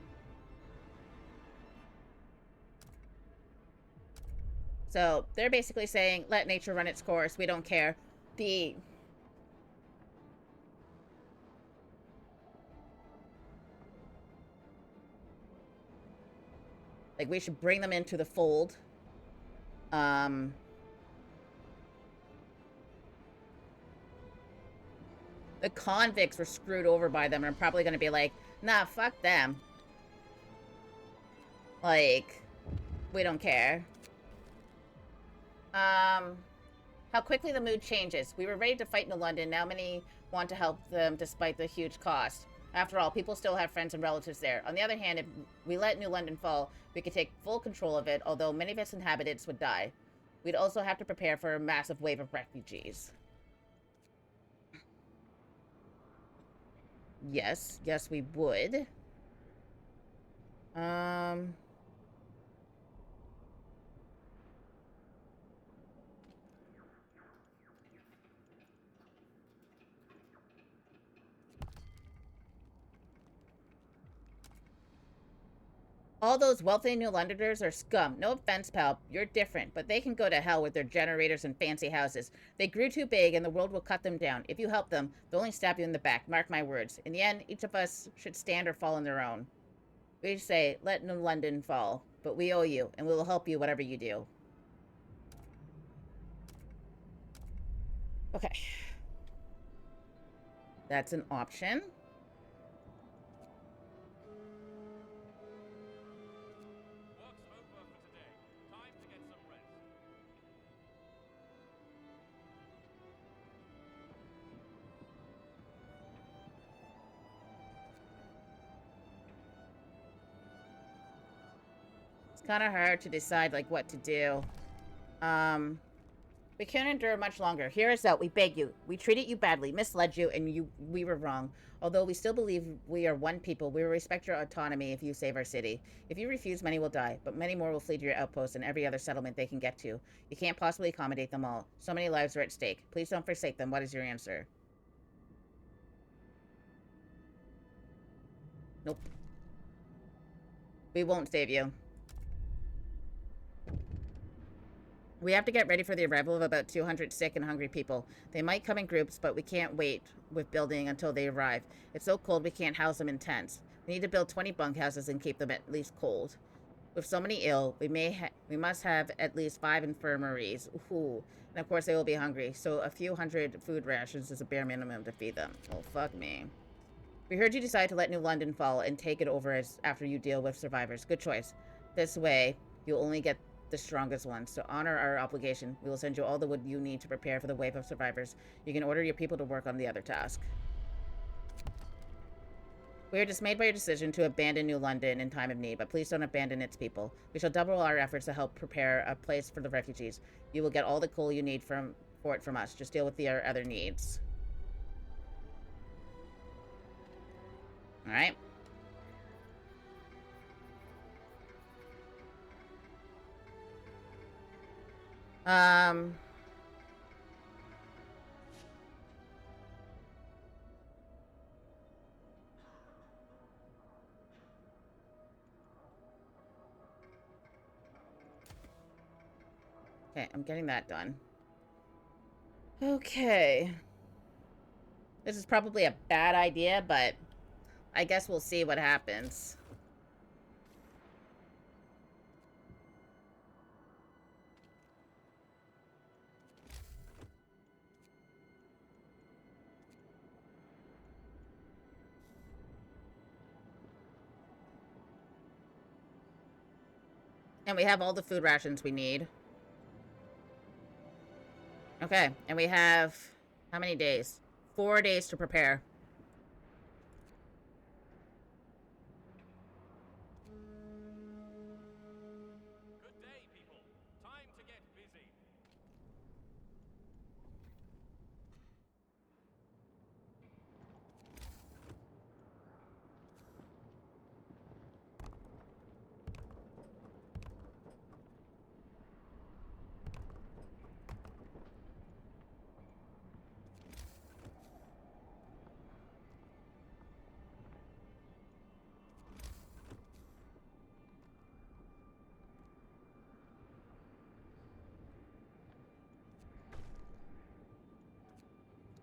So they're basically saying, let nature run its course. We don't care. Like, we should bring them into the fold. The convicts were screwed over by them and are probably going to be like, nah, fuck them. Like, we don't care. How quickly the mood changes. We were ready to fight New London. Now many want to help them despite the huge cost. After all, people still have friends and relatives there. On the other hand, if we let New London fall, we could take full control of it, although many of its inhabitants would die. We'd also have to prepare for a massive wave of refugees. Yes, we would. All those wealthy New Londoners are scum. No offense, pal. You're different, but they can go to hell with their generators and fancy houses. They grew too big, and the world will cut them down. If you help them, they'll only stab you in the back. Mark my words. In the end, each of us should stand or fall on their own. We say, let New London fall, but we owe you, and we will help you whatever you do. Okay. That's an option. Kind of hard to decide, like, what to do. We can't endure much longer. Hear us out. We beg you. We treated you badly, misled you, and we were wrong. Although we still believe we are one people, we will respect your autonomy if you save our city. If you refuse, many will die, but many more will flee to your outposts and every other settlement they can get to. You can't possibly accommodate them all. So many lives are at stake. Please don't forsake them. What is your answer? Nope. We won't save you. We have to get ready for the arrival of about 200 sick and hungry people. They might come in groups, but we can't wait with building until they arrive. It's so cold we can't house them in tents. We need to build 20 bunkhouses and keep them at least cold. With so many ill, we must have at least 5 infirmaries. Ooh. And of course they will be hungry, so a few hundred food rations is a bare minimum to feed them. Oh, fuck me. We heard you decided to let New London fall and take it over after you deal with survivors. Good choice. This way, you'll only get the strongest ones. To honor our obligation, we will send you all the wood you need to prepare for the wave of survivors. You can order your people to work on the other task. We are dismayed by your decision to abandon New London in time of need, but please don't abandon its people. We shall double our efforts to help prepare a place for the refugees. You will get all the coal you need for it from us. Just deal with the other needs. Alright. Okay, I'm getting that done. Okay. This is probably a bad idea, but I guess we'll see what happens. And we have all the food rations we need. Okay, and we have... how many days? 4 days to prepare. Good day, people. Time to get busy.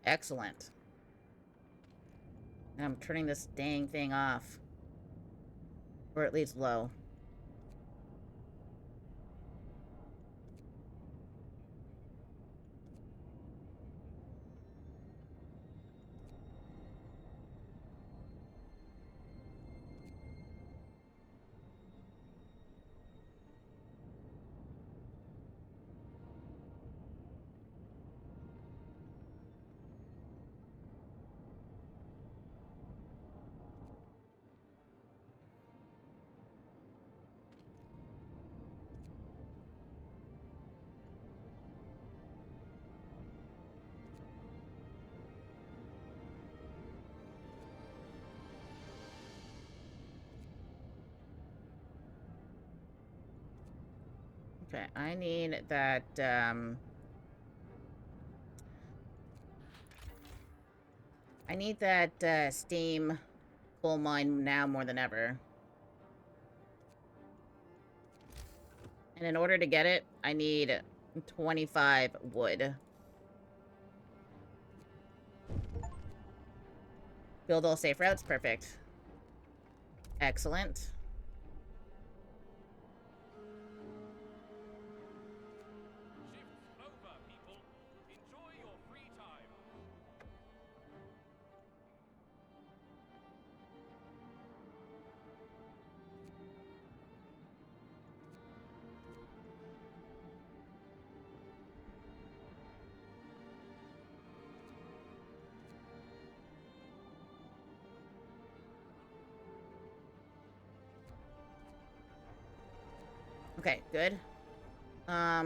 Excellent. Now I'm turning this dang thing off. Or at least low. Okay, I need that, I need that, steam coal mine now more than ever. And in order to get it, I need 25 wood. Build all safe routes, perfect. Excellent. Shift's over, people. Enjoy your free time. Okay, good. I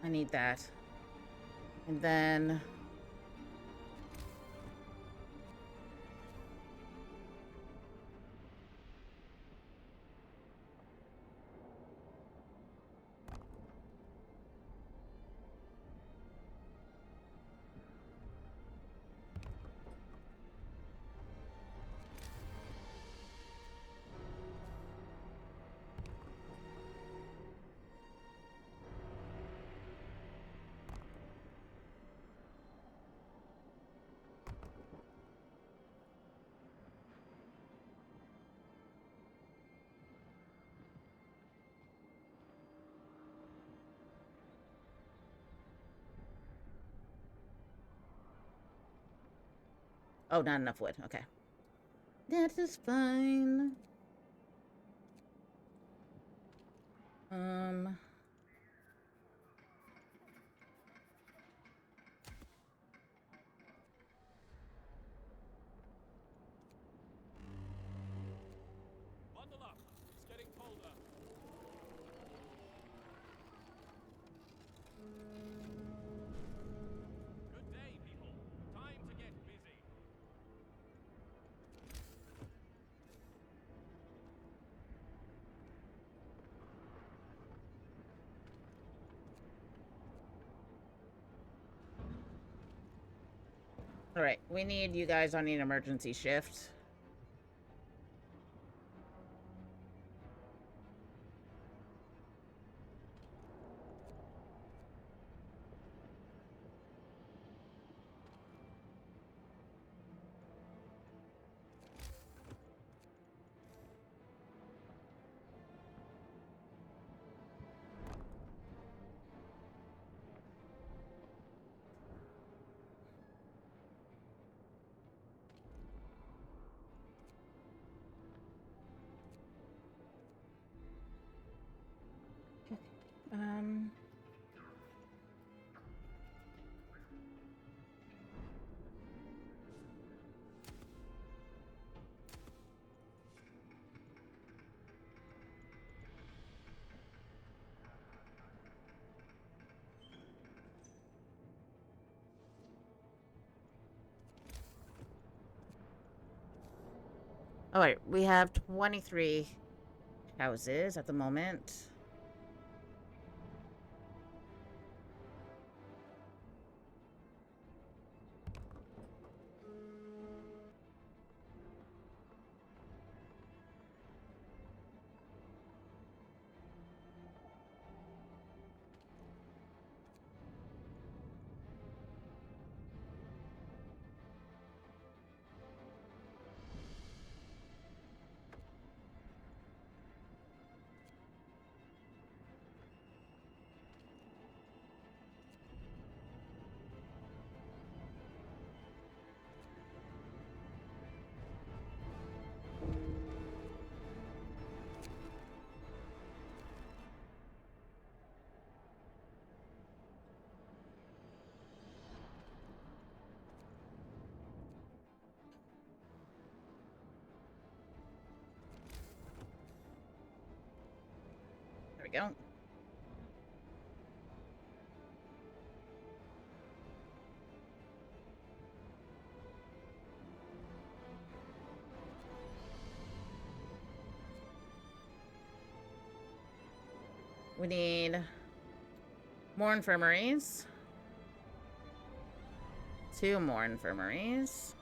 need that. And then... Oh, not enough wood. Okay. That is fine. Um... Bundle up. It's getting colder. Good day, people. Time to get busy. Alright, we need you guys on an emergency shift. Um... Alright, we have 23 houses at the moment. There we go. We need more infirmaries. 2 more infirmaries.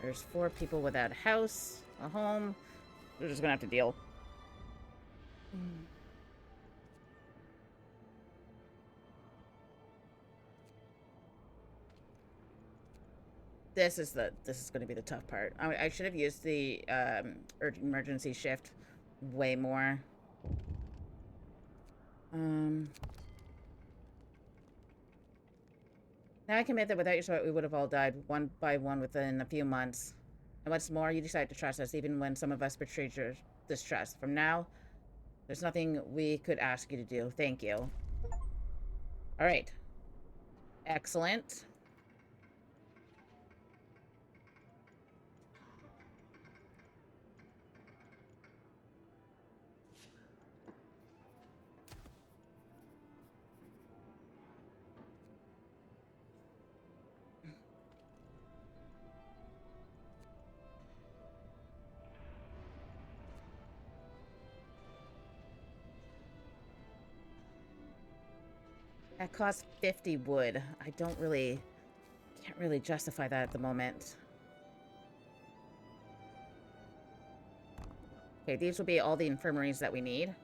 There's 4 people without a house, a home. We're just gonna have to deal. This is going to be the tough part. I should have used the emergency shift way more. Now I can admit that without your support, we would have all died one by one within a few months. And what's more, you decided to trust us even when some of us betrayed your distrust. From now, there's nothing we could ask you to do. Thank you. All right. Excellent. That costs 50 wood. I can't really justify that at the moment. Okay, these will be all the infirmaries that we need.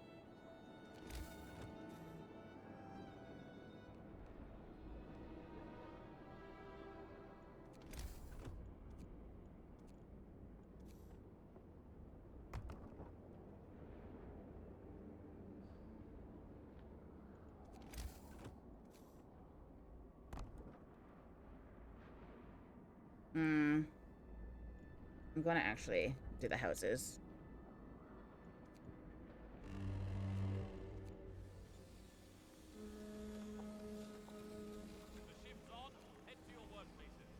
I'm gonna actually do the houses. The ship's on. Head to your workplaces.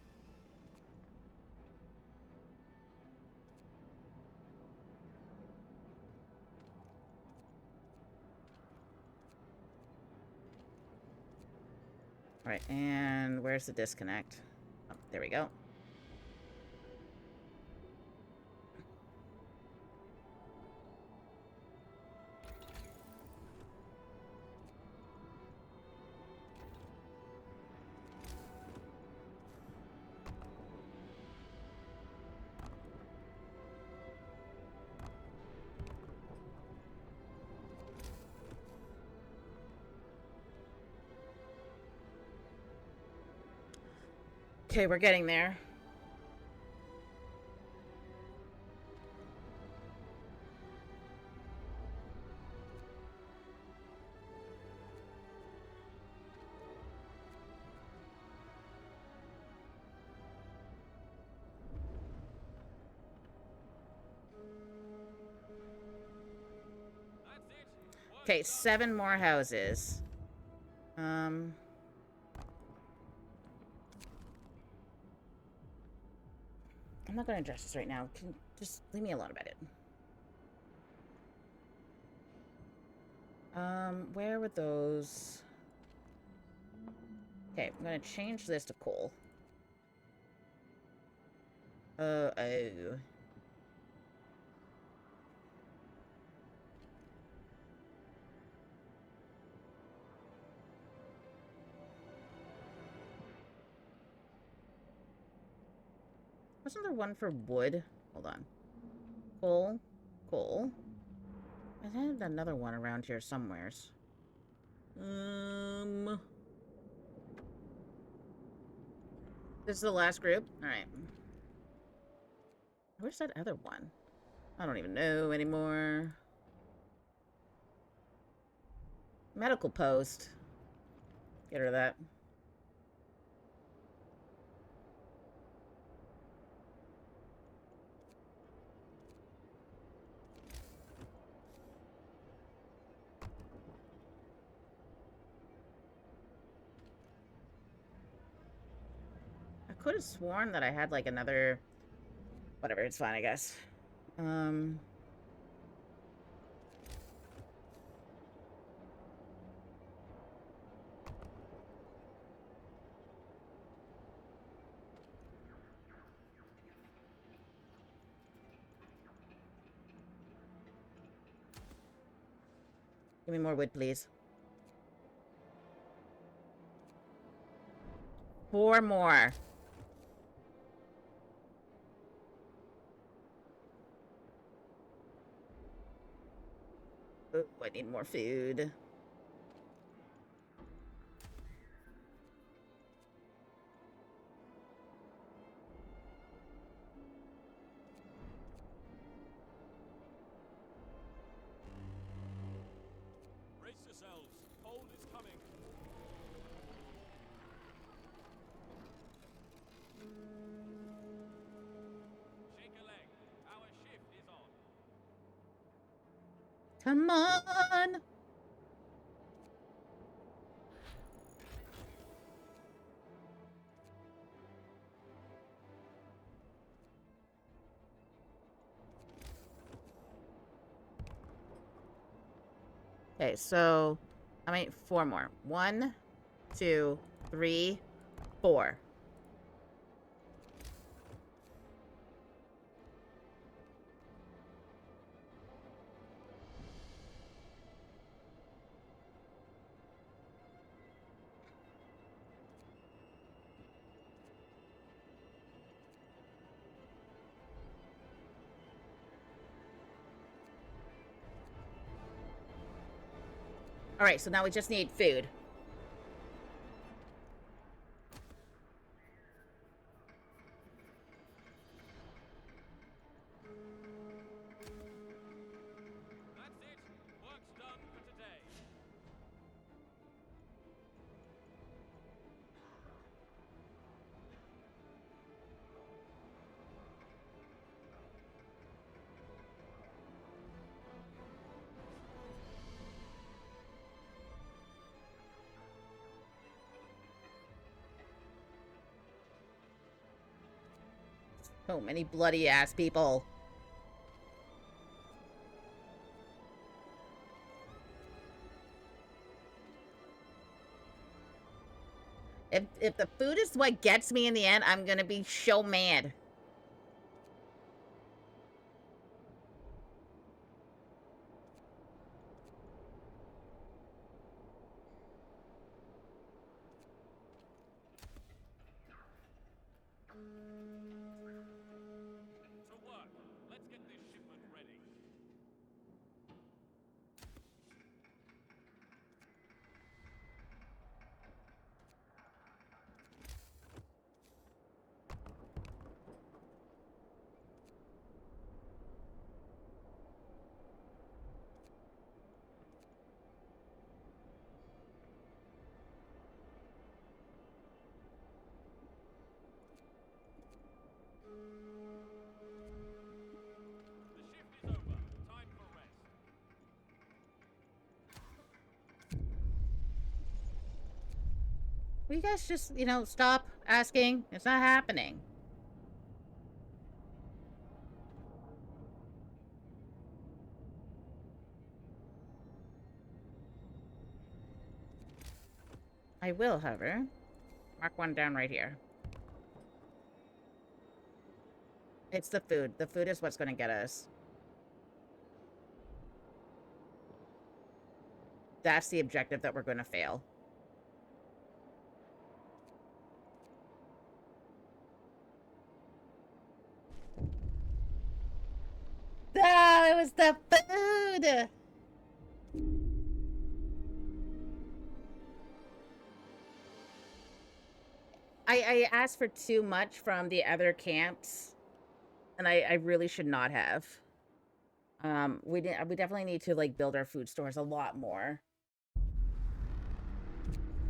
All right, and where's the disconnect? Oh, there we go. Okay, we're getting there. That's it. Okay, 7 more houses. I'm not gonna address this right now. Just leave me alone about it. Where were those? Okay, I'm gonna change this to coal. Oh. Wasn't there one for wood? Hold on. Coal. Coal. I had another one around here somewheres. This is the last group? Alright. Where's that other one? I don't even know anymore. Medical post. Get rid of that. I could have sworn that I had like another... Whatever, it's fine, I guess. Give me more wood, please. 4 more. Ooh, I need more food. Brace yourselves. Cold is coming. Shake a leg. Our shift is on. Come on! Okay, so I made 4 more. 1, 2, 3, 4. Alright, so now we just need food. That's it. Work's done for today. So many bloody ass people. If the food is what gets me in the end, I'm gonna be so mad. To work. Let's get this shipment ready. The shift is over. Time for rest. Will you guys just, stop asking? It's not happening. I will, however. Mark one down right here. It's the food. The food is what's going to get us. That's the objective that we're going to fail. Oh, it was the food! I asked for too much from the other camps, and I really should not have. We definitely need to, like, build our food stores a lot more.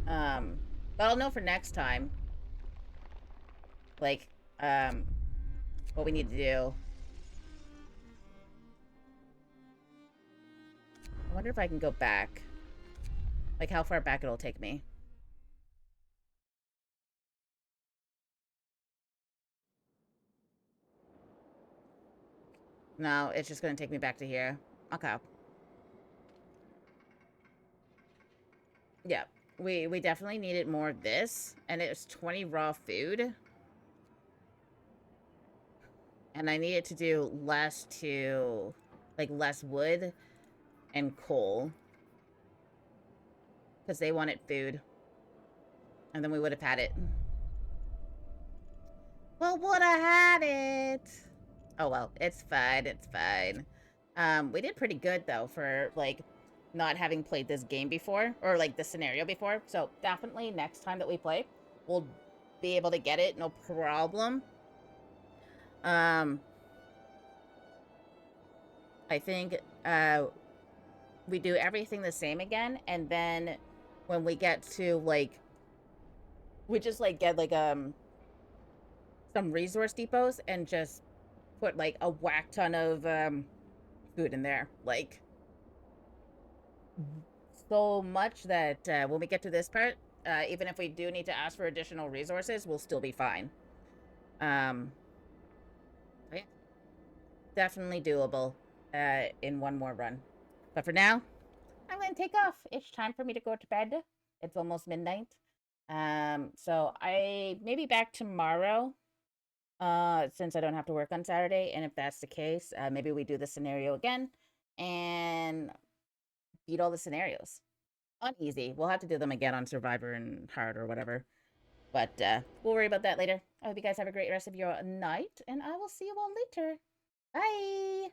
But I'll know for next time. Like, what we need to do. I wonder if I can go back. Like, how far back it'll take me. No, it's just gonna take me back to here. Okay. Yeah, we definitely needed more of this, and it was 20 raw food. And I needed to do less less wood and coal. Because they wanted food. And then we would have had it. Well, would have had it. Oh, well, it's fine, it's fine. We did pretty good, though, for, like, not having played this game before, or, like, this scenario before. So, definitely, next time that we play, we'll be able to get it, no problem. I think, we do everything the same again, and then when we get to, like, we just, like, get, like, some resource depots and just put, like, a whack ton of, food in there. Like, so much that, when we get to this part, even if we do need to ask for additional resources, we'll still be fine. Yeah. Definitely doable, in one more run. But for now, I'm gonna take off. It's time for me to go to bed. It's almost midnight. So I may be back tomorrow, since I don't have to work on Saturday. And if that's the case, maybe we do the scenario again and beat all the scenarios on easy. We'll have to do them again on Survivor and Hard or whatever. But we'll worry about that later. I hope you guys have a great rest of your night, and I will see you all later. Bye!